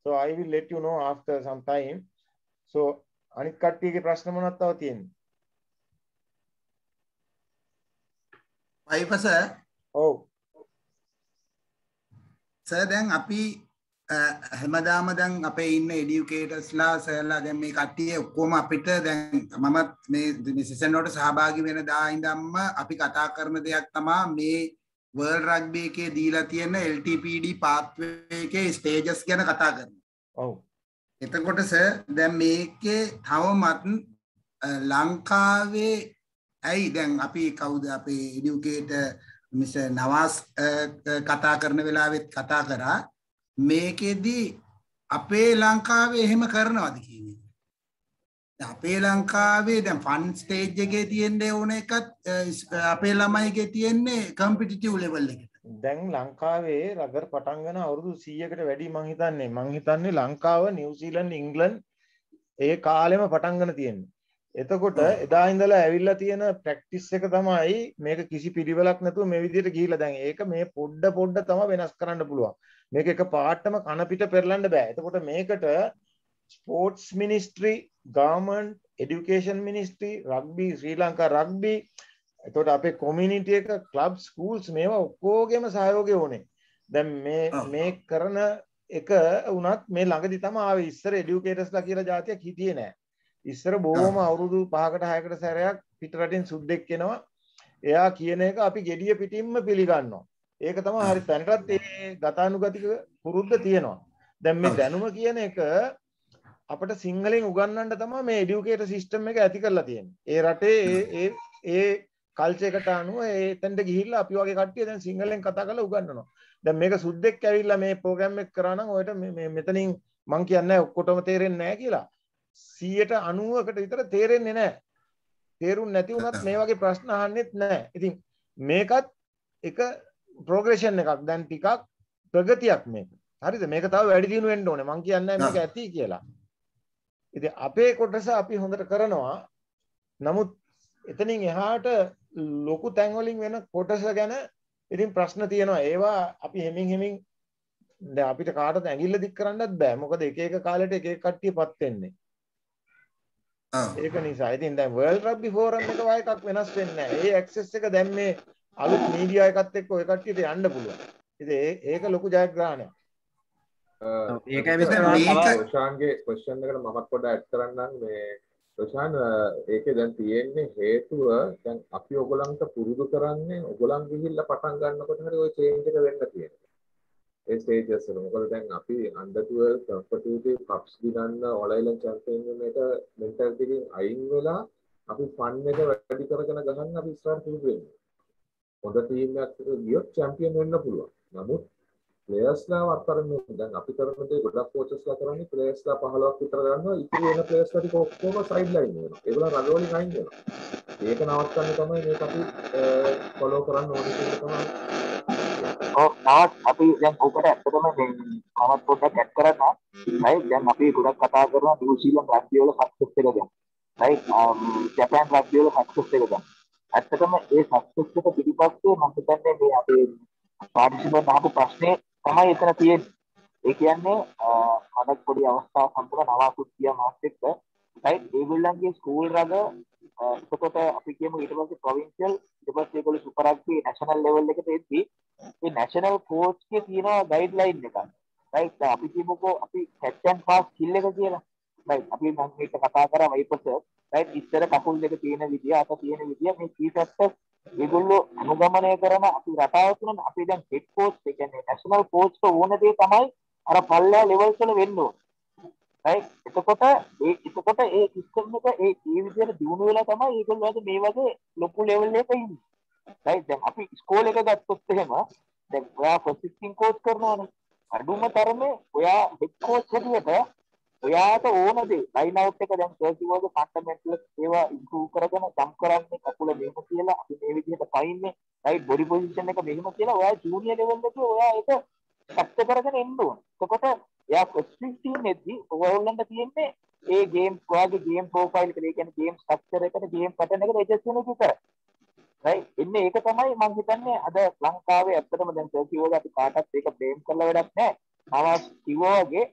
So I will let you know after some time. So අනිත් කට්ටියගේ ප්‍රශ්න මොනවද තව තියෙන්නේ? වයිපස සර් දැන් අපි හැමදාම දැන් අපේ ඉන්න එඩියුකේටර්ස්ලා සර්ලා දැන් මේ කට්ටිය ඔක්කොම අපිට දැන් මමත් මේ සෙෂන් වලට සහභාගී වෙන දා ඉඳන්ම අපි කතා කරන දෙයක් තමයි මේ වර්ල්ඩ් රග්බි එකේ දීලා තියෙන LTPD පාත්වේ එකේ ස්ටේජස් ගැන කතා කරනවා. ඔව්. එතකොට සර් දැන් මේකේ තවමත් ලංකාවේ ඇයි දැන් අපි කවුද අපේ එඩියුකේටර් මිස්ටර් නවාස් කතා කරන වෙලාවෙත් කතා කරා මේකෙදි අපේ ලංකාවේ එහෙම කරනවද කියන එක. අපේ ලංකාවේ දැන් ෆන් ස්ටේජ් එකේ තියෙන්නේ ඕන එකත් අපේ ළමයිගේ තියෙන්නේ කම්පිටිටිව් ලෙවල් එකට. දැන් ලංකාවේ රගර් පටන් ගන්න අවුරුදු 100කට වැඩි මං හිතන්නේ ලංකාව නිව්සීලන්ත ඉංග්ලන්ඩ් ඒ කාලෙම පටන් ගන්න තියෙන්නේ. එතකොට එදා ඉඳලා ඇවිල්ලා තියෙන ප්‍රැක්ටිස් එක තමයි මේක කිසි පිළිවෙලක් නැතුව මේ විදිහට ගිහිල්ලා දැන් ඒක මේ පොඩ තමයි වෙනස් කරන්න පුළුවන්. මේක එක පාටම කන පිට පෙරලන්න බෑ. එතකොට මේකට sports ministry, government, education ministry, rugby, Sri Lanka rugby, එතකොට අපේ කොමියුනිටි එක, ක්ලබ්, ස්කූල්ස් මේවා ඔක්කොගේම සහයෝගය ඕනේ. දැන් මේ කරන එක වුණත් මේ ළඟදි තමයි ආවේ. ඉස්සර එඩියුකේටර්ස්ලා කියලා જાතියක් හිටියේ නෑ. ඉස්සර බොහොම අවුරුදු 5කට 6කට සැරයක් පිට රටින් සුද්දෙක් එනවා. එයා කියන එක අපි gediya පිටින්ම පිළිගන්නවා. ඒක තමයි හරි තැනටත් ඒ ගතානුගතික පුරුද්ද තියෙනවා. දැන් මේ දැනුම කියන එක අපිට සිංහලෙන් උගන්වන්න තමයි මේ එඩියුකේටර් සිස්ටම් එක ඇති කරලා තියෙන්නේ. ඒ රටේ ඒ කල්චර් එකට අනුව එතෙන්ට ගිහිල්ලා අපි වගේ කට්ටිය දැන් සිංහලෙන් කතා කරලා උගන්වනවා. දැන් මේක සුද්දෙක් ඇවිල්ලා මේ ප්‍රෝග්‍රෑම් එක කරා නම් ඔයාලට මෙතනින් මං කියන්නේ ඔක්කොටම තේරෙන්නේ නැහැ කියලා. 90%කට විතර තේරෙන්නේ නැහැ. තේරුම් නැති වුණත් මේ වගේ ප්‍රශ්න අහන්නෙත් නැහැ. ඉතින් මේකත් එක ප්‍රෝග්‍රෙෂන් එකක්. දැන් ටිකක් ප්‍රගතියක් මේක. හරිද? මේක තව වැඩි දියුණු වෙන්න ඕනේ. මං කියන්නේ මේක ඇති කියලා. ඉතින් අපේ කොටස අපි හොඳට කරනවා. නමුත් එතනින් එහාට ලොකු තැන් වලින් වෙන කොටස ගැන ඉතින් ප්‍රශ්න තියෙනවා. ඒවා අපි හෙමින් දැන් අපිට කාටවත් ඇඟිල්ල දික් කරන්නත් බෑ. මොකද එක එක කාලෙට එක එක කට්ටියපත් වෙන්නේ. ඒක නිසා ඉතින් දැන් World Rugby Forum එක වගේ එකක් වෙනස් වෙන්නේ නැහැ. ඒ ඇක්සස් එක දැන් මේ අලුත් මීඩියා එකත් එක්ක ඔය කට්ටියට යන්න පුළුවන්. ඉතින් ඒක ලොකු ජයග්‍රහණයක්. ඒකයි මිස්ටර් රොෂාන්ගේ ක්වෙස්චන් එකට මමත් පොඩ්ඩක් ඇඩ් කරන්නම්. මේ රොෂාන් ඒකේ දැන් තියෙන්නේ හේතුව දැන් අපි ඔයගලන්ට පුරුදු කරන්නේ ඔයගලන් ගිහිල්ලා පටන් ගන්නකොට හරි ওই චේන්ජ් එක වෙන්න තියෙනවා. ඒ ස්ටේජස් වල මොකද දැන් අපි under 12 competitive cups දිනන්න all island champion එක මෙන්ටැලිටි එකෙන් අයින් වෙලා අපි ෆන් එක වැඩි කරගෙන ගහන්න අපි ඉස්සරහට පුරුදු වෙනවා. හොඳ ටීම් එකක් ගියොත් චැම්පියන් වෙන්න පුළුවන්. නමුත් ප්ලේයර්ස්ලා වත්තරන්නේ දැන් අපි කරන දේ ගොඩක් කෝචස්ලා කරන්නේ ප්ලේයර්ස්ලා 15ක් විතර ගන්නවා. ඉතින් වෙන ප්ලේයර්ස්ලා ටික ඔක්කොම සයිඩ් ලයින් වෙනවා. ඒගොල්ලෝ රග වලින් අයින් වෙනවා. ඒක නවත්තන්න තමයි මේක අපි ෆලෝ කරන්න ඕනේ කියලා තමයි. නවත් අපි දැන් ඔකට ඇත්තටම මේ මමත් පොඩ්ඩක් ඇඩ් කරනවා. right දැන් අපි ගොඩක් කතා කරනවා නිව්සීලන්ත රග්බි වල සක්සස් එක ගැන. right ජපාන් රග්බි වල සක්සස් එක ගැන. ඇත්තටම ඒ සක්සස් එක පිටිපස්සේ මම හිතන්නේ මේ අපේ පාර්ටිසිපන්ට් අහපු ප්‍රශ්නේ තමයි එතන තියෙන්නේ. ඒ කියන්නේ මම පොඩි අවස්ථාවක් සම්පූර්ණ නවාසුත් කියා මාත් එක්ක right ඒගොල්ලන්ගේ ස්කූල් රග එතකොට අපි කියමු ඊට පස්සේ ප්‍රොවින්ෂල් ඊට පස්සේ ඒගොල්ලෝ සුපර් රග්බි නැෂනල් ලෙවල් එකට එද්දී මේ නැෂනල් කෝච් ගේ තියෙන ගයිඩ්ලයින් එකක්. right අපි කියමුකෝ අපි කැච් ඇන්ඩ් පාස් ස්කිල් එක කියලා. right අපි මම මේක කතා කරා වයිපස් right ඉස්සර කකුල් දෙක තියෙන විදිය අත තියෙන විදිය මේ key factors ඒගොල්ලෝ අනුගමනය කරන අපි රටාව තුන අපි දැන් head coach ඒ කියන්නේ national coach ඕන දේ තමයි අර පල්ලෑ levels වල වෙන්න ඕන right එතකොට ඒ system එක ඒ විදියට දිනු වෙලා තමයි ඒගොල්ලෝ අද මේ වගේ ලොකු level එකක ඉන්නේ right දැන් අපි ස්කෝල් එක ගත්තොත් එහෙම දැන් ඔයා assistant coach කරනවානේ අඩුම තරමේ ඔයා head coach හැටියට ඔයාට ඕන දේ ලයින් අවුට් එක දැන් සර්කියුවර්ගේ ෆන්ඩමෙන්ටල්ස් ඒවා ඉම්ප්‍රූව් කරගෙන ජම්ප් කරන්නේ කකුල මෙහෙම කියලා අපි මේ විදිහට පයින්නේ රයිට් බොඩි පොසිෂන් එක මෙහෙම කියලා ඔයා ජූනියර් ලෙවල් එකේ ඔයා ඒක කැප්චර් කරගෙන එන්න ඕන. එතකොට එයා ස්පෙસિෆික් ටීම් එකදී ඔයගොල්ලන්ට තියෙන්නේ ඒ ගේම් ඔයාගේ ගේම් ප්‍රොෆයිල් එක ඒ කියන්නේ ගේම් ස්ට්‍රක්චර් එකට ගේම් පැටර්න් එකට ඇඩ්ජස්ට් වෙන එක විතරයි. රයිට් එන්නේ ඒක තමයි මම හිතන්නේ අද ලංකාවේ ඇත්තටම දැන් සර්කියුවර්ගේ අපි කාටවත් ඒක බ්ලේම් කරලා වැඩක් නැහැ. ආවා කිව්වා වගේ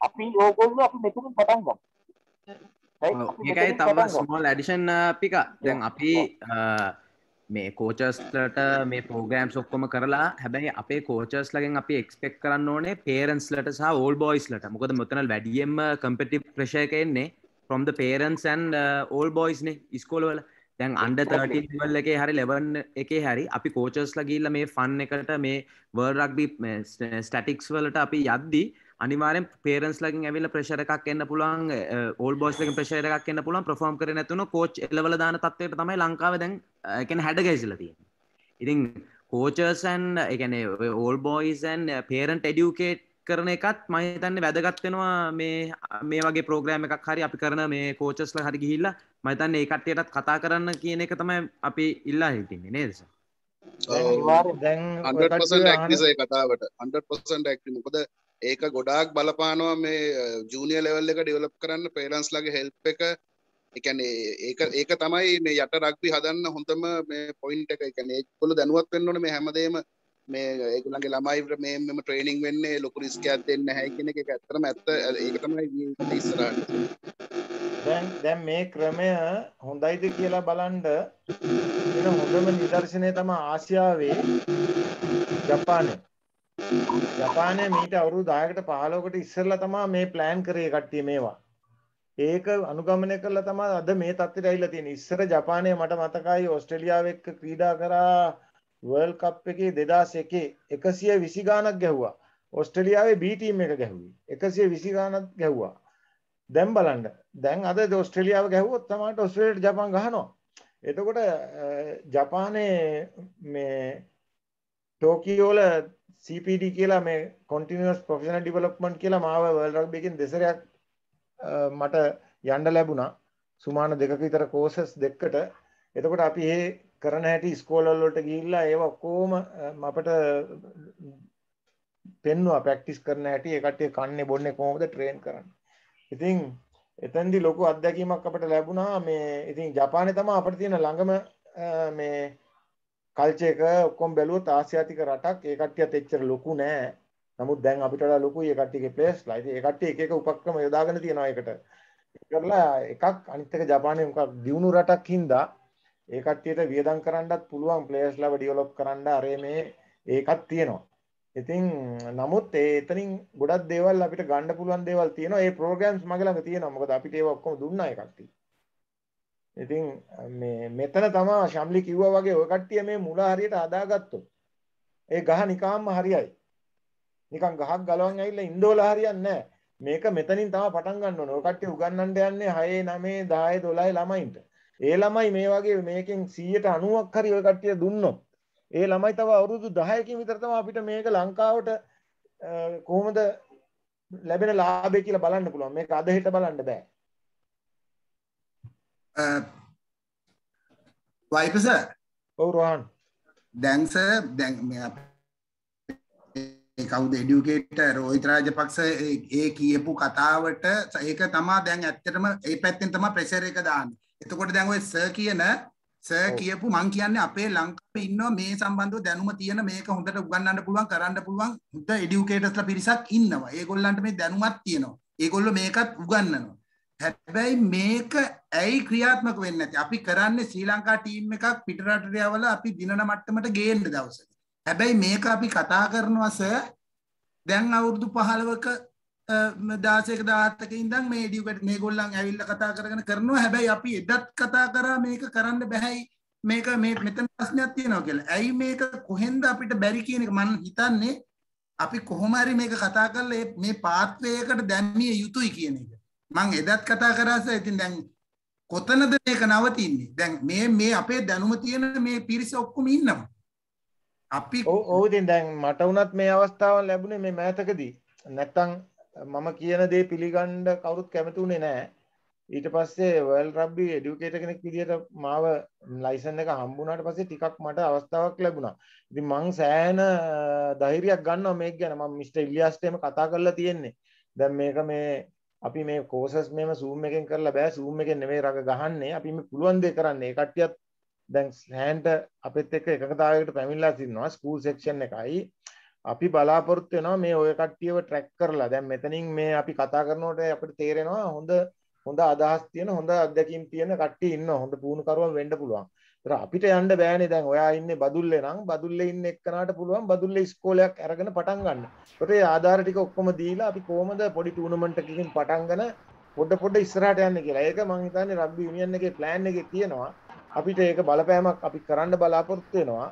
අපි ඕගොල්ලෝ අපි මෙතනින් පටන් ගමු. ඒකයි තව ස්මෝල් ඇඩිෂන් පික දැන් අපි මේ කෝචර්ස්ලට මේ ප්‍රෝග්‍රෑම්ස් ඔක්කොම කරලා හැබැයි අපේ කෝචර්ස්ලගෙන් අපි එක්ස්පෙක්ට් කරන්න ඕනේ පේරන්ට්ස්ලට සහ ඕල් බොයිස්ලට. මොකද මෙතන වැඩියෙන්ම කම්පිටිටිව් ප්‍රෙෂර් එක එන්නේ from the parents and all boys නේ ඉස්කෝලවල. දැන් under 13 level එකේ හරි 11 එකේ හරි අපි කෝචර්ස්ලා ගිහිල්ලා මේ ෆන් එකට මේ world rugby ස්ටැටික්ස් වලට අපි යද්දී අනිවාර්යෙන් පේරන්ට්ස් ලගෙන් ඇවිල්ලා ප්‍රෙෂර් එකක් එන්න පුළුවන් ඕල් බොයිස් ලගෙන් ප්‍රෙෂර් එකක් එන්න පුළුවන් perform කරේ නැතුණු කෝච් එලවල දාන තත්ත්වයට තමයි ලංකාවේ දැන් ඒ කියන්නේ හැඩ ගැහිලා තියෙන්නේ. ඉතින් coaches and ඒ කියන්නේ all boys and parent educate කරන එකත් මම හිතන්නේ වැදගත් වෙනවා මේ වගේ ප්‍රෝග්‍රෑම් එකක් හරි අපි කරන මේ coachesලා හරි ගිහිල්ලා මම හිතන්නේ ඒ කට්ටියටත් කතා කරන්න කියන එක තමයි අපි ඉල්ලා හිටින්නේ නේද සර්? දැන් 100% ඇක්ටිව් ඒ කතාවට 100% ඇක්ටිව් මොකද ඒක ගොඩාක් බලපානවා මේ ජූනියර් ලෙවල් එක ඩෙවලොප් කරන්න පේරන්ට්ස් ලගේ හෙල්ප් එක ඒ කියන්නේ ඒක තමයි මේ යට රග්බි හදන්න හොඳම මේ පොයින්ට් එක. ඒ කියන්නේ ඒගොල්ලෝ දැනුවත් වෙන්න ඕනේ මේ හැමදේම මේ ඒගොල්ලන්ගේ ළමයි මෙම ට්‍රේනින් වෙන්නේ ලොකු රිස්ක් එකක් දෙන්නේ නැහැ කියන එක ඇත්තටම ඇත්ත ඒක තමයි ඉස්සරහට. දැන් මේ ක්‍රමය හොඳයිද කියලා බලන්න වෙන හොඳම නිදර්ශනය තමයි ආසියාවේ ජපානයේ. ජපානයේ මීට අවුරුදු 10කට 15කට ඉස්සෙල්ලා තමයි මේ ප්ලෑන් කරේ කට්ටිය මේවා. ඒක අනුගමනය කළා තමයි අද මේ තත්ත්වයට ඇවිල්ලා තියෙන්නේ. ඉස්සර ජපානයේ මට මතකයි ඕස්ට්‍රේලියාව එක්ක ක්‍රීඩා කරා වර්ල්ඩ් කප් එකේ 2001 120 ගාණක් ගැහුවා. ඕස්ට්‍රේලියාවේ B ටීම් එක ගැහුවේ 120 ගාණක් ගැහුවා. දැන් බලන්න. දැන් අද ඕස්ට්‍රේලියාව ගැහුවොත් තමයි ඕස්ට්‍රේලියාවට ජපාන් ගහනවා. එතකොට ජපානයේ මේ ටෝකියෝ වල CPD කියලා මේ continuous professional development කියලා මාව world rugby එකෙන් දෙසරයක් මට යන්න ලැබුණා. සුමාන දෙකක විතර courses දෙකකට. එතකොට අපි මේ කරන හැටි ඉස්කෝලවල වලට ගිහිල්ලා ඒව ඔක්කොම අපිට පෙන්නුවා ප්‍රැක්ටිස් කරන හැටි ඒ කට්ටිය කන්නේ බොන්නේ කොහොමද ට්‍රේන් කරන්නේ. ඉතින් එතෙන්දී ලොකු අත්දැකීමක් අපිට ලැබුණා. මේ ඉතින් ජපානයේ තමයි අපිට තියෙන ළඟම මේ කල්චර් එක ඔක්කොම බැලුවොත් ආසියාතික රටක්. ඒ කට්ටියත් එච්චර ලොකු නෑ. නමුත් දැන් අපිට වඩා ලොකුයි ඒ කට්ටියගේ ප්ලේස්ලා. ඉතින් ඒ කට්ටිය එක එක උපක්‍රම යොදාගෙන තියෙනවා ඒකට. කරලා එකක් අනිත් එක ජපානයේ මොකක් දියුණු රටක් හින්දා ඒ කට්ටියට වියදම් කරන්නත් පුළුවන් ප්ලේයර්ස්ලාව ඩෙවලොප් කරන්න අරේ මේ ඒකක් තියෙනවා. ඉතින් නමුත් එතනින් ගොඩක් දේවල් අපිට ගන්න පුළුවන් දේවල් තියෙනවා. ඒ ප්‍රෝග්‍රෑම්ස් මගේ ළඟ තියෙනවා. මොකද අපිට ඒව ඔක්කොම දුන්නා ඒ කට්ටිය. ඉතින් මේ මෙතන තමයි ශම්ලි කිව්වා වගේ ඔය කට්ටිය මේ මුල හරියට හදාගත්තොත් ඒ ගහ නිකම්ම හරියයි. නිකන් ගහක් ගලවන් ඇවිල්ලා ඉන්දෝලා හරියන්නේ නැහැ. මේක මෙතනින් තමයි පටන් ගන්න ඕනේ. ඔය කට්ටිය උගන්වන්න යන්නේ 6 9 10 12 ළමයින්ට. ඒ ළමයි මේ වගේ මේකෙන් 190ක් හරි ඔය කට්ටිය දුන්නොත් ඒ ළමයි තව අවුරුදු 10කින් විතර තමයි අපිට මේක ලංකාවට කොහොමද ලැබෙන ලාභය කියලා බලන්න පුළුවන්. මේක අද හෙට බලන්න බෑ. වයිප සර්. ඔව් රෝහන්. දැන් සර් දැන් මේ කවුද එඩියුකේටර් රෝහිත රාජපක්ෂ ඒ කියපු කතාවට ඒක තමයි දැන් ඇත්තටම ඒ පැත්තෙන් තමයි ප්‍රෙෂර් එක දාන්නේ. එතකොට දැන් ඔය සර් කියපු මං කියන්නේ අපේ ලංකාවේ ඉන්නවා මේ සම්බන්ධව දැනුම තියෙන මේක හොඳට උගන්වන්න පුළුවන් කරන්න පුළුවන් හොඳ එඩියුකේටර්ස්ලා පිරිසක් ඉන්නවා. ඒගොල්ලන්ට මේ දැනුමක් තියෙනවා. ඒගොල්ලෝ මේකත් උගන්වනවා. හැබැයි මේක ඇයි ක්‍රියාත්මක වෙන්නේ නැති? අපි කරන්නේ ශ්‍රී ලංකා ටීම් එකක් පිටරටට යවලා අපි දිනන මට්ටමට ගේන්න දවසක. හැබැයි මේක අපි කතා කරනවා සර් දැන් අවුරුදු 15ක 16ක 17ක ඉඳන් මේ එඩියුකේට් මේගොල්ලන් ඇවිල්ලා කතා කරගෙන කරනවා. හැබැයි අපි එදත් කතා කරා මේක කරන්න බෑයි මේක මේ මෙතන ප්‍රශ්නයක් තියෙනවා කියලා. ඇයි මේක කොහෙන්ද අපිට බැරි කියන එක මම හිතන්නේ අපි කොහොම හරි මේක කතා කරලා මේ පාත්වේ එකට දැම්මිය යුතුයි කියන එක. මම එදත් කතා කරාස. ඉතින් දැන් කොතනද මේක නවතින්නේ? දැන් මේ අපේ දැනුම තියෙන මේ පිරිස ඔක්කොම ඉන්නවා. අපි ඔව් ඉතින් දැන් මට වුණත් මේ අවස්ථාව ලැබුණේ මේ මෑතකදී. නැත්තම් මම කියන දේ පිළිගන්න කවුරුත් කැමති උනේ නැහැ. ඊට පස්සේ වර්ල්ඩ් රග්බි එඩියුකේටර් කෙනෙක් විදිහට මාව ලයිසන් එක හම්බුනාට පස්සේ ටිකක් මට අවස්ථාවක් ලැබුණා. ඉතින් මං සෑහෙන ධෛර්යයක් ගන්නවා මේක ගැන. මම මිස්ටර් ඉලියාස්ට එහෙම කතා කරලා තියෙන්නේ. දැන් මේක මේ අපි මේ කෝසස් මේම Zoom එකෙන් කරලා බෑ. Zoom එකෙන් නෙමෙයි රග ගහන්නේ. අපි මේ පුළුවන් දේ කරන්නේ. ඒ කට්ටියත් දැන් සෑහෙන්ට අපිත් එක්ක එකකතාවයකට පැමිණලා තිනවා. ස්කූල් සෙක්ෂන් එකයි. අපි බලාපොරොත්තු වෙනවා මේ ඔය කට්ටියව ට්‍රැක් කරලා. දැන් මෙතනින් මේ අපි කතා කරනකොට අපිට තේරෙනවා හොඳ අදහස් තියෙන හොඳ අත්දැකීම් තියෙන කට්ටිය ඉන්නවා. හොඳ පුහුණුකරුවන් වෙන්න පුළුවන්. ඒතර අපිට යන්න බෑනේ. දැන් ඔයා ඉන්නේ බදුල්ලේ නම් බදුල්ලේ ඉන්න එක්කනට පුළුවන් බදුල්ලේ ඉස්කෝලයක් අරගෙන පටන් ගන්න. ඒකට ඒ ආධාර ටික ඔක්කොම දීලා අපි කොහොමද පොඩි ටූර්නමන්ට් එකකින් පටන්ගෙන පොඩ ඉස්සරහට යන්න කියලා. ඒක මම හිතන්නේ රග්බි යුනියන් එකේ ප්ලෑන් එකේ තියෙනවා. අපිට ඒක බලපෑමක් අපි කරන්න බලාපොරොත්තු වෙනවා.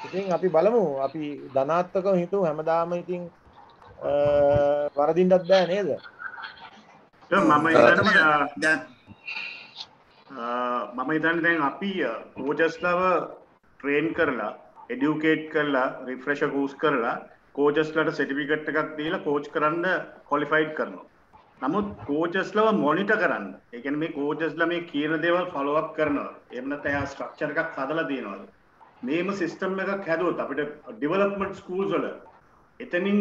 ඉතින් අපි බලමු. අපි ධනාත්මකව හිතුව හැමදාම ඉතින් වරදින්නත් බෑ නේද? මම හිතන්නේ දැන් අපි කෝචස්ලව ට්‍රේන් කරලා එඩියුකේට් කරලා රිෆ්‍රෙෂර් කෝස් කරලා කෝචස්ලට සර්ටිෆිකේට් එකක් දීලා කෝච් කරන්න ක්වොලිෆයිඩ් කරනවා. නමුත් කෝචස්ලව මොනිටර් කරන්න. ඒ කියන්නේ මේ කෝචස්ලා මේ කියන දේවල් ෆලෝ අප් කරනවා. එහෙම නැත්නම් එයා ස්ට්‍රක්චර් එකක් හදලා දෙනවද? මේම සිස්ටම් එකක් හැදුවොත් අපිට ඩෙවලොප්මන්ට් ස්කූල්ස් වල එතනින්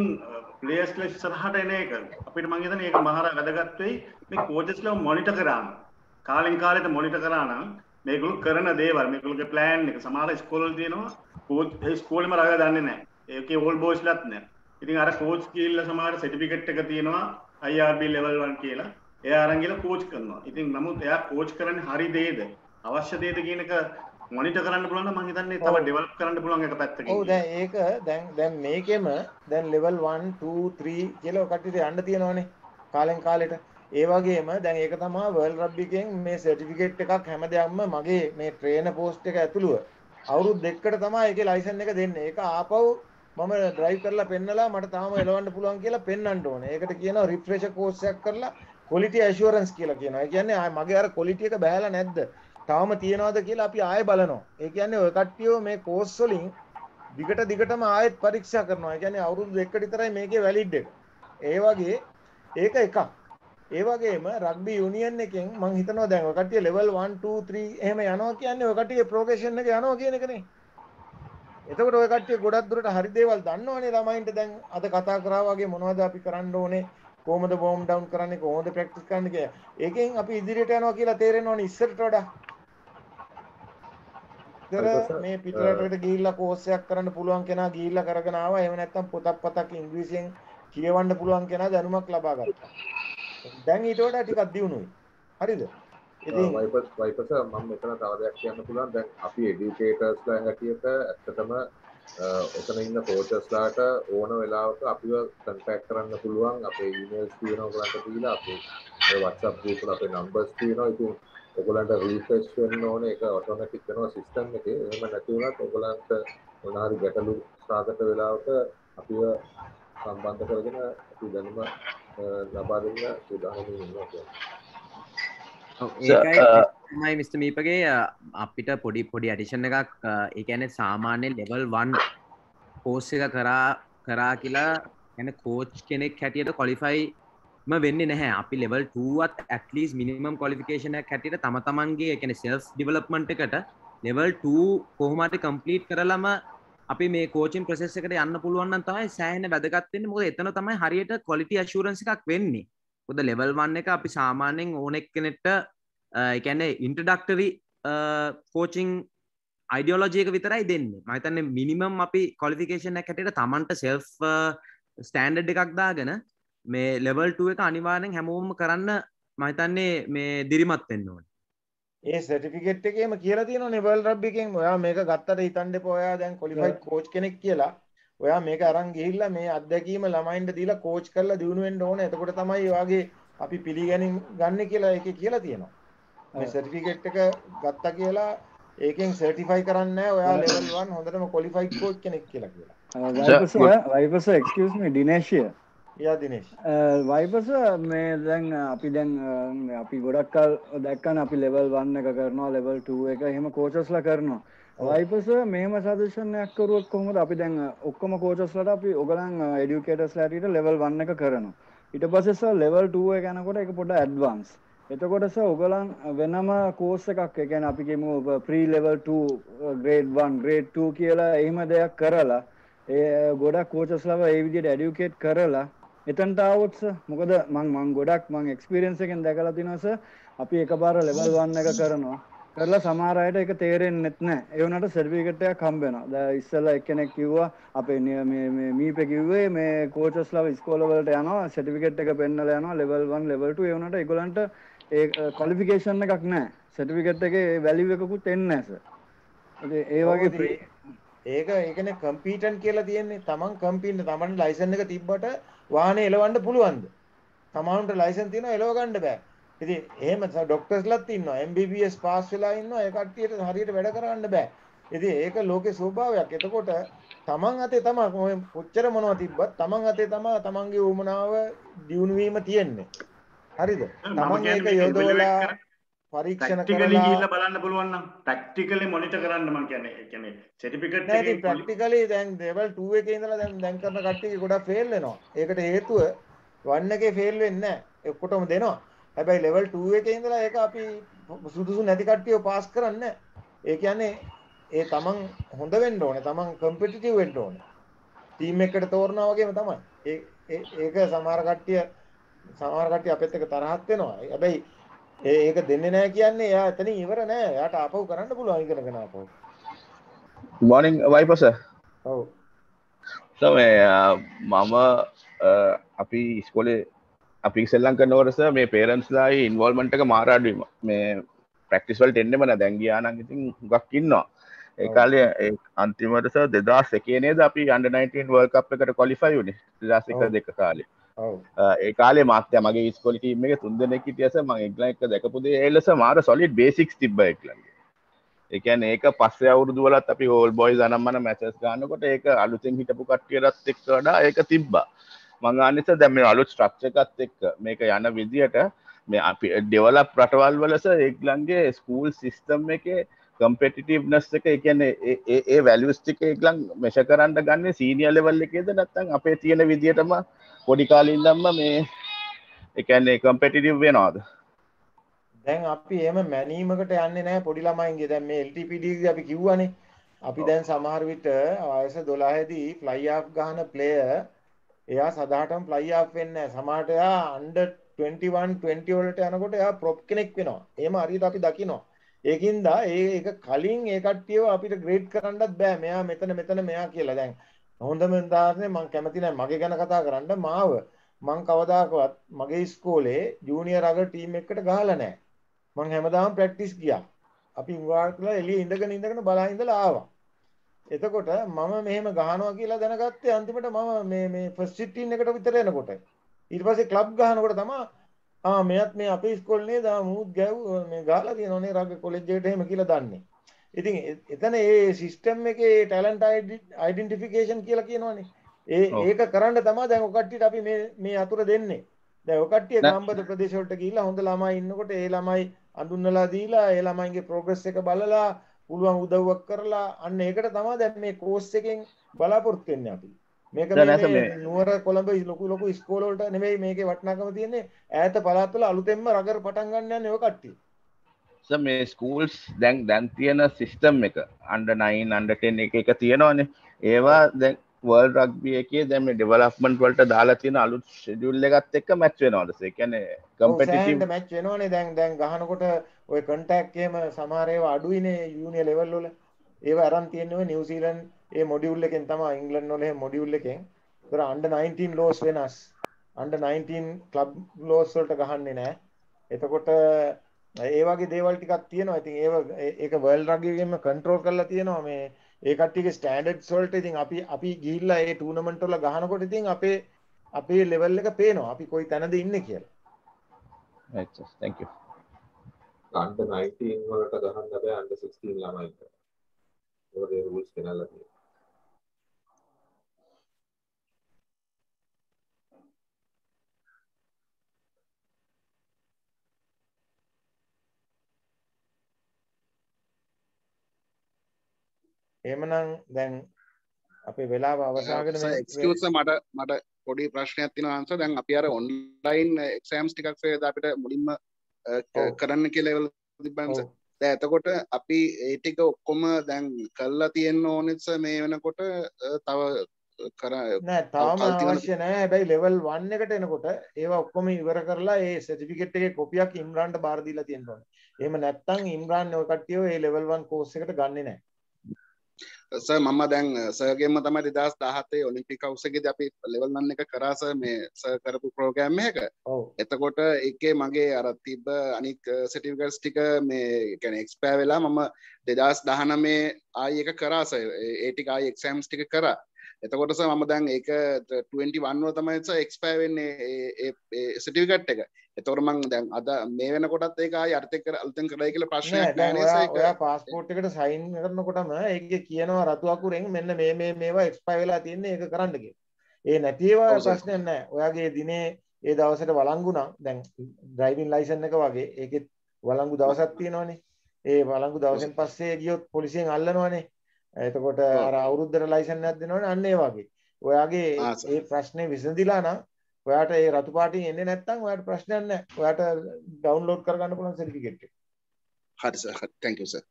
ප්ලේයර්ස්ලා ඉස්සරහට එන එක අපිට මම හිතන්නේ ඒක මහා වැදගත් වෙයි. මේ කෝචස්ලා මොනිටර් කරාම කාලෙන් කාලෙට මොනිටර් කරා නම් මේගොල්ලෝ කරන දේවල් මේගොල්ලෝගේ ප්ලෑන් එක සමහර ස්කෝල් වල තියෙනවා කෝච් ඒ ස්කෝලෙම රග දන්නේ නැහැ. ඒකේ ඕල් බොයිස්ලාත් නැහැ. ඉතින් අර කෝච් කියලා සමහර සර්ටිෆිකේට් එක තියෙනවා IRB level 1 කියලා. එයා අරන් ගිහලා කෝච් කරනවා. ඉතින් නමුත් එයා කෝච් කරන්නේ හරි දේද අවශ්‍ය දේද කියන එක මොනිටර් කරන්න පුළුවන් නම් මම හිතන්නේ තව ඩෙවලොප් කරන්න පුළුවන් එක පැත්තකින්. ඔව් දැන් ඒක දැන් මේකෙම දැන් level 1 2 3 කියලා කට්ටියට යන්න තියෙනවානේ කාලෙන් කාලෙට. ඒ වගේම දැන් ඒක තමයි වර්ල්ඩ් රග්බි එකෙන් මේ සර්ටිෆිකේට් එකක් හැමදේම මගේ මේ ට්‍රේනර් පෝස්ට් එක ඇතුළුව අවුරුදු දෙකකට තමයි ඒකේ ලයිසන් එක දෙන්නේ. ඒක ආපහු මම ඩ්‍රයිව් කරලා පෙන්නලා මට තාම එලවන්න පුළුවන් කියලා පෙන්වන්න ඕනේ. ඒකට කියනවා රිෆ්‍රෙෂර් කෝස් එකක් කරලා ක්වොලිටි ඇෂුරන්ස් කියලා කියනවා. ඒ කියන්නේ මගේ අර ක්වොලිටි එක බහැලා නැද්ද? තාම තියනවාද කියලා අපි ආයෙ බලනවා. ඒ කියන්නේ ඔය කට්ටියෝ මේ කෝස් වලින් දිගටම ආයෙත් පරීක්ෂා කරනවා. ඒ කියන්නේ අවුරුදු දෙකකට විතරයි මේකේ වැලිඩ් එක. ඒ වගේ ඒක එකක්. ඒ වගේම රග්බි යුනියන් එකෙන් මම හිතනවා දැන් ඔය කට්ටිය level 1 2 3 එහෙම යනවා කියන්නේ ඔය කට්ටියගේ ප්‍රොග්‍රෙෂන් එක යනවා කියන එකනේ. එතකොට ඔය කට්ටිය ගොඩක් දුරට හරි දේවල් දන්නවනේ ළමයින්ට. දැන් අද කතා කරා වගේ මොනවද අපි කරන්න ඕනේ, කොහොමද වෝම් ඩවුන් කරන්නේ, කොහොමද ප්‍රැක්ටිස් කරන්නේ කියලා. ඒකෙන් අපි ඉදිරියට යනවා කියලා තේරෙනවනේ ඉස්සරට වඩා. මේ පිටරටකට ගිහිල්ලා කෝස් එකක් කරන්න පුළුවන් කෙනා ගිහිල්ලා කරගෙන ආවා. එහෙම නැත්නම් පොතක් ඉංග්‍රීසියෙන් කියවන්න පුළුවන් කෙනා දැනුමක් ලබා ගත්තා. දැන් ඊට වඩා ටිකක් දියුණුයි. හරිද? ඉතින් වයිපර්ස් මම මෙතන තව දෙයක් කියන්න පුළුවන්. දැන් අපි එඩියුකේටර්ස්ලා හැටියට ඇත්තටම ඔතන ඉන්න කෝචස්ලාට ඕන වෙලාවක අපිව කන්ටැක්ට් කරන්න පුළුවන්. අපේ ඊමේල්ස් තියෙනවා ඔයගලන්ට දීලා අපේ WhatsApp group වල අපේ numbers තියෙනවා. ඉතින් ඔයගලන්ට රිෆ්‍රෙෂ් වෙන්න ඕනේ. ඒක ඔටෝමැටික් වෙනවා සිස්ටම් එකේ. එහෙම නැති වුණත් ඔයගලන්ට මොන හරි ගැටලු සාගත වෙලාවක අපිව සම්බන්ධ කරගෙන අපි දැනුම ලබා දෙන්න සූදානම් වෙනවා කියන්නේ. ඒකයි මිස්ටර් මීපගේ අපිට පොඩි ඇඩිෂන් එකක් ඒ කියන්නේ සාමාන්‍ය level 1 කෝස් එක කරා කියලා කියන්නේ කෝච් කෙනෙක් හැටියට ක්වොලිෆයි වෙන්නේ නැහැ. අපි level 2වත් at least minimum qualification එකක් හැටියට තම තමන්ගේ ඒ කියන්නේ self development එකට level 2 කොහොම හරි complete කරලම අපි මේ coaching process එකට යන්න පුළුවන් නම් තමයි සෑහෙන වැදගත් වෙන්නේ. මොකද එතන තමයි හරියට quality assurance එකක් වෙන්නේ. මොකද level 1 එක අපි සාමාන්‍යයෙන් ඕන එක්කෙනෙක්ට ඒ කියන්නේ introductory coaching ideology එක විතරයි දෙන්නේ. මම හිතන්නේ minimum අපි qualification එකක් හැටියට තමන්ට self standard එකක් දාගෙන මේ level 2 එක අනිවාර්යෙන් හැමෝම කරන්න මම හිතන්නේ මේ දිරිමත් වෙන්න ඕනේ. ඒ සර්ටිෆිකේට් එකේම කියලා තියෙනවානේ වර්ල්ඩ් රග්බි එකෙන් ඔයා මේක ගත්තට හිතන්න එපා ඔයා දැන් ක්වොලිෆයිඩ් කෝච් කෙනෙක් කියලා. ඔයා මේක අරන් ගිහිල්ලා මේ අත්දැකීම ළමයින්ට දීලා කෝච් කරලා දිනු වෙන්න ඕනේ. එතකොට තමයි ඔයාගේ අපි පිළිගැනීම් ගන්න කියලා ඒකේ කියලා තියෙනවා. මේ සර්ටිෆිකේට් එක ගත්තා කියලා ඒකෙන් සර්ටිෆයි කරන්නේ නැහැ ඔයා level 1 හොඳටම qualified coach කෙනෙක් කියලා කියලා. වයිපස excuse me Dinesh here. Yeah Dinesh. වයිපස මේ දැන් අපි අපි ගොඩක් කල් දැක්කන අපි level 1 එක කරනවා level 2 එක එහෙම coachesලා කරනවා. වයිපස මෙහෙම සජෙෂන් එකක් කරුවොත් කොහොමද අපි දැන් ඔක්කොම coachesලාට අපි ඔයගලන් educatorsලාට level 1 එක කරනවා. ඊට පස්සේ සර් level 2 එක යනකොට ඒක පොඩ්ඩක් advance. එතකොට සර් ඔයගලන් වෙනම course එකක් ඒ කියන්නේ අපි කියමු pre level 2 grade 1 grade 2 කියලා එහෙම දෙයක් කරලා ඒ ගොඩක් coachesලාව ඒ විදිහට educate කරලා එතනට આવොත් සර් මොකද මම ගොඩක් experience එකෙන් දැකලා තිනවා සර් අපි එකපාර level 1 එක කරනවා කරලා සමහර අයට ඒක තේරෙන්නේ නැහැ. ඒ වුණාට සර්ටිෆිකේට් එකක් හම්බ වෙනවා. දැන් ඉස්සෙල්ලා එක්කෙනෙක් කිව්වා අපේ මේ මීපේ කිව්වේ මේ කෝචස්ලාව ඉස්කෝල වලට යනවා සර්ටිෆිකේට් එක පෙන්නලා යනවා level 1 level 2 ඒ වුණාට ඒගොල්ලන්ට ඒ ක්වොලිෆිකේෂන් එකක් නැහැ. සර්ටිෆිකේට් එකේ වැලියු එකකුත් එන්නේ නැහැ සර්. ඒ වගේ ඒ කියන්නේ කම්පීටන්ට් කියලා තියෙන්නේ. Taman කම්පීටන්ට් Taman ලයිසන් එක තිබ්බට වාහනේ එලවන්න පුළුවන්ද? Tamanට ලයිසන් තියෙනවා එලව ගන්න බෑ. ඉතින් එහෙම ඩොක්ටර්ස්ලාත් ඉන්නවා MBBS පාස් වෙලා ඉන්නවා ඒ කට්ටියට හරියට වැඩ කරන්න බෑ. ඉතින් ඒක ලෝකේ ස්වභාවයක්. එතකොට තමන් අතේ තමයි කොච්චර මොනවද තිබ්බත් තමන් අතේ තමයි තමන්ගේ උමනාව දියුණු වීම තියෙන්නේ. හරිද? තමන් ඒක යොදවලා පරීක්ෂණ ප්‍රැක්ටිකලි ගිහිල්ලා බලන්න පුළුවන් නම් ප්‍රැක්ටිකලි මොනිටර් කරන්න මම කියන්නේ සර්ටිෆිකේට් එකේ නෑ ප්‍රැක්ටිකලි දැන් level 2 එකේ ඉඳලා දැන් කරන කට්ටිය ගොඩක් ෆේල් වෙනවා. ඒකට හේතුව 1 එකේ ෆේල් වෙන්නේ නෑ. ඔක්කොටම දෙනවා. හැබැයි level 2 එකේ ඉඳලා ඒක අපි සුදුසු නැති කට්ටියව පාස් කරන්නේ. ඒ කියන්නේ ඒ තමන් හොඳ වෙන්න ඕනේ. තමන් කම්පිටිටිව් වෙන්න ඕනේ. ටීම් එකකට තෝරනවා වගේම තමයි. ඒක සමහර කට්ටිය අපිත් එක්ක තරහක් වෙනවා. හැබැයි ඒක දෙන්නේ නැහැ කියන්නේ එයා එතනින් ඉවර නෑ. එයාට ආපහු කරන්න පුළුවන් ඉගෙනගෙන ආපහු. Good morning Viper sir. ඔව්. So මම අපි ඉස්කෝලේ අපි ඉස්සෙල්ලම් කරනකොට සර් මේ පේරන්ට්ස් ලායි ඉන්වොල්ව්මන්ට් එක මාර අඩුයි. මේ ප්‍රැක්ටිස් වලට එන්නෙම නෑ. දැන් ගියා නම් ඉතින් හුඟක් ඉන්නවා. ඒ කාලේ අන්තිමට සර් 2001 නේද අපි under 19 world cup එකට qualify වුණේ. 2001 2 කාලේ. ඔව්. ඒ කාලේ මාත්‍යා මගේ ඉස්කෝලේ ටීම් එකේ 3 දෙනෙක් හිටියා සර්. මම එක්ලන් එක දැකපු දේ ඒලස මාර solid basics තිබ්බා එක්ලන්ගේ. ඒ කියන්නේ ඒක පස්සේ අවුරුදු වලත් අපි all boys අනම්මන matches ගන්නකොට ඒක අලුතෙන් හිටපු කට්ටියටත් එක්ක වඩා ඒක තිබ්බා. මං අනිත් දැන් මේ අලුත් ස්ට්‍රක්චර් එකත් එක්ක මේක යන විදියට මේ අපි ඩෙවලොප් රටවල් වල සර් ඒගොල්ලන්ගේ ස්කූල් සිස්ටම් එකේ කම්පිටිටිව්නස් එක ඒ කියන්නේ ඒ වැලියුස් ටික ඒගොල්ලන් මෙෂර් කරන්න ගන්නේ සීනියර් ලෙවල් එකේද නැත්නම් අපේ තියෙන විදියටම පොඩි කාලේ ඉඳන්ම මේ ඒ කියන්නේ කම්පිටිටිව් වෙනවද? දැන් අපි එහෙම මැනීමකට යන්නේ නැහැ පොඩි ළමයින්ගේ. දැන් මේ LTPD අපි කිව්වනේ. අපි දැන් සමහර විට වයස 12 දී ෆ්ලයි ආෆ් ගහන ප්ලේයර් එයා සදාටම ෆ්ලයි ආෆ් වෙන්නේ නැහැ. සමහරට එයා under 21 20 වලට යනකොට එයා ප්‍රොප් කෙනෙක් වෙනවා. එහෙම හරියට අපි දකිනවා. ඒකින්ද ඒක කලින් ඒ කට්ටියව අපිට ග්‍රේඩ් කරන්නත් බෑ. මෙයා මෙතන මෙයා කියලා. දැන් හොඳම උදාහරණය මම කැමති නැහැ මගේ ගැන කතා කරන්න. මම කවදාකවත් මගේ ඉස්කෝලේ ජූනියර් අග ටීම් එකකට ගහලා නැහැ. මම හැමදාම ප්‍රැක්ටිස් ගියා. අපි උගාටලා එළියේ ඉඳගෙන බලා ඉඳලා ආවා. එතකොට මම මෙහෙම ගහනවා කියලා දැනගත්තේ අන්තිමට මම මේ ෆස්ට් 15 එකට විතර එනකොට. ඊට පස්සේ ක්ලබ් ගහනකොට තමයි මෙයත් මේ අපේ ඉස්කෝලේ නේද මූත් ගැව් මේ ගහලා තියෙනවනේ රග කොලෙජ් එකට එහෙම කියලා දන්නේ. ඉතින් එතන ඒ සිස්ටම් එකේ ටැලන්ට් අයිඩෙන්ටිෆිකේෂන් කියලා කියනවනේ. ඒක කරන්න තමයි දැන් ඔය කට්ටියට අපි මේ අතුර දෙන්නේ. දැන් ඔය කට්ටිය ගම්බද ප්‍රදේශ වලට ගිහිල්ලා හොඳ ළමයි ඉන්නකොට ඒ ළමයි අඳුන්වලා දීලා ඒ ළමයින්ගේ ප්‍රෝග්‍රස් එක බලලා පුළුවන් උදව්වක් කරලා අන්න ඒකට තමයි දැන් මේ කෝස් එකෙන් බලාපොරොත්තු වෙන්නේ අපි. මේක මේ නුවර කොළඹ ලොකු ඉස්කෝල වලට නෙමෙයි මේකේ වටිනාකම තියෙන්නේ ඈත පළාත්වල අලුතෙන්ම රගර් පටන් ගන්න යන්නේ ඔය කට්ටිය. සර් මේ ස්කූල්ස් දැන් තියෙන සිස්ටම් එක under 9 under 10 එක තියෙනවනේ. ඒවා දැන් වර්ල්ඩ් රග්බි එකේ දැන් මේ ඩෙවලොප්මන්ට් වලට දාලා තියෙන අලුත් ෂෙඩියුල් එකත් එක්ක මැච් වෙනවද? ඒ කියන්නේ කම්පිටිටිව් මැච් වෙනවනේ. දැන් ගහනකොට ඔය කන්ටැක්ට් එකේම සමහර ඒවා අඩුයිනේ ජූනියර් ලෙවල් වල. ඒවා අරන් තියෙන්නේ ඔය නිව්සීලන්ත ඒ මොඩියුල් එකෙන් තමයි ඉංග්ලන්ඩ් වල එහෙම මොඩියුල් එකෙන්. ඒතර under 19 ලෝස් වෙනස්. under 19 ක්ලබ් ලෝස් වලට ගහන්නේ නැහැ. එතකොට ඒ වගේ දේවල් ටිකක් තියෙනවා. ඉතින් ඒක වර්ල්ඩ් රග්බි එකෙන්ම කන්ට්‍රෝල් කරලා තියෙනවා මේ ඒ කට්ටියගේ ස්ටෑන්ඩඩ්ස් වලට ඉතින් අපි ගිහිල්ලා ඒ ටූර්නමන්ට් වල ගහනකොට ඉතින් අපේ ලෙවල් එක පේනවා අපි කොයි තැනද ඉන්නේ කියලා. right sir thank you under 19 වලට ගහන්න බෑ under 16 ළමයින්ට. ඒකේ rules ගෙනල්ලා තියෙනවා. එහෙමනම් දැන් අපේ වෙලාව අවසානකට සර් එක්ස්කියුස් සර් මට පොඩි ප්‍රශ්නයක් තියෙනවා අන්සර්. දැන් අපි අර ඔන්ලයින් එක්සෑම්ස් ටිකක් සර් අපිට මුලින්ම කරන්න කියලා ලෙවල් තිබ්බන් සර්. දැන් එතකොට අපි ඒ ටික ඔක්කොම දැන් කරලා තියෙන්න ඕනෙත් සර් මේ වෙනකොට තව නෑ තාම අවශ්‍ය නෑ. හැබැයි ලෙවල් 1 එකට එනකොට ඒවා ඔක්කොම ඉවර කරලා ඒ සර්ටිෆිකේට් එකේ කොපියක් ඉම්රාන්ට බාර දීලා තියෙන්න ඕනේ. එහෙම නැත්නම් ඉම්රාන් ඔය කට්ටියව ඒ ලෙවල් 1 කෝස් එකට ගන්නෙ නෑ. සර් මම දැන් සර්ගෙන්ම තමයි 2017 ඔලිම්පික් හවුස් එකේදී අපි ලෙවල් 1 එක කරා සර් මේ සර් කරපු ප්‍රෝග්‍රෑම් එකක. එතකොට ඒකේ මගේ අර තිබ්බ අනික් සර්ටිෆිකේට්ස් ටික මේ කියන්නේ එක්ස්පයර් වෙලා මම 2019 ආයි එක කරා සර්. ඒ ටික ආයි එක්සෑම්ස් ටික කරා. එතකොට සර් මම දැන් ඒක 21 වල තමයි සර් එක්ස්පයර් වෙන්නේ ඒ සර්ටිෆිකේට් එක. එතකොට මම දැන් අද මේ වෙනකොටත් ඒක ආයි අලුතෙන් කරයි කියලා ප්‍රශ්නයක් නෑ නේද සර්? ඔයා පාස්පෝර්ට් එකට සයින් කරනකොටම ඒකේ කියනවා රතු අකුරෙන් මෙන්න මේවා එක්ස්පයර් වෙලා තියෙන්නේ ඒක කරන්න කියලා. ඒ නැති ඒවා ප්‍රශ්නයක් නෑ. ඔයාගේ දිනේ ඒ දවසට වළංගු නම් දැන් ඩ්‍රයිවිං ලයිසන් එක වගේ ඒකෙත් වළංගු දවසක් තියෙනවනේ. ඒ වළංගු දවසෙන් පස්සේ ගියොත් පොලිසියෙන් අල්ලනවනේ. එතකොට අර අවුරුද්දට ලයිසන් එකක් දෙනවනේ අන්න ඒ වගේ. ඔයාගේ ඒ ප්‍රශ්නේ විසඳිලා නම් ඔයාට ඒ රතු පාටින් එන්නේ නැත්නම් ඔයාට ප්‍රශ්නයක් නැහැ. ඔයාට ඩවුන්ලෝඩ් කරගන්න පුළුවන් සර්ටිෆිකේට් එක. හරි සර්. thank you sir.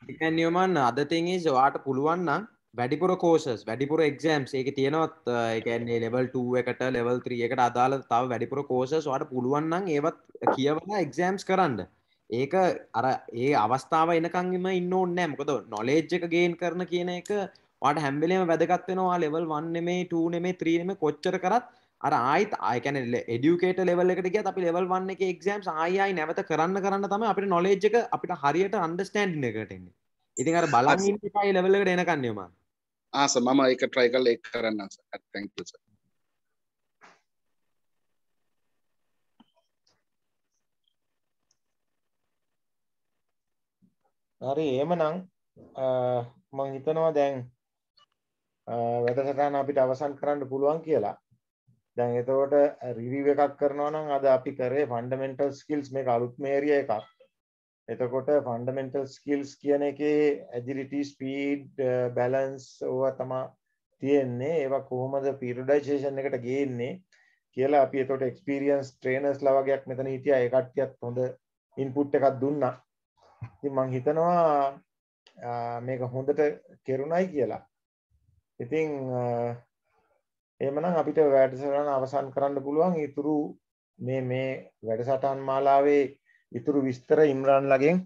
ඉතින් නියමන් other thing is ඔයාට පුළුවන් නම් වැඩිපුර courses වැඩිපුර exams ඒකේ තියෙනවා ඒ කියන්නේ level 2 එකට level 3 එකට අදාළ තව වැඩිපුර courses ඔයාට පුළුවන් නම් ඒවත් කියවලා exams කරන්න. ඒක අර ඒ අවස්ථාව එනකන්ම ඉන්න ඕනේ නැහැ. මොකද knowledge එක gain කරන කියන එක ඔයාට හැම වෙලේම වැදගත් වෙනවා. level 1 නෙමෙයි 2 නෙමෙයි 3 නෙමෙයි කොච්චර කරත් අර ආයිත් ආය කියන්නේ එඩියුකේටර් ලෙවල් එකට ගියත් අපි level 1 එකේ exams ආයි නැවත කරන්න තමයි අපිට knowledge එක අපිට හරියට understanding එකට එන්නේ. ඉතින් අර බලන් ඉන්න එපා ඒ level එකට එනකන් නේ මම. සර් මම ඒක try කරලා ඒක කරන්නම් සර්. thank you sir. හරි එහෙමනම් මම හිතනවා දැන් වැඩසටහන අපිට අවසන් කරන්න පුළුවන් කියලා. දැන් එතකොට රිවිව් එකක් කරනවා නම් අද අපි කරේ ෆන්ඩමෙන්ටල් ස්කිල්ස් මේක අලුත්ම ඒරියා එකක්. එතකොට ෆන්ඩමෙන්ටල් ස්කිල්ස් කියන එකේ ඇජිලිටි ස්පීඩ් බැලන්ස් ඕවා තමයි තියෙන්නේ. ඒවා කොහොමද පීරියඩයිසේෂන් එකට ගේන්නේ කියලා අපි එතකොට එක්ස්පීරියන්ස් ට්‍රේනර්ස්ලා වගේක් මෙතන හිටියා. ඒ කට්ටියත් හොඳ ඉන්පුට් එකක් දුන්නා. ඉතින් මම හිතනවා මේක හොඳට කෙරුණයි කියලා. ඉතින් එහෙමනම් අපිට වැඩසටහන අවසන් කරන්න පුළුවන්. ඊතුරු මේ වැඩසටහන් මාලාවේ ඊතුරු විස්තර ඉම්රාන්ලගෙන්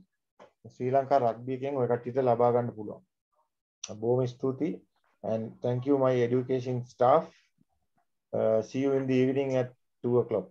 ශ්‍රී ලංකා රග්බි එකෙන් ඔය කට්ටියට ලබා ගන්න පුළුවන්. බොහොම ස්තුතියි and thank you my education staff. See you in the evening at 2 o'clock.